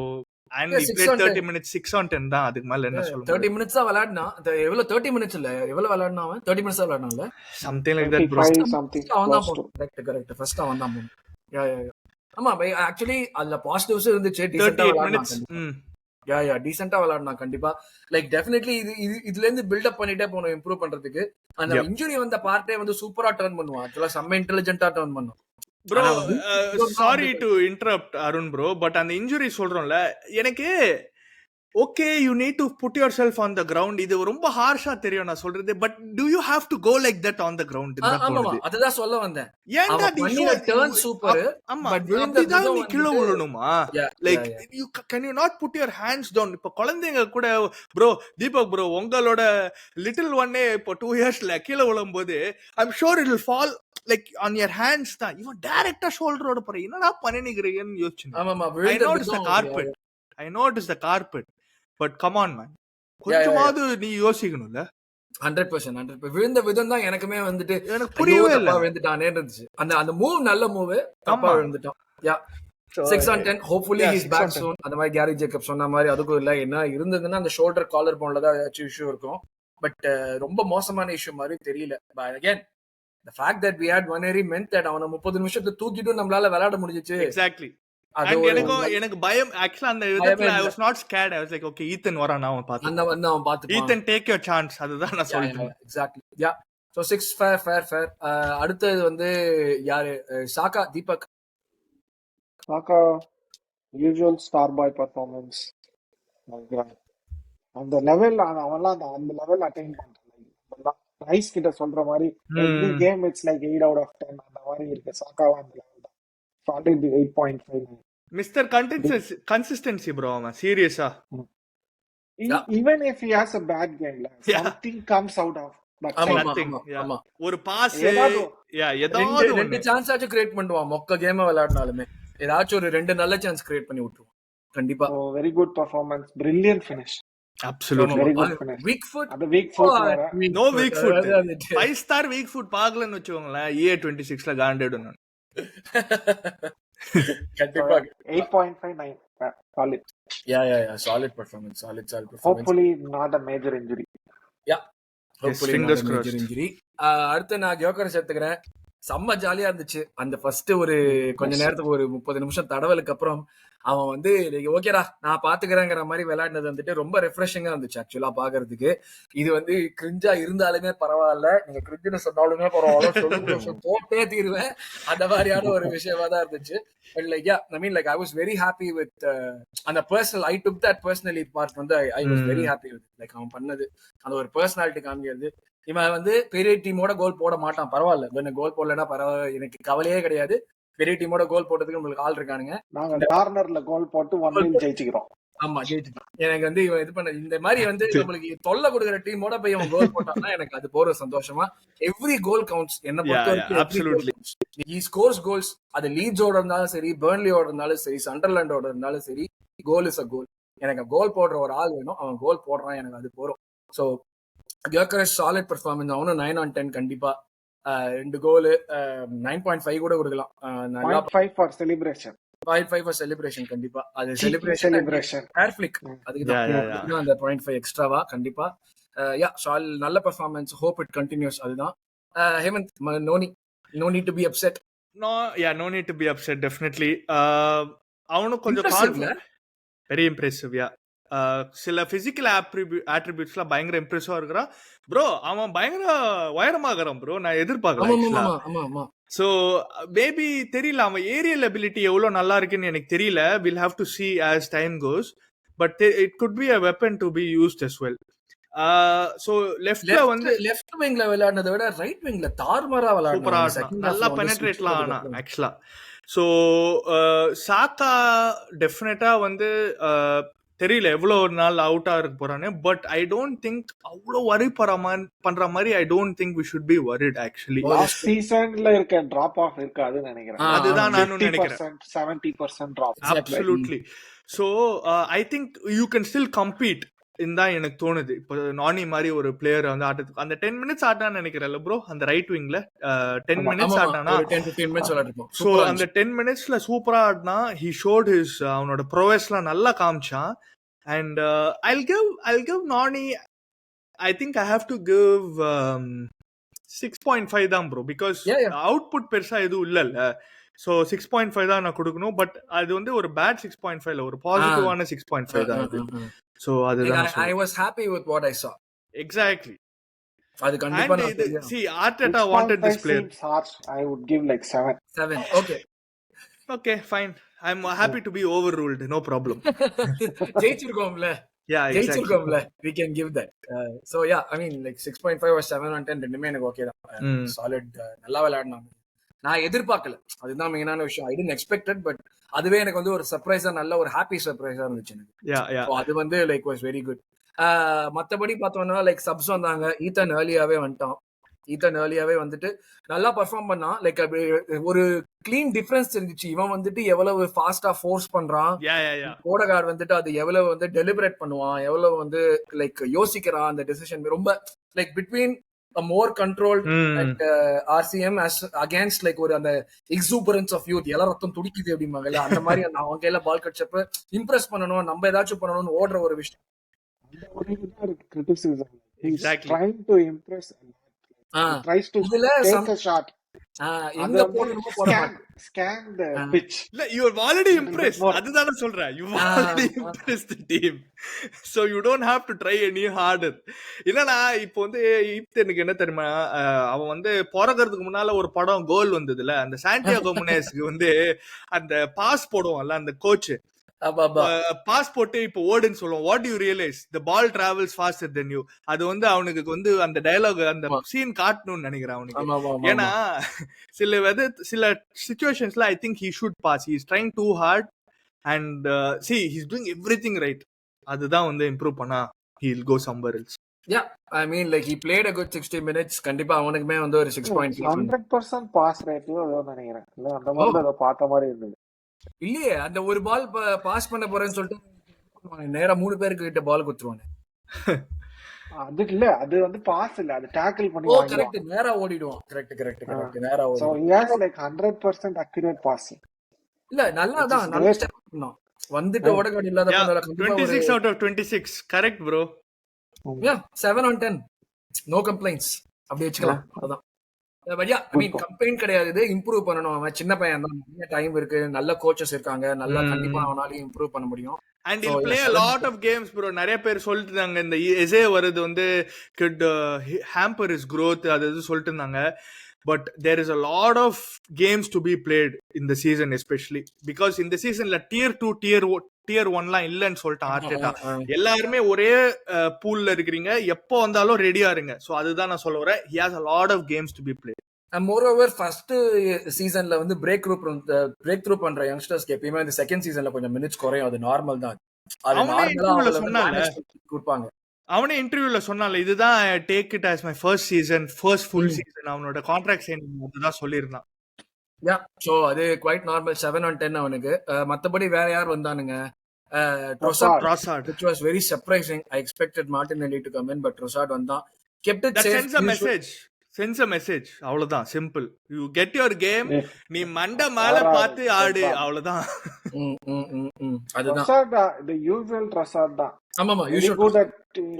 and he played 30 minutes 6 on 10 தான். அதுக்கு மேல என்ன சொல்ல? 30 minutes தான் விளையாடுனா. எவ்வளவு 30 minutes இல்ல, எவ்வளவு விளையாடுனா அவன்? 30 minutes தான் விளையாடுனால, something like that bro. something அவன் தான் போறான். கரெக்ட் ஃபர்ஸ்ட் அவன் தான் போறான். ஆமா ஆக்சுவலி அதுல பாசிட்டிவ்ஸ் இருந்துச்சு. டீசெண்டா 38 விளையாடுனான் minutes. கண்டிப்பா. யா டீசெண்டா விளையாடுனான் கண்டிப்பா. லைக் டெஃபினெட்லி இதுல இருந்து பில்டப் பண்ணிட்டே போகணும் இம்ப்ரூவ் பண்றதுக்கு. அந்த Yep. இன்ஜுரி வந்த பார்ட்டே வந்து சூப்பரா டர்ன் பண்ணுவான். ஆக்சுவலா செம்ம இன்டெலிஜென்ட்டா டர்ன் பண்ணும். ப்ரோ ஆனா வந்து sorry to interrupt Arun bro, but அந்த இன்ஜுரி சொல்றோம்ல, எனக்கு okay you need to put yourself on the ground, இது ரொம்ப ஹார்ஷா தெரியும் நான் சொல்றது, but to you have to go like that on the ground தான் ஆமாமா தோணுது. அதுதான் சொல்ல வந்தேன். ஏன்டா அவன் நீ பண்ணின டர்ன் சூப்பர். ஆமா பட் விழுந்த அப்படிதான் விதம் நீ கீழே வந்துட்டு விழணுமா? Yeah like you can you not put your hands down? இப்ப குழந்தைங்க கூட ப்ரோ, தீபக் ப்ரோ, உங்களோட லிட்டில் ஒன்னே இப்போ 2 இயர்ஸ்ல கீழே விழும்போது I'm sure it will fall like on your hands தான். இவன் டைரக்டா ஷோல்டரோட போற, என்னடா பண்ணிக்கிறீங்கன்னு யோசிச்சு. ஆமாமா ஐ விழுந்த நோ இட் இஸ் த விதம் carpet, I know it is the carpet, but come on man, கொஞ்சமாவது நீ யோசிக்கணும்ல. 100% விழுந்த விதம் தான் எனக்குமே வந்துட்டு எனக்கு ஐயோ புரியவே தப்பா இல்ல. விழுந்துட்டானே இருந்துச்சு. அந்த மூவ் நல்ல மூவ், தப்பா ஆமா. விழுந்துட்டான். Yeah 6 on 10 hopefully Yeah, he is 6 on back 10. Soon. அந்த மாதிரி கேரி ஜேக்கப் சொன்ன மாதிரி அதுக்கும் இல்ல. என்ன இருந்ததுன்னா அந்த ஷோல்டர் காலர் போன்ல தான் ஏதாச்சும் இஷ்யூ இருக்கும். பட் ரொம்ப மோசமான இஷ்யூ மாதிரி தெரியல. But again the fact that we had one area meant that அவனை 30 நிமிஷத்துல தூக்கிட்டு நம்மளால விளையாட முடிஞ்சிச்சு. எக்ஸாக்ட்லி. அது அண்ட் ஒரு எனக்கு பயம் ஆக்சுவலா அந்த பயமே விதத்துல. ஐ இல்ல. Was not scared. I was like okay Ethan வரான், அவன் பாத்து, அந்த வந்து அவன் பாத்துப்பான். ஈத்தன் டேக் யுவர் சான்ஸ், அதுதான் நான் சொல்றேன். Exactly yeah. So 6 fair. அடுத்தது வந்து யாரு? சாக்கா தீபக். சாக்கா யூசுவல் ஸ்டார் பாய் பர்ஃபார்மன்ஸ் நினைக்கிறேன். அந்த லெவல் அவன்லாம் அந்த லெவல் அட்டைன் பண்றான். ரைஸ் கிட்ட சொல்ற மாதிரி every game it's like 8 out of 10 அந்த மாதிரி இருக்கு. சாக்காவா அந்த லெவல் தான். சாலிட் 8.5. மிஸ்டர் கன்சிஸ்டன்சி ப்ரோ, அவன் சீரியஸா. Even if he has a bad game, something comes out of that. ஆமா ஒரு பாஸ், ஏதாவது ரெண்டு சான்ஸ் ஆச்சும் கிரியேட் பண்ணுவான். மொக்க கேம் விளையாடினாலுமே ஏதாச்சும் ஒரு 2 நல்ல சான்ஸ் கிரியேட் பண்ணி விட்டுருவான் கண்டிப்பா. Very good performance, brilliant finish. Absolutely. Very good finish. Weak foot. அது weak foot வேற. No weak foot. 5 star weak foot பாக்கலன்னு வெச்சுக்கோங்களேன், EA26ல காண்டேடும் நான். கண்டிப்பா 8.59 solid. Yeah. Solid performance. Hopefully not a major injury. Yeah. Hopefully not a major injury. அடுத்து நான் joker சேர்த்துக்கிறேன். செம்ம ஜாலியா இருந்துச்சு அந்த ஃபர்ஸ்ட் ஒரு கொஞ்ச நேரத்துக்கு ஒரு 30 நிமிஷம் தடவலுக்கு அப்புறம் அவன் வந்து ஓகேடா நான் பாத்துக்கிறேங்கிற மாதிரி விளையாடினது வந்துட்டு ரொம்ப ரெஃப்ரெஷிங்கா இருந்துச்சு ஆக்சுவலா பாக்குறதுக்கு. இது வந்து கிரிஞ்சா இருந்தாலுமே பரவாயில்ல, நீங்க கிரிஞ்சுன்னு சொன்னாலுமே பரவாயில்ல, போட்டே தீருவேன் அந்த மாதிரியான ஒரு விஷயமா தான் இருந்துச்சு. But like yeah, I mean like I was very happy with அந்த personal, I took that personally part வந்து I was very happy with like அவன் பண்ணது அந்த ஒரு பர்சனாலிட்டி காமிக்கிறது. இவன் வந்து பெரிய டீமோட கோல் போட மாட்டான், பரவாயில்ல, கோல் போடலன்னா பரவாயில்ல, எனக்கு கவலையே கிடையாது. பெரிய டீமோட கோல் போட்டதுக்கு உங்களுக்கு ஆள் இருக்கானுங்க, நாங்க கார்னர்ல கோல் போட்டு 1-0 ஜெயிச்சுக்கிறோம். ஆமா ஜெயிச்சுட்டான். எனக்கு வந்து இவன் இது பண்ண இந்த மாதிரி வந்து நம்மளுக்கு தொல்லை கொடுக்குற டீமோட போய் அவன் கோல் போட்டான்னா எனக்கு அது போற சந்தோஷமா. எவ்ரி கோல் கவுண்ட்ஸ் என்ன பொறுத்த வரைக்கும். he scores goals. அது லீட்ஸோட இருந்தாலும் சரி, பெர்ன்லியோட இருந்தாலும் சரி, சண்டர்லாண்டோட இருந்தாலும் சரி, கோல் இஸ் அ கோல். எனக்கு கோல் போடுற ஒரு ஆள் வேணும், அவன் கோல் போடுறான், எனக்கு அது போறோம். So Gyokeres solid performance. அவனும் 9 on 10 கண்டிப்பா. 2 கோல், 9.5 கூட கொடுக்கலாம். 0.5 for celebration. 0.5 for celebration கண்டிப்பா. அது செலிப்ரேஷன் ஏர் ஃபிளிக், அதுக்கு அந்த 0.5 எக்ஸ்ட்ராவா கண்டிப்பா. நல்ல பெர்ஃபார்மன்ஸ். Hope it continuous. அதுதான். Hemant, no need to be upset. No need to be upset, definitely. அவனும் கொஞ்சம் வெரி இம்ப்ரெசிவ். சில பிசிக்கல் ஆட்ரிபியூட்ஸ்லாம் பயங்கர இம்ப்ரெசிவா இருக்கிறான் ப்ரோ. அவன் பயங்கர உயரமாகறான் ப்ரோ, நான் எதிர்பார்க்கல. சோ மேபி தெரியல, அவன் ஏரியல் எபிலிட்டி எவ்வளவு நல்லா இருக்குன்னு எனக்கு தெரியல. Will have to see as time goes, but it could be a weapon to be used as well. So லெஃப்ட்ல வந்து லெஃப்ட் விங்ல விளையாடுறதை விட ரைட் விங்ல தார்மாரா விளையாடுறான், நல்லா பெனட்ரேட்லாம் ஆனா ஆக்சுவலா. சோ சாக்கா டெஃபினட்டா வந்து தெரியல எவ்வளவு ஒரு நாள் அவுட்டா இருக்க போறானே, பட் ஐ டோன்ட் திங்க் அவ்வளவு வரி பண்ற மாதிரி. ஐ don't think we should be worried actually. Last சீசன்ல இருக்க டிராப் ஆஃப் இருக்காதுன்னு நினைக்கிறேன். அதுதான் நானும் நினைக்கிறேன். 70% drop. Absolutely. So I think you can still compete தான் எனக்கு தோணுது. இப்போ நானி மாதிரி ஒரு பிளேயர் வந்து ஆட்டத்துக்கு அந்த 10 minutes ஆட்டான்னு நினைக்கிறேன்ல ப்ரோ, அந்த ரைட் விங்ல 10 minutes ஆட்டானா. ஸோ அந்த 10 minutesல சூப்பரா ஆடினா. he showed his அவனோட ப்ரோவெஸ்லாம் நல்லா காமிச்சான். and I'll give Nani, I think I have to give 6.5 தான் ப்ரோ, because அவுட்புட் பெருசா எதுவும் இல்லல்ல. ஸோ 6.5 தான் நான் கொடுக்கணும். பட் அது வந்து ஒரு பேட் 6.5 இல்ல, ஒரு பாசிட்டிவான 6.5 தான் அது. ஸோ அதுதான் I was happy with what I saw. Exactly. அது கண்டிப்பா And நான் இது தெரியும். see Arteta wanted this 6.5 player. seems harsh. I would give like 7. 7. Okay. Okay, fine. I'm happy to be overruled. No problem. ஜெயிச்சிருக்கோம்ல. Yeah, exactly. ஜெயிச்சிருக்கோம்ல. We can give that. So yeah, I mean like 6.5 or 7 on 10 ரெண்டுமே எனக்கு okay தான். Solid. நல்லா விளையாடுனாங்க. நான் எதிர்பார்க்கல. அதுதான் மெயினான விஷயம். I didn't expect it, but அதுவே எனக்கு வந்து ஒரு சர்ப்ரைஸா, நல்ல ஒரு ஹாப்பி சர்ப்ரைஸா இருந்துச்சு எனக்கு. Yeah. அது வந்து லைக் வாஸ் வெரி குட். மத்தபடி பார்த்தோம்னா லைக் சப்ஸ் வந்தாங்க. ஈத்தன் ஏர்லியாவே வந்துட்டு நல்லா பெர்ஃபார்ம் பண்ணான். லைக் ஒரு கிளீன் டிஃபரன்ஸ் இருந்துச்சு. இவன் வந்துட்டு எவ்வளவு ஃபாஸ்டா ஃபோர்ஸ் பண்றான், ஓடகார்டு வந்துட்டு அது எவ்வளவு வந்து டெலிபரேட் பண்ணுவான், எவ்வளவு வந்து லைக் யோசிக்கிறான். அந்த டெசிஷன் ரொம்ப like between a more controlled at RCM as against like ஒரு அந்த exuberance of youth, எல்லா ரத்தம் துடிக்குது அப்படிம்பாங்கல்ல, அந்த மாதிரி அவன் கையில பால் கட்சப்ப இம்ப்ரெஸ் பண்ணணும், நம்ம ஏதாச்சும் பண்ணணும்னு ஓடுற ஒரு விஷயம். Criticism. He's Exactly. trying to impress. He tries to இதுல take a shot. எங்க போடணுமோ போடணும். Scan the pitch. இல்ல, you have already impressed. அதுதான சொல்றேன். You already impressed the team. So you don't have to try any harder. என்னன்னா இப்போ வந்து ஈத்தனுக்கு என்ன தெரியுமா, அவன் வந்து பிறக்கிறதுக்கு முன்னால ஒரு படம் கோல் வந்ததுல, அந்த சாண்டியாகோ முனேஸ்க்கு வந்து அந்த பாஸ் போடுவான்ல அந்த கோச், பாஸ்போர்ட் இப்போ ஓடுன்னு சொல்லுவோம். What you realise the ball travels faster than you. அது வந்து அவனுக்கு வந்து அந்த டயலாக், அந்த சீன் காட்டணும்னு நினைக்கிறேன் அவனுக்கு. ஏன்னா சில சிச்சுவேஷன்ஸ்ல I think he should pass. He is trying too hard and see he's doing everything right. அதுதான் வந்து இம்ப்ரூவ் பண்ணா he'll go somewhere else. Yeah, I mean like he played a good 60 minutes. கண்டிப்பா அவனுக்குமே வந்து ஒரு 6.5 100% பாஸ் ரேட்ல ஏதோ நினைக்கிறேன். இல்ல அந்த மாதிரி ஏதோ பார்த்த மாதிரி இருந்தது. இல்லையே, அந்த ஒரு பால் பாஸ் பண்ண போறேன்னு சொல்லிட்டு நேரா 3 பேருக்கு கிட்ட பால் குத்துருவானே. அது இல்ல, அது வந்து பாஸ் இல்ல, அது டாக்கிள் பண்ணி வாங்குவான். கரெக்ட், நேரா ஓடிடுவான். கரெக்ட் நேரா ஓடி. So he has like 100% accurate passing. இல்ல நல்லாதான், நல்ல ஸ்டெப் பண்ணான். வந்துட்டு ஓடகார்டு இல்லாத போனால கண்டிப்பா 26 out of 26. correct bro. Yeah, 7 on 10. No complaints. அப்படி வெச்சுக்கலாம். அதான். But yeah, I mean complaint கிடையாது, இது இம்ப்ரூவ் பண்ணனும். அவன் சின்ன பையன் தான், நிறைய டைம் இருக்கு, நல்ல கோச்சஸ் இருக்காங்க, நல்லா கண்டிப்பா அவனால இம்ப்ரூவ் பண்ண முடியும். And he'll play a lot of games bro. நிறைய பேர் சொல்லிட்டு இருந்தாங்க இந்த எஸ்ஏ வருது வந்து could hamper his growth, அது சொல்லிட்டு இருந்தாங்க. But there is a lot of games to be played in the season, especially because in the season la tier 2 tier 1 லாம் இல்லன்னு சொல்லிட்டான் ஆர்டெட்டா. எல்லாருமே ஒரே பூல்ல இருக்கீங்க, எப்போ வந்தாலும் ரெடியா இருங்க. சோ அதுதான் நான் சொல்ல வரேன். He has a lot of games to be played. And moreover first சீசன்ல வந்து பிரேக் த்ரூ பண்ற யங்ஸ்டர்ஸ்க்கு எப்பயுமே இந்த செகண்ட் சீசன்ல கொஞ்சம் மினிட்ஸ் குறையும். அது நார்மல் தான். அது நார்மலா சொன்னாங்க கொடுப்பாங்க. அவனே இன்டர்வியூல சொன்னால இதுதான் take it as my first season, first full season. அவனோட கான்ட்ராக்ட் சைனிங் அதுதான் சொல்லியிருந்தான். யா, சோ அது குவைட் நார்மல். 7 on 10 அவனுக்கு. மத்தபடி வேற யார் வந்தானுங்க? Trossard, which was very surprising. I expected Martinelli to come in, but Trossard வந்தான். Kept it safe. Sends a message. அவ்வளவுதான், simple. You get your game. நீ மண்ட மேல பார்த்து ஆடு, அவ்வளவுதான். அதுதான் the usual Trossard தான். ஆமாமா, you should good at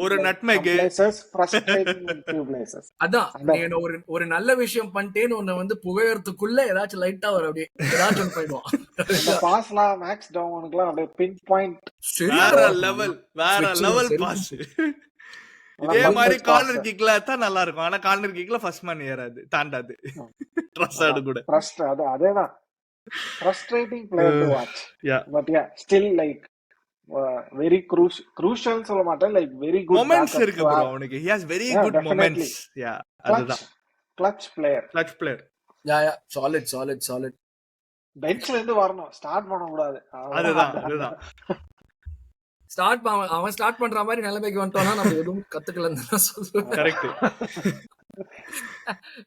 ஒரு நட்மேக் frustrating few places. அதான் நீ ஒரு நல்ல விஷயம் பண்ணிட்டேன்னு உன்னை வந்து புகையறதுக்குள்ள ஏதாச்சும் லைட்டா வர அப்படியே ஏதாச்சும் போயிடுவான். இந்த பாஸ்லாம் மேக்ஸ் டவுனுக்குலாம் அப்படியே பின் பாயிண்ட் வேற லெவல் பாஸ். இதே மாதிரி கார்னர் கிக்ல தான் நல்லா இருக்கும். ஆனா கார்னர் கிக்ல ஃபர்ஸ்ட் மேன் ஏறாது, தாண்டாது. ட்ரஸ்ட் கூட அதேதான் frustrating player to watch. But yeah, still like very crucial சொல்ல மாட்டேன், like very good moments இருக்கு bro அவனுக்கு. He has very good moments. Yeah, அதுதான் clutch player. Yeah, solid. பெஞ்ச்ல இருந்து வரணும், ஸ்டார்ட் பண்ண கூடாது. அதுதான் அவன் ஸ்டார்ட் பண்ற மாதிரி நிலைமைக்கு வந்துட்டோம்னா நம்ம எதுவும் கத்துக்கலன்னு தான் சொல்லுவேன். கரெக்ட்.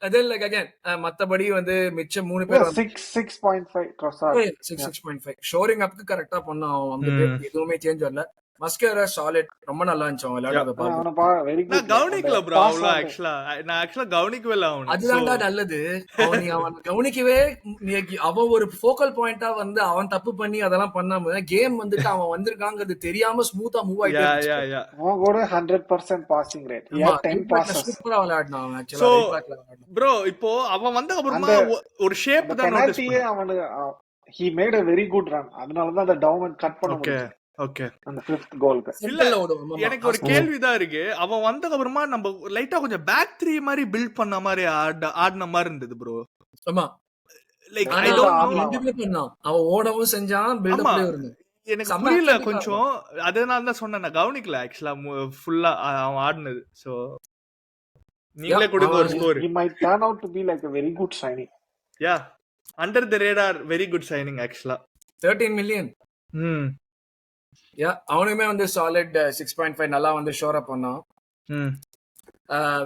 அதே லைக் அகைன் மத்தபடி வந்து மிச்சம் 3 பேர் 6.5 Trossard 6.5 ஷோரிங் அப்க்கு கரெக்ட்டா பண்ணான். அவன் வந்து எதுவுமே சேஞ்ச் வரல. மஸ்கேரா சாலிட், ரொம்ப நல்லா இருந்துச்சு அவன் விளையாடுறத பார்க்க. அவனை வெரி நான் குட். கவனிக்கல ப்ரோ பாஸ் அவ்வளோ வந்து ஆக்சுவலா கவனிக்கவே இல்லை அவனு. அதுதான்டா நல்லது. அவன் கவனிக்கவே அவன் ஒரு ஃபோக்கல் பாயிண்டா வந்து அவன் தப்பு பண்ணி அதெல்லாம் பண்ணாம கேம் வந்துட்டு அவன் வந்திருக்காங்கிறது தெரியாம ஸ்மூத்தா மூவ் ஆயிட்டே யா இருந்துச்சு. யா யா அவன் கூட 100% பாசிங் ரேட். ஆமா, 10 impact ல passes. சூப்பரா விளையாடினான் அவன். ஸோ ஆக்சுவலா இம்பாக்ட்ல விளையாடினான். ப்ரோ இப்போ அவன் வந்த அப்புறமா அந்த ஒரு ஷேப் அந்த தான் நோட்டீஸ் பெனால்ட்டியே அவனுக்கு he made a very good run. அதனாலதான் அந்த டவுன் கட் பண்ண ஓகே முடிஞ்சது ஓகே. அந்த 5th கோலுக்கு. இல்ல சிம்பிள்ல ஓடும். ஆமா, எனக்கு ஒரு கேள்விதான் இருக்கு. அவன் வந்ததுக்கு அப்புறமா நம்ம லைட்டா கொஞ்சம் பேக் த்ரீ மாதிரி பில்ட் பண்ண மாதிரி ஆடின மாதிரி இருந்தது ப்ரோ. ஆமா. லைக் ஆனா ஐ டோன்ட் அவன் நோ. ரெண்டுமே பண்ணான். அவன் ஓடவும் செஞ்சான், ஆமா பில்டப்லயும் இருந்தான். எனக்கு செம்ம புரியல athletic-ஆ கொஞ்சம். அதனால தான் சொன்னேன், நான் கவனிக்கல ஆக்சுவலா ஃபுல்லா அவன் ஆடினது. ஸோ நீங்களே கொடுங்க ஒரு அவன் score. He might turn out to be like a very good signing. Yeah under the radar very good signing ஆக்சுவலா. 13 million. ம் அவனுமே வந்து சாலிட் 6.5 நல்லா வந்து ஷோர் அப் பண்ணான். ம்.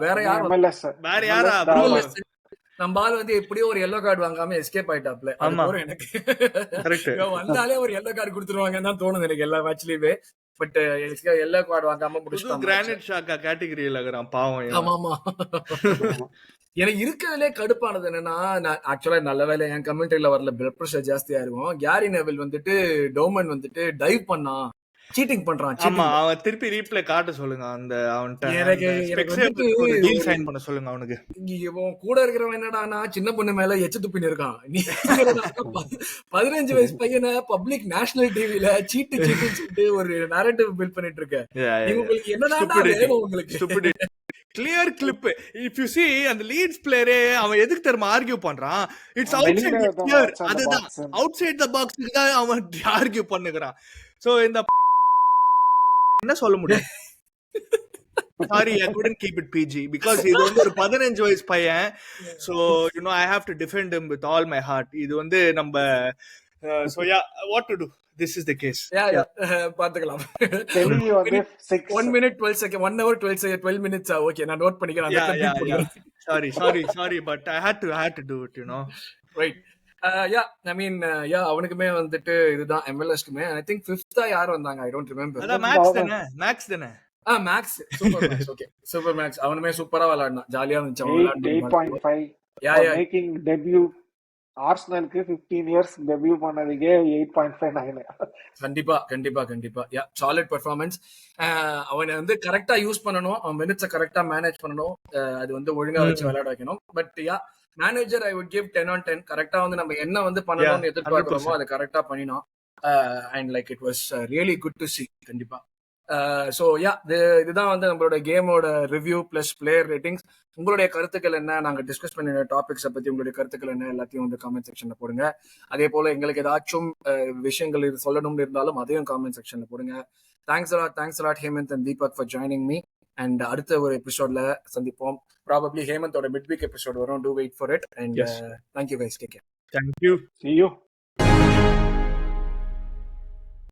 வேற யார் MLS வேற யாரா MLS ப்ரோ? தான். நம்ம ஆள் வந்து எப்படியோ ஒரு எல்லோ கார்டு வாங்காம எஸ்கேப் ஆயிட்டாப்ல. அது ஆமா போற எனக்கு கரெக்ட். இவன் வந்தாலே ஒரு எல்லோ கார்டு கொடுத்துருவாங்கன்னு தான் தோணுது எனக்கு எல்லா மேட்ச்லயுமே. பட் எல்லோ கார்டு வாங்காம புது முடிச்சுட்டான் match. கிரானைட் ஷாக்கா கேட்டகரியில இருக்கிறான் பாவம் இவன். ஆமா ஆமா. எனக்கு இருக்கிறதுலே கடுப்பானது என்னன்னா, நான் ஆக்சுவலா நல்ல வேலை என் கமெண்ட்ரியில வரல, பிளட் பிரஷர் ஜாஸ்தியா இருக்கும். கேரி நெவில் வந்துட்டு டோமன் வந்துட்டு டைவ் பண்ணான், சீட்டிங் பண்றான். ஆமா சீட்டிங் அவன் திருப்பி ரீப்ளே காட்ட சொல்லுங்க. அந்த அவன்கிட்ட எனக்கு அந்த எனக்கு ஸ்பெக்ஸே வந்துட்டு ஒரு டீல் ஒரு சைன் பண்ண சொல்லுங்க அவனுக்கு. இவன் கூட இருக்கிறவன் என்னடானா சின்ன பொண்ணு மேல எச்சு துப்பின்னு இருக்கான். நீ 15 வயசு பையனை பப்ளிக் நேஷனல் டிவில சீட்டு சீட்டுன்னு சொல்லிட்டு ஒரு நரேட்டிவ் பில்ட் பண்ணிட்டு இருக்க. உங்களுக்கு என்னடா வேணும் உங்களுக்கு? Clear clip. If you see அந்த லீட்ஸ் பிளேயரே அவன் எதுக்கு தெரியுமா ஆர்கியூ பண்றான்? It's outside the clear. அதுதான் அவுட் சைட் தி பாக்ஸ்க்கு தான் அவன் ஆர்கியூ பண்ணுகிறான். சோ இந்த என்ன சொல்ல முடியும்? Sorry I couldn't keep it PG because இது வந்து ஒரு 15 வயசு பையன். So you know I have to defend him with all my heart. இது வந்து நம்ம so yeah what to do? This is the case. பாத்துக்கலாம். Kelly வந்து 6 1 minute 12 seconds 1 hour 12 minutes. Okay, நான் நோட் பண்ணிக்கிறேன். Sorry but I had to do it, you know. Right. I mean அவனுக்குமே வந்துட்டு இதுதான் MLS-க்குமே. I think 5th யார் வந்தாங்க, I don't remember. அத Max தானே. Max super Max. Okay, super Max. அவனுமே சூப்பரா விளையாடினான், ஜாலியா இருந்துச்சு அவன் விளையாடுறது. 8.5 மேக்கிங் டெபியூ. ஆர்சனலுக்கு 15 இயர்ஸ் டெபியூ பண்ணதுக்கே 8.59. கண்டிப்பா கண்டிப்பா கண்டிப்பா. Solid performance. அவனை வந்து கரெக்டா யூஸ் பண்ணணும், அவன் மினிட்ஸை கரெக்டா மேனேஜ் பண்ணணும், அது வந்து ஒழுங்கா வச்சு விளையாட வைக்கணும். But manager I would give 10 on 10. கரெக்டா வந்து நம்ம என்ன வந்து பண்ணணும்னு எதிர்பார்க்கிறோமோ அதை கரெக்டா பண்ணினோம். And like it was really good to see. கண்டிப்பா. ஸோ இதுதான் வந்து நம்மளோட கேமோட ரிவ்யூ பிளஸ் பிளேயர் ரேட்டிங்ஸ். உங்களுடைய கருத்துக்கள் என்ன, நாங்கள் டிஸ்கஸ் பண்ணின டாபிக்ஸை பற்றி உங்களுடைய கருத்துக்கள் என்ன, எல்லாத்தையும் வந்து காமெண்ட் செக்ஷன்ல போடுங்க. அதே போல எங்களுக்கு ஏதாச்சும் விஷயங்கள் இது சொல்லணும்னு இருந்தாலும் அதையும் காமெண்ட் செக்ஷன்ல போடுங்க. Thanks a lot Hemant and Deepak for joining me. And அடுத்த ஒரு எபிசோட்ல சந்திப்போம். ப்ராபப்ளி ஹேமந்தோட மிட் வீக் எபிசோட் வரும். Do wait for it. And thank you guys. Take care. Thank you. See you.